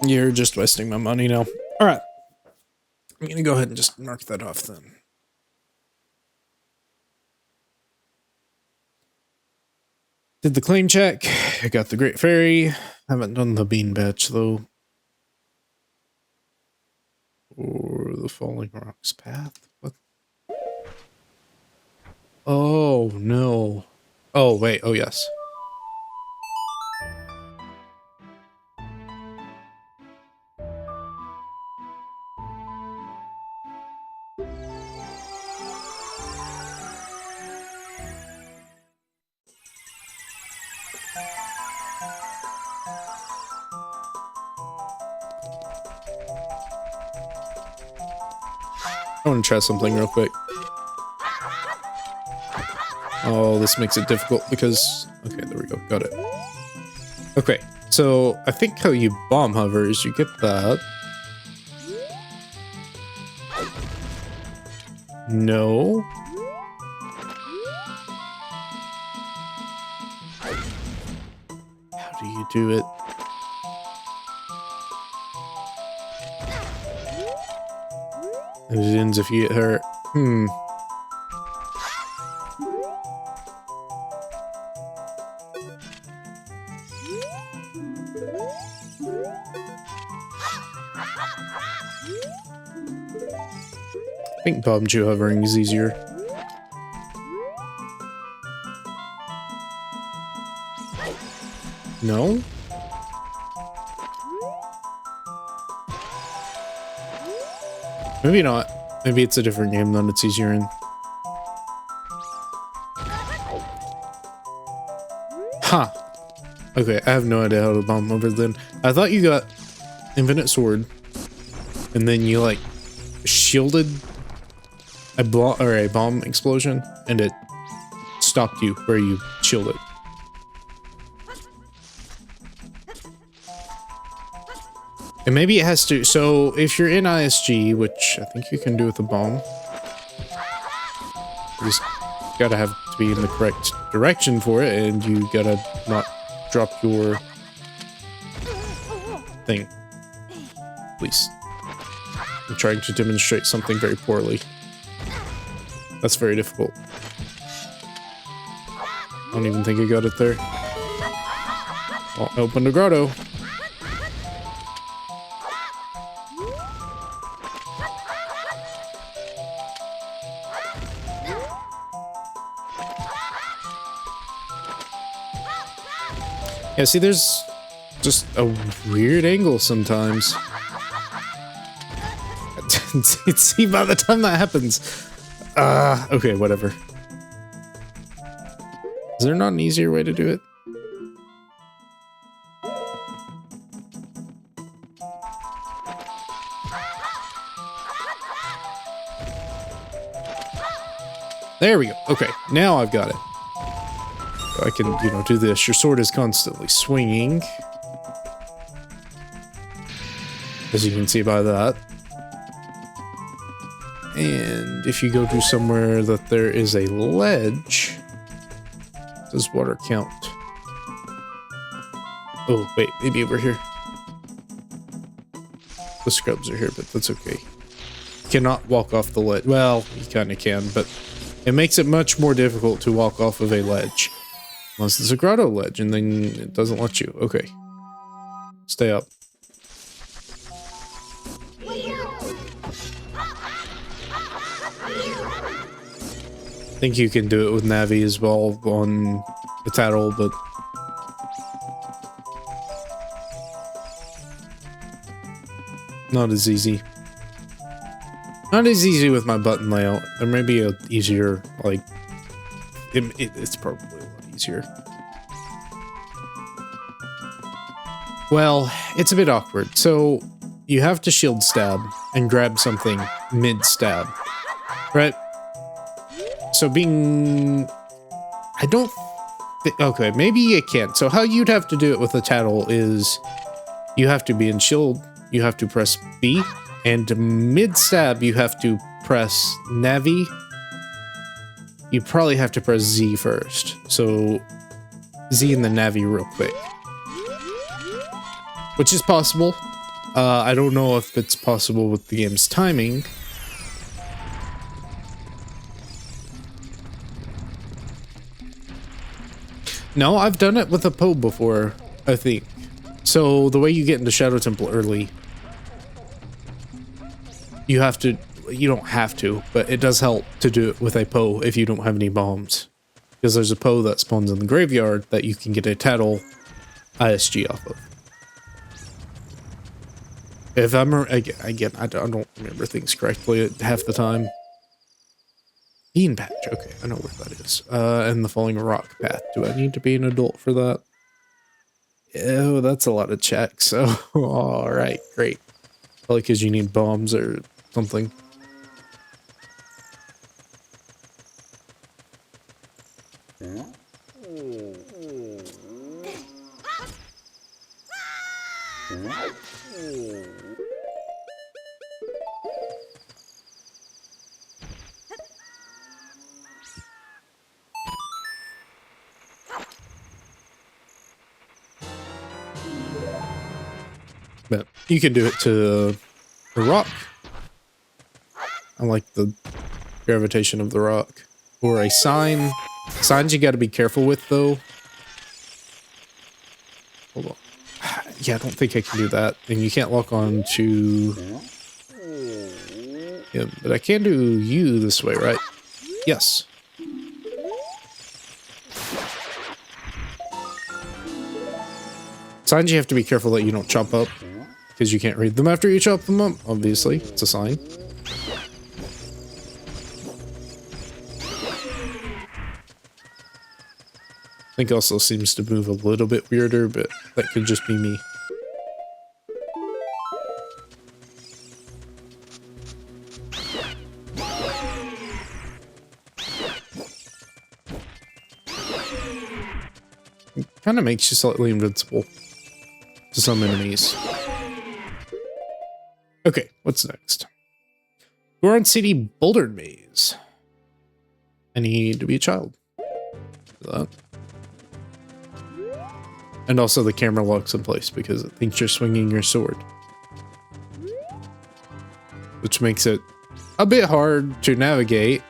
You're just wasting my money now. Alright. I'm gonna go ahead and just mark that off then. Did the claim check. I got the Great Fairy. Haven't done the bean batch though. Or the Falling Rocks path. What? Oh no. Oh wait, oh yes. I want to try something real quick. Oh, this makes it difficult because... Okay, there we go. Got it. Okay, so I think how you bomb hover is you get that. No. How do you do it? It ends if you get hurt. I think bomb chew hovering is easier. No? Maybe not. Maybe it's a different game that it's easier in. Ha! Huh. Okay, I have no idea how to bomb over then. I thought you got infinite sword, and then you like shielded a bomb explosion, and it stopped you where you shielded. And maybe it has to, so if you're in ISG, which I think you can do with a bomb, you just gotta have to be in the correct direction for it, and you gotta not drop your thing. Please. I'm trying to demonstrate something very poorly. That's very difficult. I don't even think I got it there. Well, open the grotto. Yeah, see, there's just a weird angle sometimes. See, by the time that happens... okay, whatever. Is there not an easier way to do it? There we go. Okay, now I've got it. I can, you know, do this. Your sword is constantly swinging. As you can see by that. And if you go to somewhere that there is a ledge, does water count? Oh, wait, maybe over here. The scrubs are here, but that's okay. You cannot walk off the ledge. Well, you kind of can, but it makes it much more difficult to walk off of a ledge. Unless it's a grotto ledge, and then it doesn't let you. Okay. Stay up. think you can do it with Navi as well on the Tattle, but not as easy. Not as easy with my button layout. There may be a easier, like, it's probably a lot easier. Well, it's a bit awkward. So you have to shield stab and grab something mid-stab, right? So being... I don't... Okay, maybe you can't. So how you'd have to do it with a Tattle is you have to be in shield, you have to press B, and mid-stab you have to press Navi. You probably have to press Z first. So Z and the Navi real quick. Which is possible. I don't know if it's possible with the game's timing. No, I've done it with a Poe before, I think. So the way you get into Shadow Temple early, you have to, you don't have to, but it does help to do it with a Poe if you don't have any bombs. Because there's a Poe that spawns in the graveyard that you can get a Tattle ISG off of. If I'm, again, I don't remember things correctly half the time. Bean Patch, okay, I know where that is. And the Falling Rock Path. Do I need to be an adult for that? Oh, that's a lot of checks. So, alright, great. Probably because you need bombs or something. But you can do it to the rock. I like the gravitation of the rock. Or a sign. Signs you gotta be careful with, though. Hold on. Yeah, I don't think I can do that. And you can't lock on to him. But I can do you this way, right? Yes. Signs you have to be careful that you don't chop up. Because you can't read them after you chop them up, obviously. It's a sign. I think also seems to move a little bit weirder, but that could just be me. It kind of makes you slightly invincible to some enemies. Okay, what's next? Goron City Boulder Maze. I need to be a child. That. And also the camera locks in place because it thinks you're swinging your sword. Which makes it a bit hard to navigate.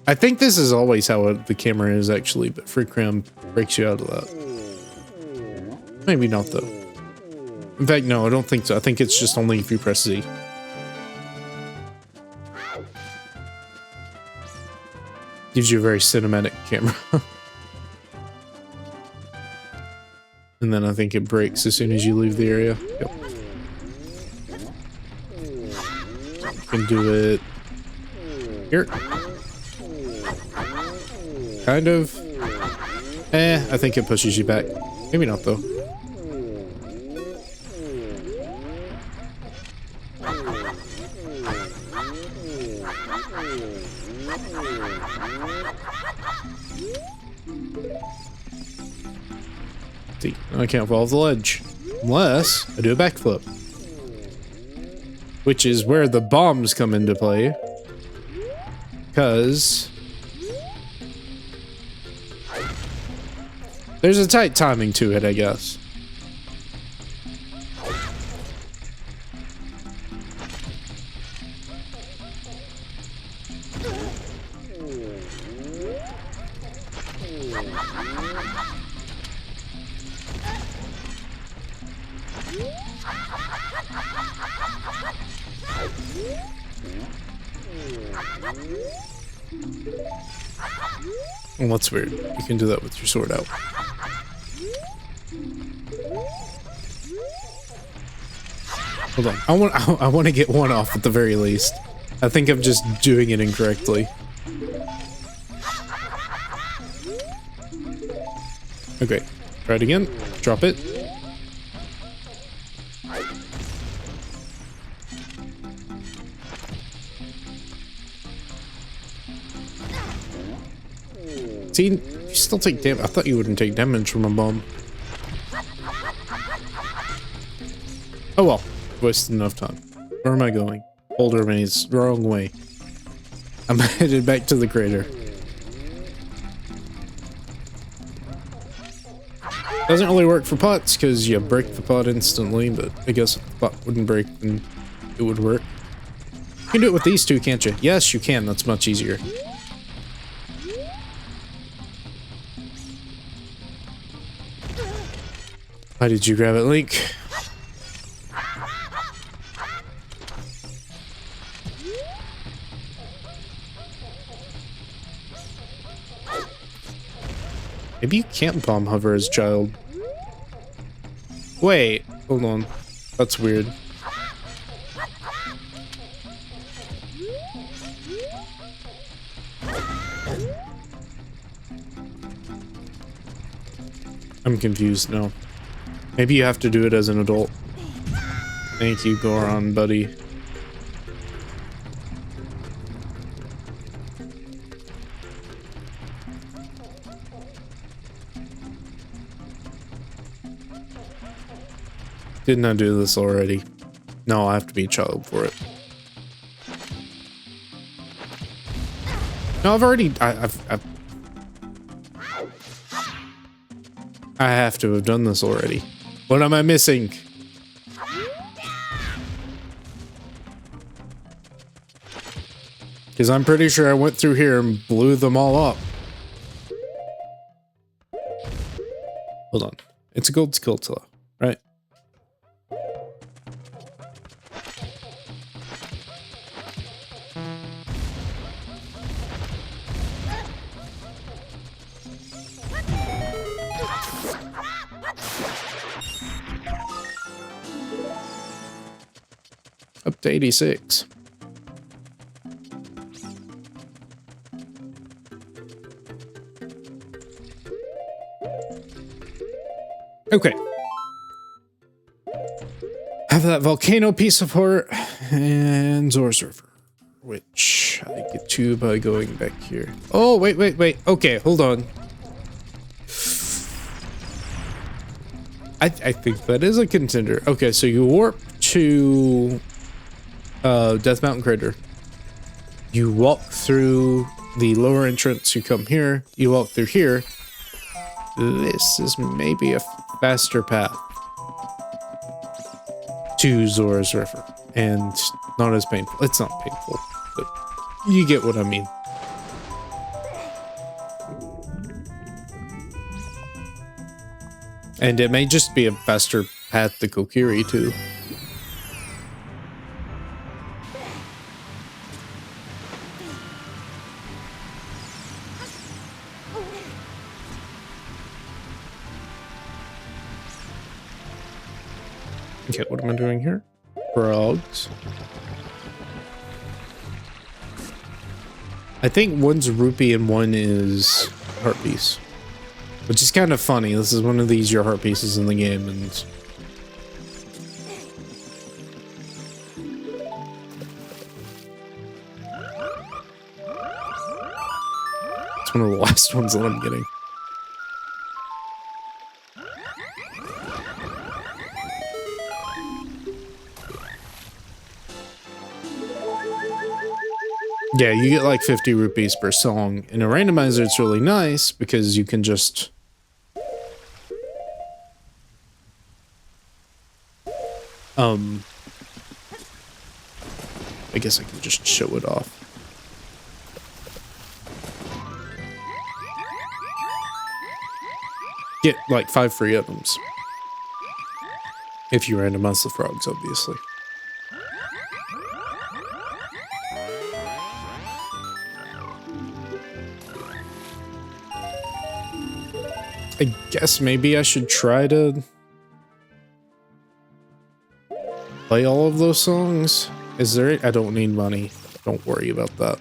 I think this is always how the camera is actually, but Free Cram breaks you out of that. Maybe not though. In fact, no, I don't think so. I think it's just only if you press Z. Gives you a very cinematic camera. And then I think it breaks as soon as you leave the area. Yep. You can do it here. Kind of. I think it pushes you back. Maybe not though. See, I can't fall off the ledge. Unless I do a backflip. Which is where the bombs come into play. Because there's a tight timing to it, I guess. Well, that's weird. You can do that with your sword out. Hold on. I want to get one off at the very least. I think I'm just doing it incorrectly. Okay. Try it again. Drop it. See, you still take damage. I thought you wouldn't take damage from a bomb. Oh well. Wasted enough time. Where am I going? Boulder maze. Wrong way. I'm headed back to the crater. Doesn't really work for pots because you break the pot instantly, but I guess if the pot wouldn't break, then it would work. You can do it with these two, can't you? Yes, you can. That's much easier. Why did you grab it, Link? Maybe you can't bomb hover as a child. Wait, hold on. That's weird. I'm confused now. Maybe you have to do it as an adult. Thank you, Goron, buddy. Didn't I do this already? No, I have to be a child for it. No, I've already... I have to have done this already. What am I missing? Because I'm pretty sure I went through here and blew them all up. Hold on. It's a gold Skulltula, right? Up to 86. Okay. Have that volcano piece of heart and Zora Surfer, which I get to by going back here. Oh, wait. Okay, hold on. I think that is a contender. Okay, so you warp to Death Mountain Crater. You walk through the lower entrance, you come here, you walk through here. This is maybe a faster path to Zora Surfer, and not as painful. It's not painful, but you get what I mean. And it may just be a faster path to Kokiri too. Okay, what am I doing here? Frogs. I think one's rupee and one is heart piece. Which is kind of funny. This is one of these your heart pieces in the game, and it's one of the last ones that I'm getting. Yeah, you get like 50 rupees per song. In a randomizer, it's really nice because you can just... I guess I can just show it off. Get like 5 free items. If you randomize the frogs, obviously. I guess maybe I should try to play all of those songs. Is there? I don't need money. Don't worry about that.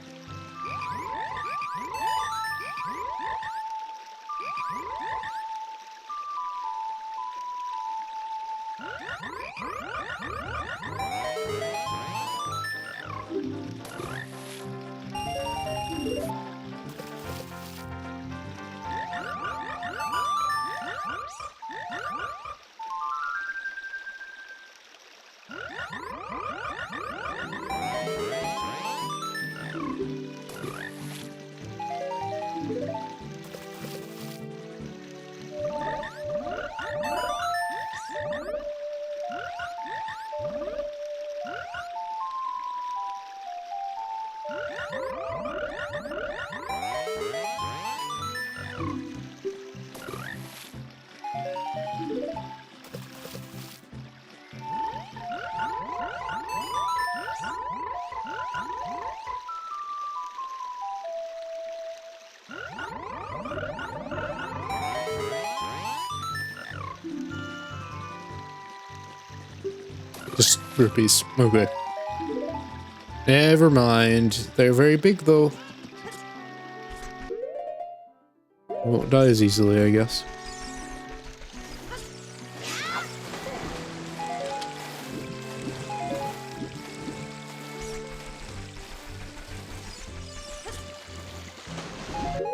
Just rupees. Okay. Never mind. They're very big, though. Won't die as easily, I guess.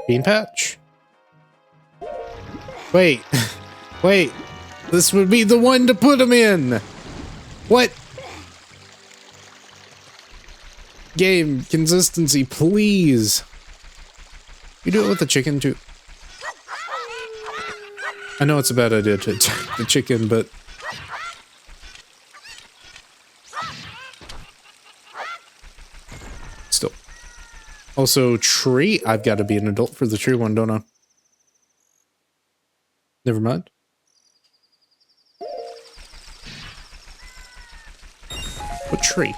Bean patch? Wait. Wait. This would be the one to put them in. What? Game consistency, please. You do it with the chicken too. I know it's a bad idea to attack the chicken, but still. Also, tree. I've got to be an adult for the tree one, don't I? Never mind. What tree?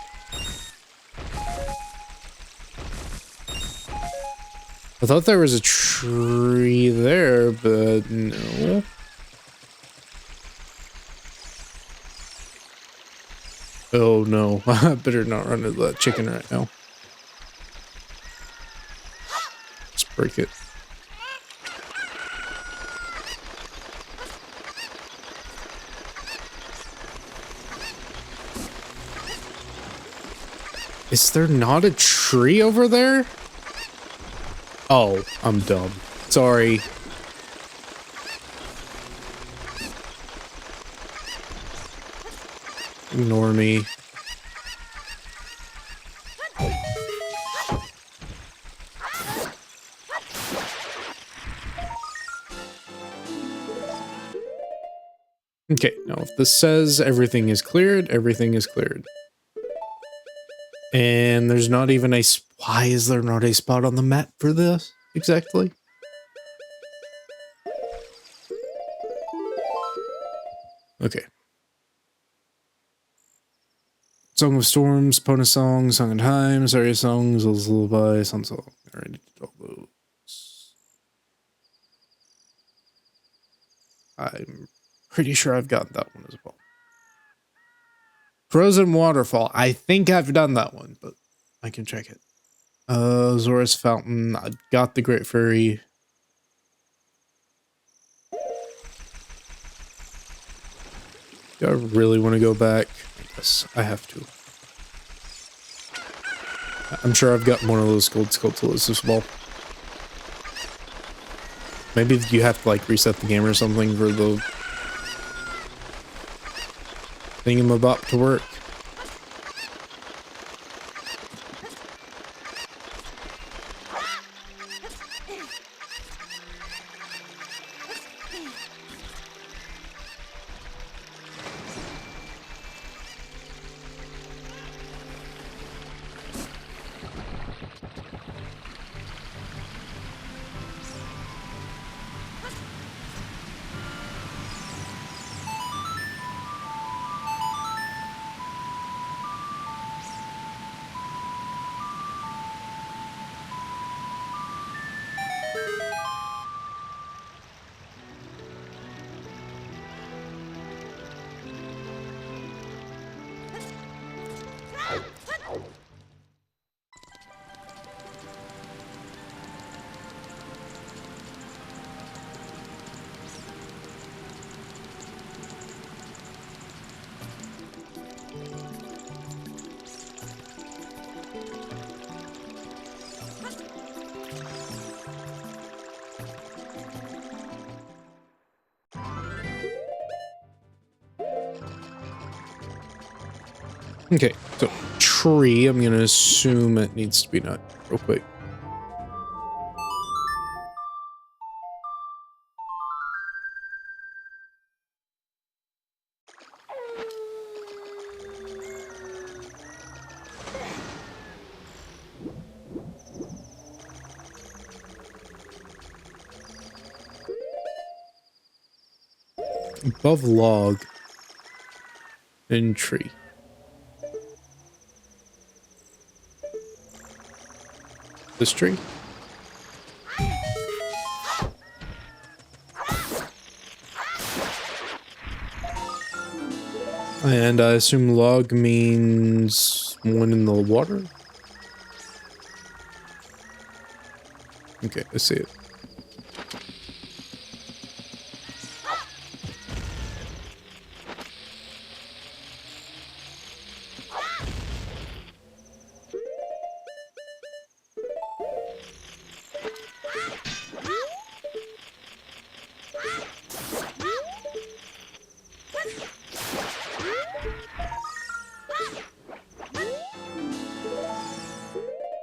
I thought there was a tree there, but no. Oh no, I better not run into that chicken right now. Let's break it. Is there not a tree over there? Oh, I'm dumb. Sorry. Ignore me. Okay, now if this says everything is cleared, everything is cleared. And there's not even a... Why is there not a spot on the map for this? Exactly. Okay. Song of Storms, Pona Song, Song in Time, Sorry Songs, Lullaby, Sun Song. I already did all those. I'm pretty sure I've got that one as well. Frozen Waterfall. I think I've done that one, but I can check it. Zora's Fountain. I've got the Great Fairy. Do I really want to go back? I guess I have to. I'm sure I've got one of those gold Skulltulas as well. Maybe you have to like reset the game or something for the thingamabop to work. Okay, so tree, I'm gonna assume it needs to be not real quick. Above log and tree. This tree? And I assume log means one in the water? Okay, I see it.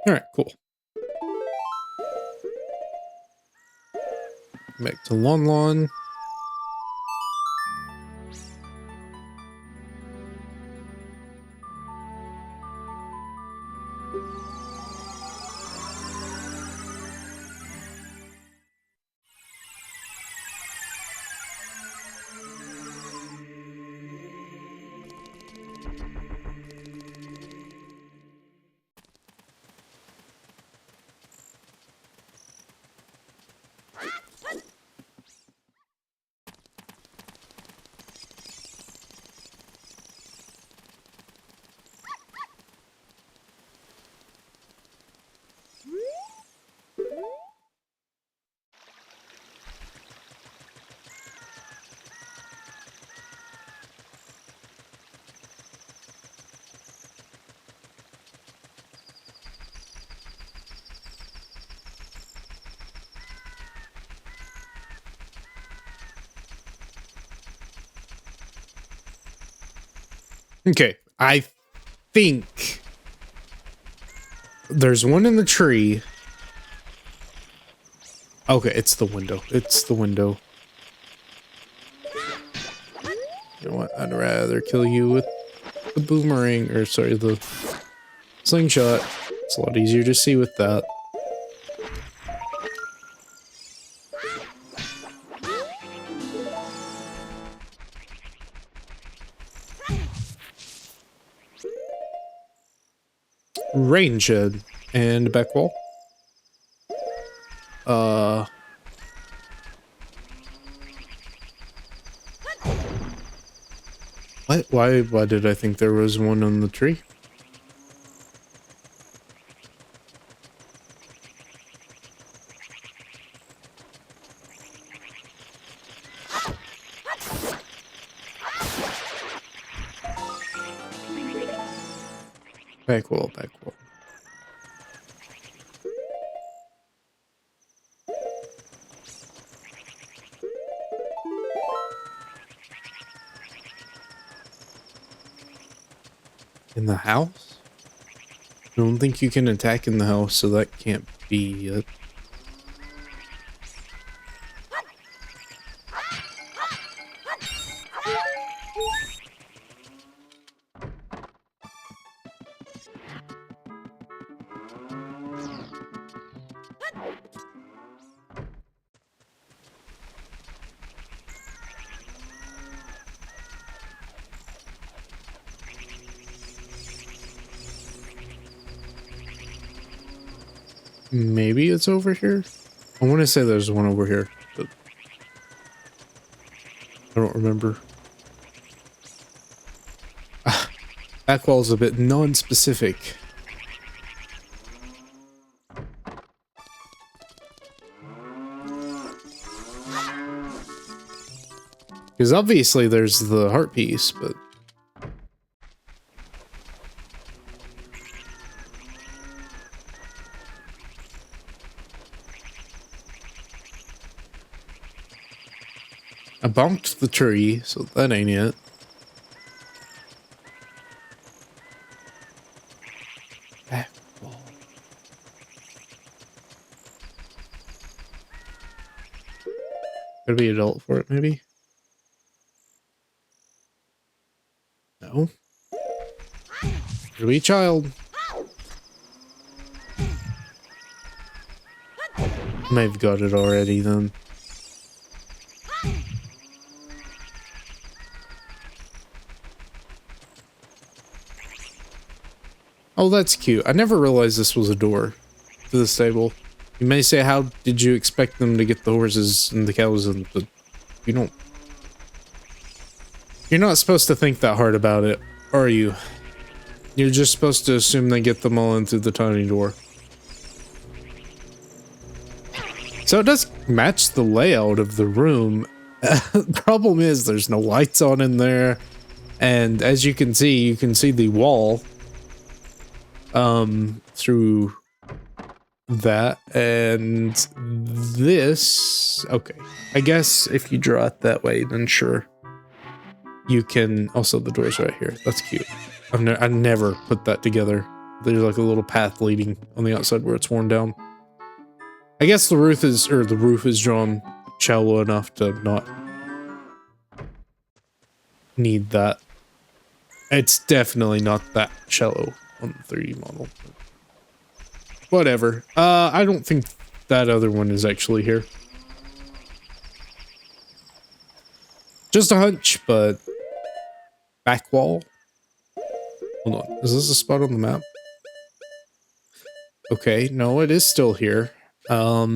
Alright, cool. Back to Lon Lon. Okay, I think there's one in the tree. Okay, it's the window. It's the window. You know what? I'd rather kill you with the boomerang, or sorry, the slingshot. It's a lot easier to see with that. Rain shed and back wall. What? Why did I think there was one on the tree? Back wall, back wall. In the house? I don't think you can attack in the house, so that can't be it. Maybe it's over here? I want to say there's one over here, but I don't remember. Back wall's a bit non-specific. Because obviously there's the heart piece, but... I bonked the tree, so that ain't it. Gotta be adult for it, maybe? No. Gotta be a child. May have got it already then. Oh, that's cute. I never realized this was a door to the stable. You may say, how did you expect them to get the horses and the cows and the... You don't... You're not supposed to think that hard about it, are you? You're just supposed to assume they get them all in through the tiny door. So it does match the layout of the room. The problem is there's no lights on in there. And as you can see the wall through that, and this, okay, I guess if you draw it that way, then sure, you can. Also, the door's right here. That's cute. I never put that together. There's like a little path leading on the outside where it's worn down. I guess the roof is drawn shallow enough to not need that. It's definitely not that shallow on the 3D model. Whatever. I don't think that other one is actually here. Just a hunch, but back wall. Hold on. Is this a spot on the map? Okay, no, it is still here. Where?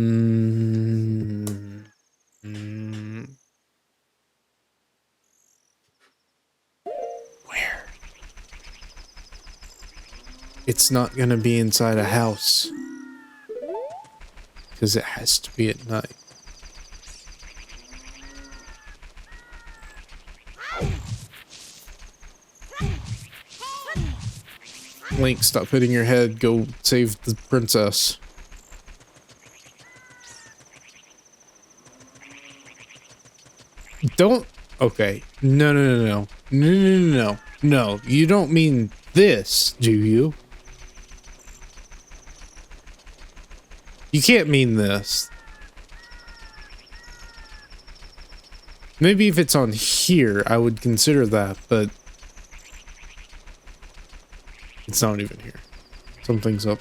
It's not gonna be inside a house. Because it has to be at night. Link, stop hitting your head. Go save the princess. Don't. Okay. No, no, no, no. No, no, no, no. No, you don't mean this, do you? You can't mean this. Maybe if it's on here, I would consider that, but it's not even here. Something's up.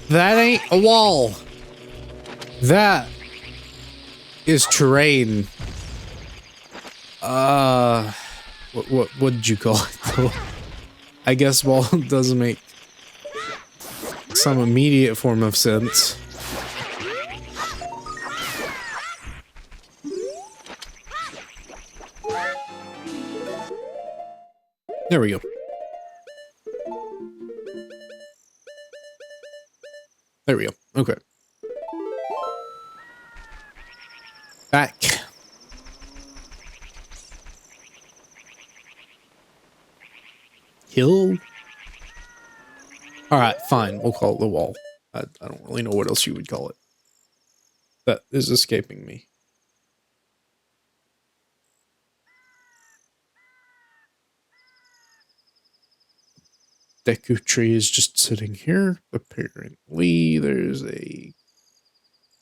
That ain't a wall. That is terrain. What did you call it? I guess wall doesn't make some immediate form of sense. There we go. There we go. Okay. Back. Hill? Alright, fine. We'll call it the wall. I don't really know what else you would call it. That is escaping me. Deku tree is just sitting here. Apparently, there's a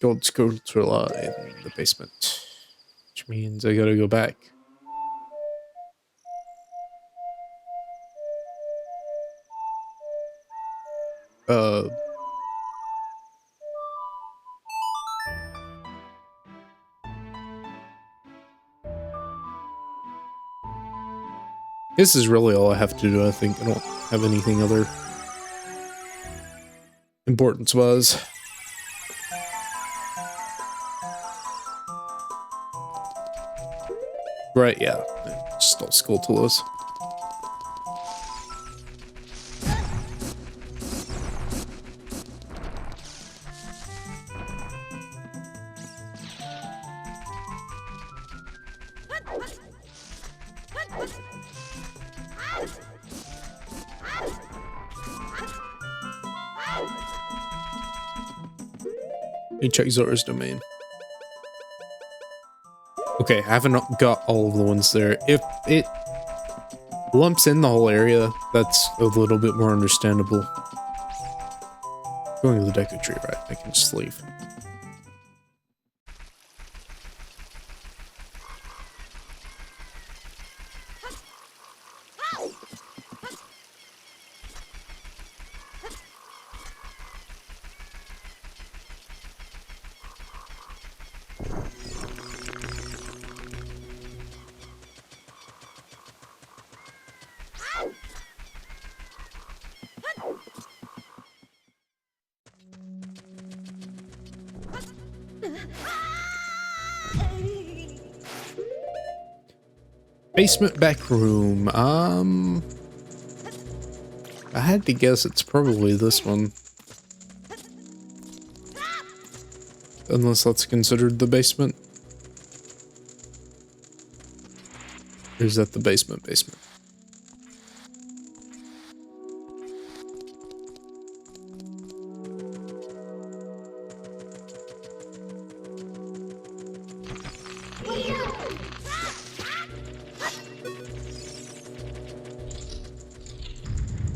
gold sculpture in the basement, which means I gotta go back. This is really all I have to do, I think. I don't have anything other importance was. Right, yeah. Just all Skulltulas. Let me check Zora's domain. Okay, I haven't got all of the ones there. If it lumps in the whole area, that's a little bit more understandable. Going to the Deku Tree, right? I can just leave. Basement back room. I had to guess it's probably this one. Unless that's considered the basement. Or is that the basement?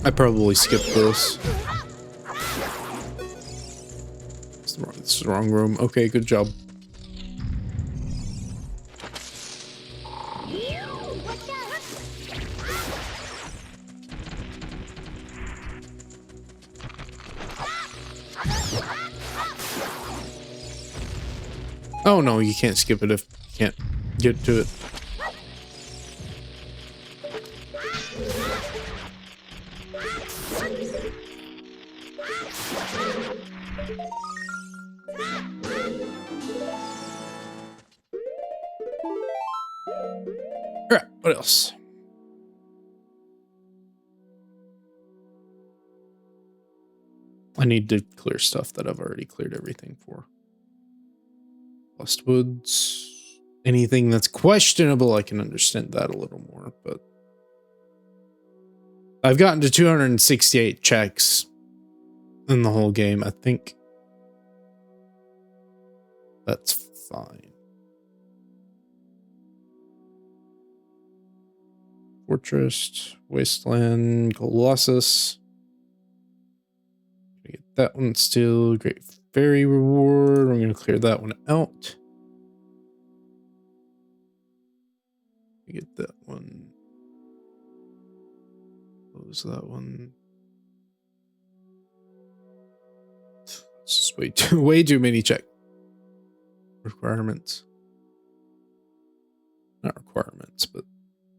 I probably skipped this. This is the wrong room. Okay, good job. Oh no, you can't skip it if you can't get to it. Alright, what else? I need to clear stuff that I've already cleared everything for. Lost Woods. Anything that's questionable, I can understand that a little more, but I've gotten to 268 checks in the whole game. I think that's fine. Fortress, Wasteland, Colossus. Get that one still. Great Fairy reward. I'm going to clear that one out. Get that one. Close that one. It's just way too many check requirements. Not requirements, but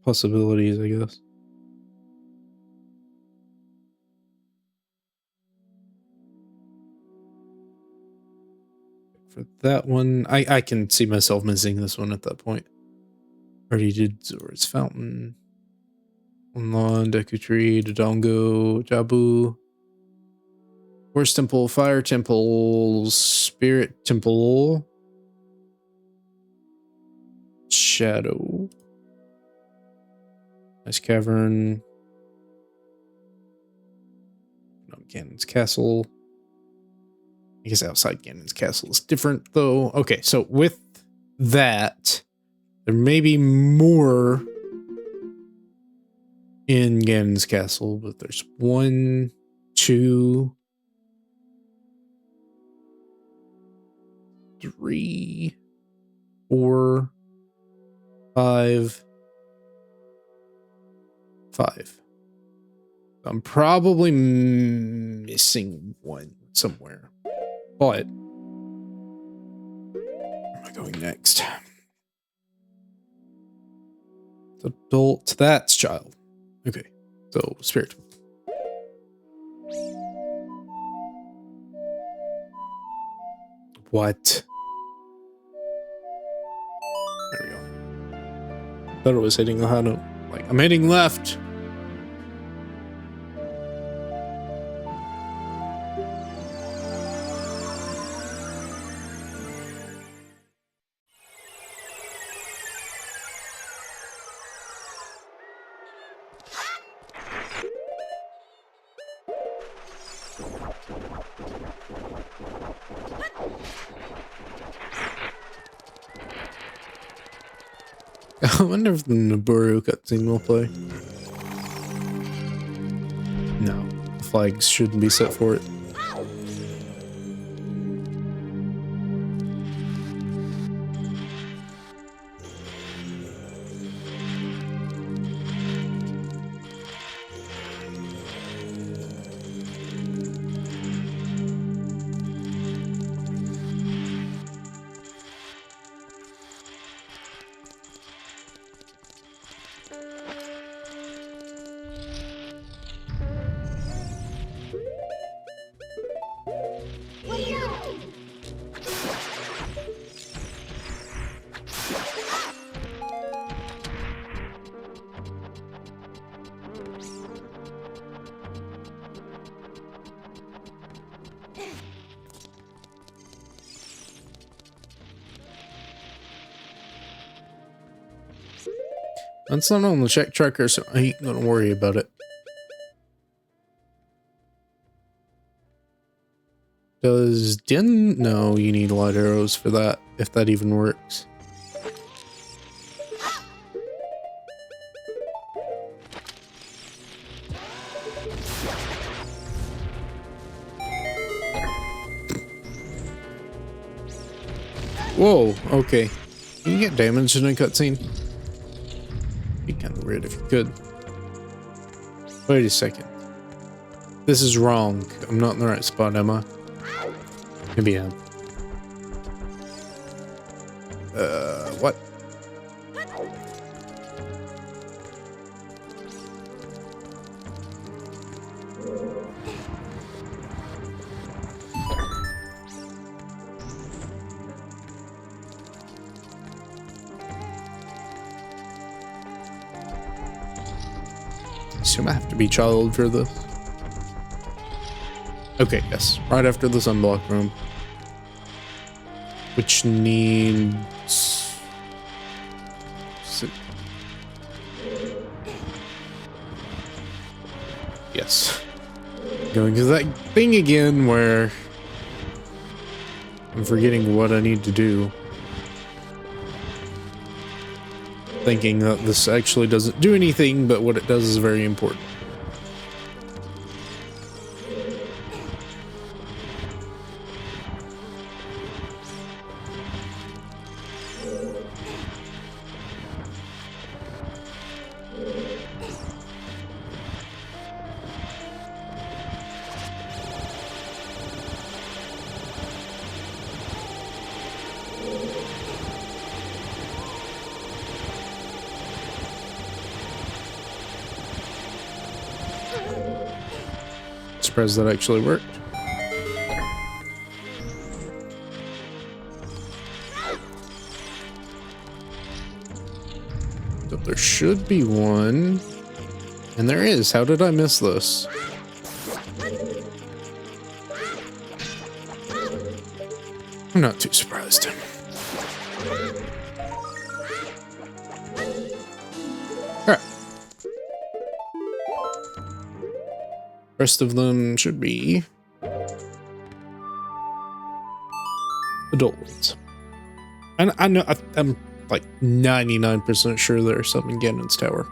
possibilities, I guess. For that one, I can see myself missing this one at that point. Already did Zora's Fountain. Onlon, Deku Tree, Dodongo, Jabu. Horse Temple, Fire Temple, Spirit Temple. Shadow. Ice Cavern. Ganon's Castle. I guess outside Ganon's Castle is different, though. Okay, so with that, there may be more in Ganon's Castle, but there's 1, 2, 3, 4, 5. I'm probably missing one somewhere. But where am I going next? Adult, that's child. Okay, so spiritual. What? There we go. Thought it was hitting a high note. Like, I'm hitting left. I wonder if the Nibiru cutscene will play. No, the flags shouldn't be set for it. That's not on the check tracker, so I ain't gonna worry about it. Does Din? No, you need light arrows for that, if that even works. Whoa, okay. Can you get damaged in a cutscene? Be kind of weird if you could. Wait a second. This is wrong. I'm not in the right spot, am I? Maybe I am. What? Assume I have to be child for this. Okay, yes. Right after the sunblock room. Which needs... Yes. Going to that thing again where... I'm forgetting what I need to do. Thinking that this actually doesn't do anything, but what it does is very important. Surprised that actually worked. So there should be one. And there is. How did I miss this? I'm not too surprised. Alright. Rest of them should be adult ones. And I know I'm like 99% sure there's some in Ganon's tower.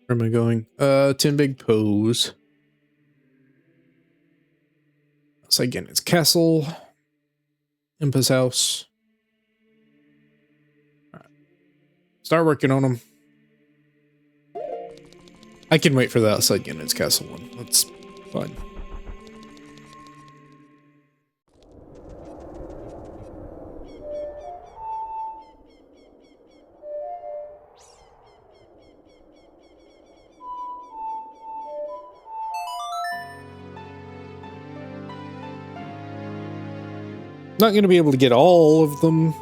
Where am I going? 10 big pose. So again, it's castle, Impa's house. All right. Start working on them. I can wait for the outside Ganon's castle one. That's fine. Not going to be able to get all of them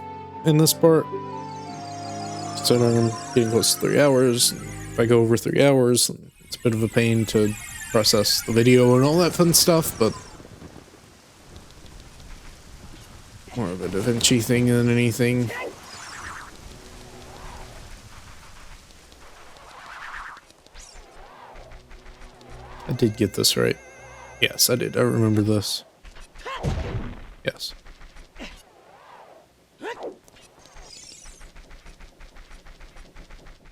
in this part. So I'm getting close to 3 hours. If I go over 3 hours, it's a bit of a pain to process the video and all that fun stuff, but more of a Da Vinci thing than anything. I did get this right. Yes, I did. I remember this. Yes.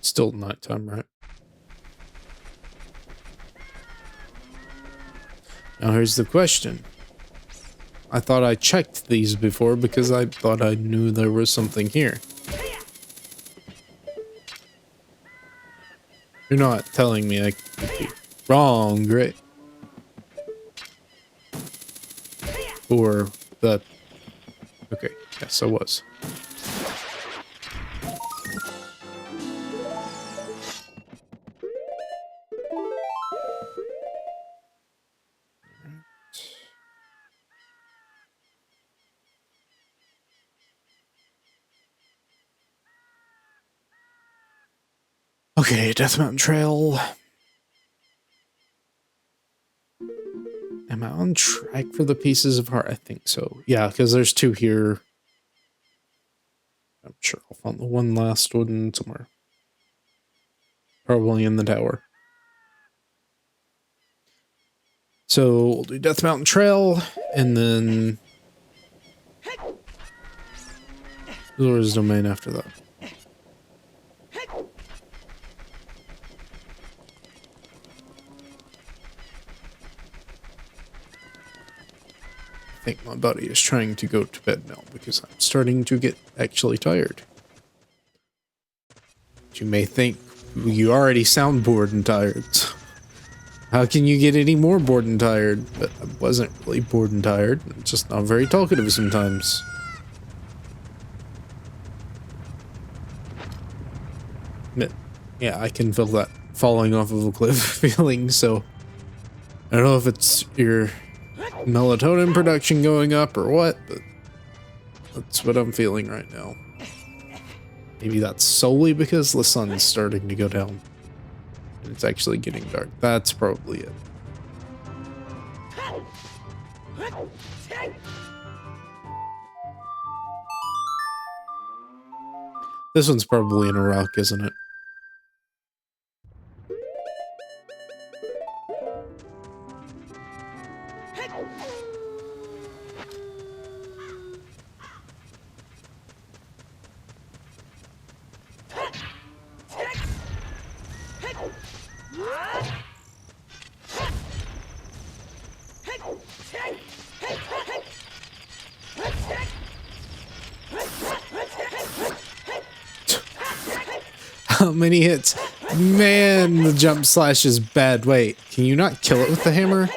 Still nighttime, right? Now here's the question. I thought I checked these before because I thought I knew there was something here. You're not telling me I could be wrong, right? Or that... Okay, yes, I was. Okay, Death Mountain Trail. Am I on track for the pieces of heart? I think so. Yeah, because there's 2 here. I'm sure I'll find the one last one somewhere. Probably in the tower. So we'll do Death Mountain Trail, and then Zora's Domain after that. I think my body is trying to go to bed now because I'm starting to get actually tired. You may think you already sound bored and tired. How can you get any more bored and tired? But I wasn't really bored and tired. I'm just not very talkative sometimes. But yeah, I can feel that falling off of a cliff feeling, so I don't know if it's your melatonin production going up or what, but that's what I'm feeling right now. Maybe that's solely because the sun is starting to go down and it's actually getting dark. That's probably it. This one's probably in a rock, isn't it? How many hits? Man, the jump slash is bad. Wait, can you not kill it with the hammer?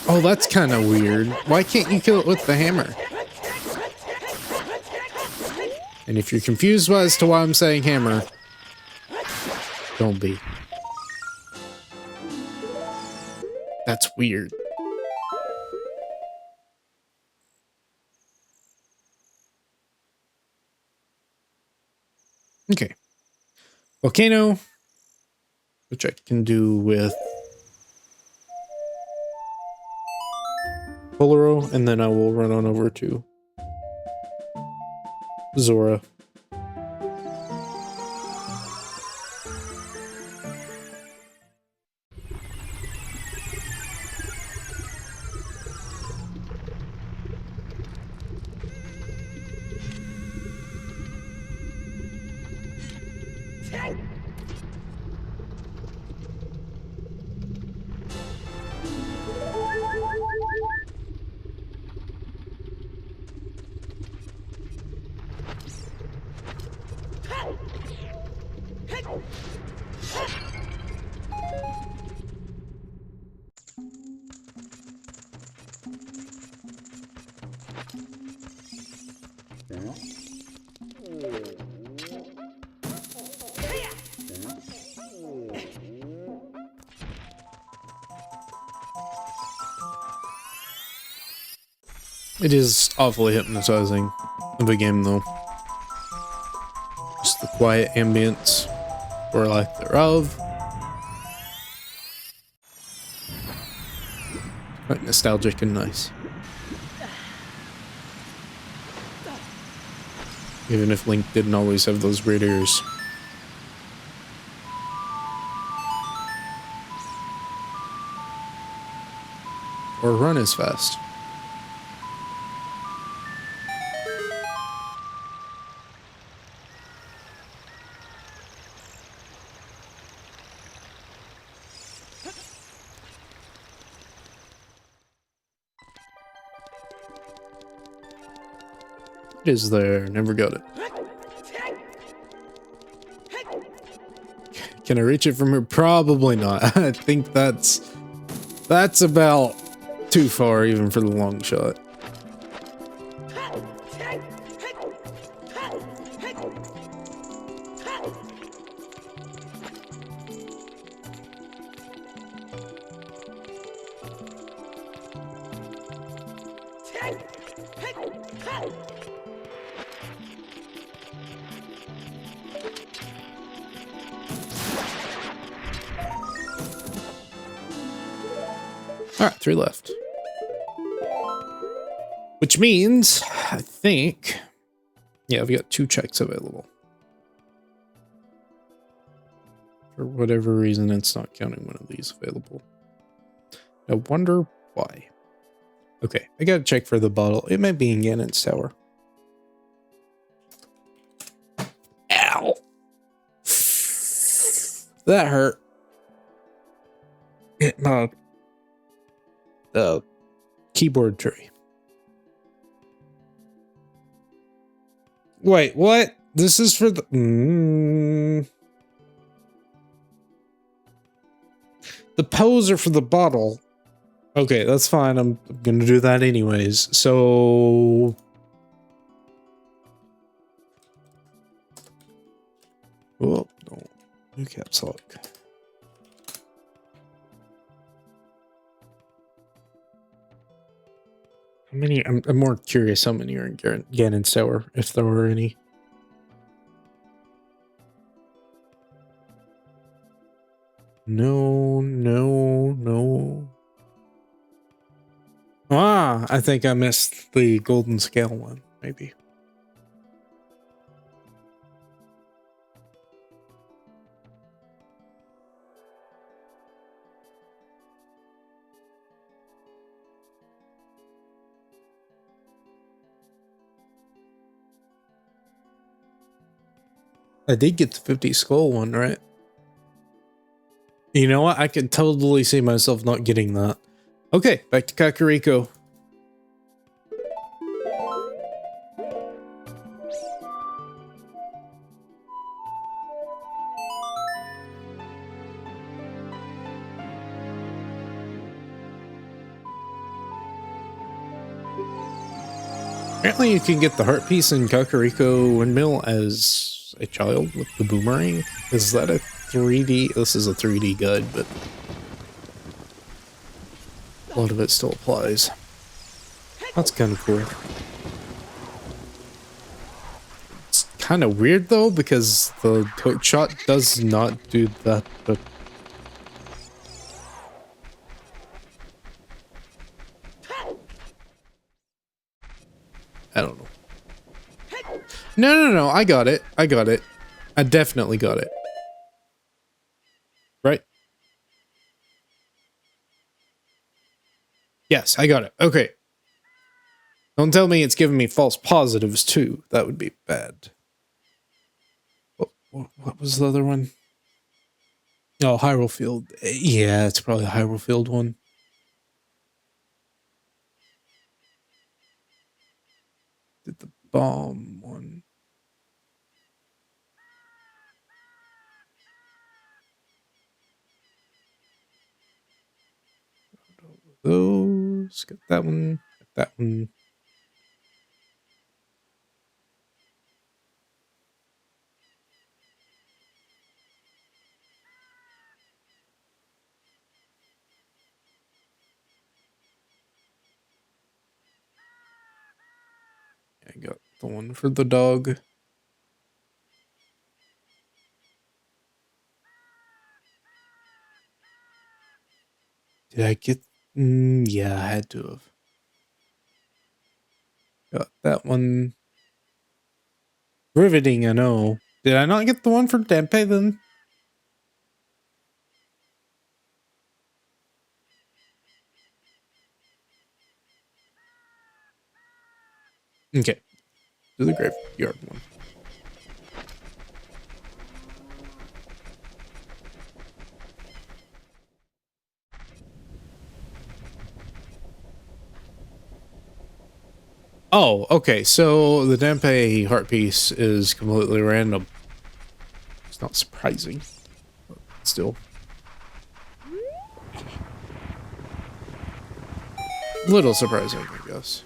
Oh, that's kind of weird. Why can't you kill it with the hammer? And if you're confused as to why I'm saying hammer, don't be. That's weird. Okay. Volcano, which I can do with Polaro, and then I will run on over to Zora. It is awfully hypnotizing of a game, though. Just the quiet ambience, or lack thereof. Quite nostalgic and nice. Even if Link didn't always have those great ears. Or run as fast. It is there, never got it. Can I reach it from here? Probably not. I think that's about too far even for the long shot. Alright, 3 left. Which means, I think, yeah, I've got 2 checks available. For whatever reason, it's not counting one of these available. I wonder why. Okay, I gotta check for the bottle. It might be in Ganon's tower. Ow! That hurt. Hit my keyboard tree. Wait, what? This is for the... The poser for the bottle. Okay, that's fine. I'm gonna do that anyways. So... Oh, no. New caps lock. How many? I'm more curious how many are in Ganon's tower, if there were any. No, no, no. Ah, I think I missed the golden scale one, maybe. I did get the 50 skull one, right? You know what? I could totally see myself not getting that. Okay, back to Kakariko. Apparently you can get the heart piece in Kakariko Windmill as a child with the boomerang. Is that a 3D? This is a 3D guide, but a lot of it still applies. That's kind of cool. It's kind of weird though, because the hook shot does not do that, but I don't know. No, I got it. I got it. I definitely got it. Right? Yes, I got it. Okay. Don't tell me it's giving me false positives too. That would be bad. What was the other one? Oh, Hyrule Field. Yeah, it's probably a Hyrule Field one. Did the bomb one. Those. Got that one. Got that one. got the one for the dog. Did I get... yeah, I had to have. Got that one. Riveting, I know. Did I not get the one for Tempe then? Okay. Do the graveyard one. Oh, okay. So the Tempe heart piece is completely random. It's not surprising, but still. Little surprising, I guess.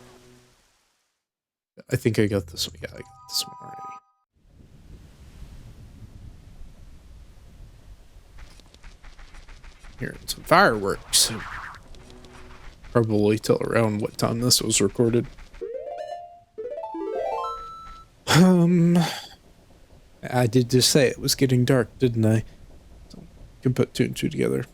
I think I got this one. Yeah, I got this one already. Hearing some fireworks. Probably tell around what time this was recorded. I did just say it was getting dark, didn't I? So you can put two and two together.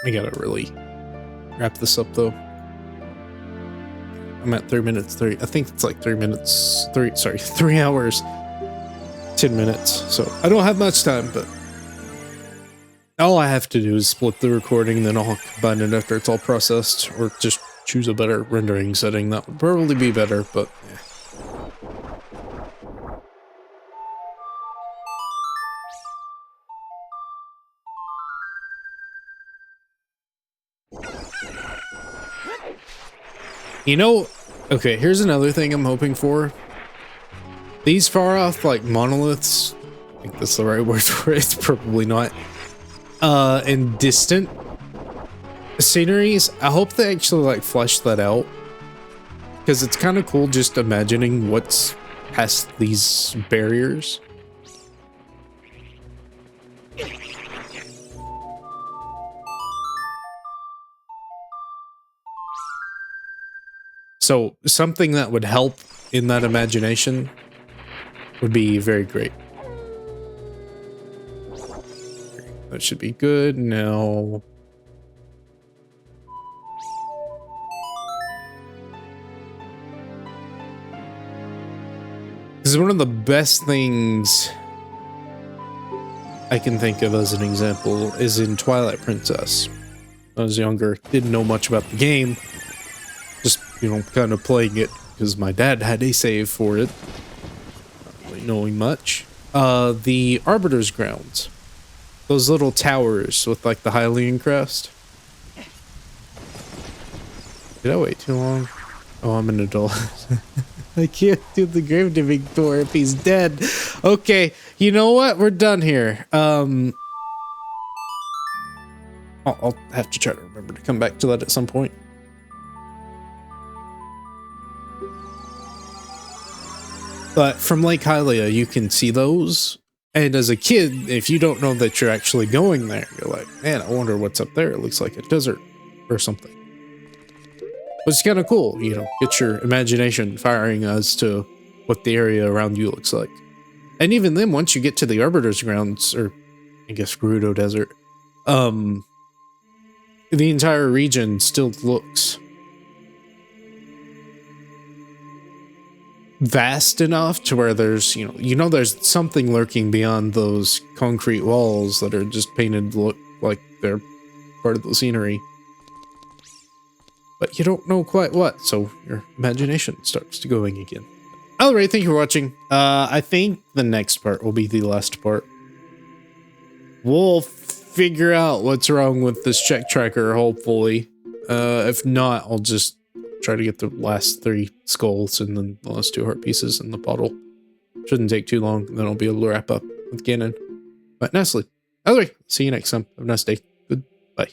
I gotta really wrap this up though. I'm at 3 minutes, I think it's like 3 minutes, 3 hours, 10 minutes. So I don't have much time, but all I have to do is split the recording, then I'll combine it after it's all processed, or just choose a better rendering setting. That would probably be better, but yeah. You know, okay, here's another thing I'm hoping for. These far off, like, monoliths, I think that's the right word for it, it's probably not, and distant sceneries, I hope they actually, like, flesh that out. Because it's kind of cool just imagining what's past these barriers. So something that would help in that imagination would be very great. That should be good. Now, this is one of the best things I can think of as an example is in Twilight Princess. When I was younger, didn't know much about the game. Just, you know, kind of playing it because my dad had a save for it. Not really knowing much. The Arbiter's Grounds. Those little towers with, like, the Hylian crest. Did I wait too long? Oh, I'm an adult. I can't do the Gravedigging tour if he's dead. Okay, you know what? We're done here. I'll have to try to remember to come back to that at some point. But from Lake Hylia, you can see those. And as a kid, if you don't know that you're actually going there, you're like, man, I wonder what's up there. It looks like a desert or something. But it's kind of cool, you know, get your imagination firing as to what the area around you looks like. And even then, once you get to the Arbiter's Grounds, or I guess Gerudo Desert, the entire region still looks vast enough to where there's, you know, there's something lurking beyond those concrete walls that are just painted to look like they're part of the scenery. But you don't know quite what, so your imagination starts to going again. Alright, thank you for watching. I think the next part will be the last part. We'll figure out what's wrong with this check tracker, hopefully. If not, I'll just try to get the last 3 skulls and then the last 2 heart pieces in the bottle. Shouldn't take too long, then I'll be able to wrap up with Ganon. But nicely. Alright, see you next time. Have a nice day. Goodbye.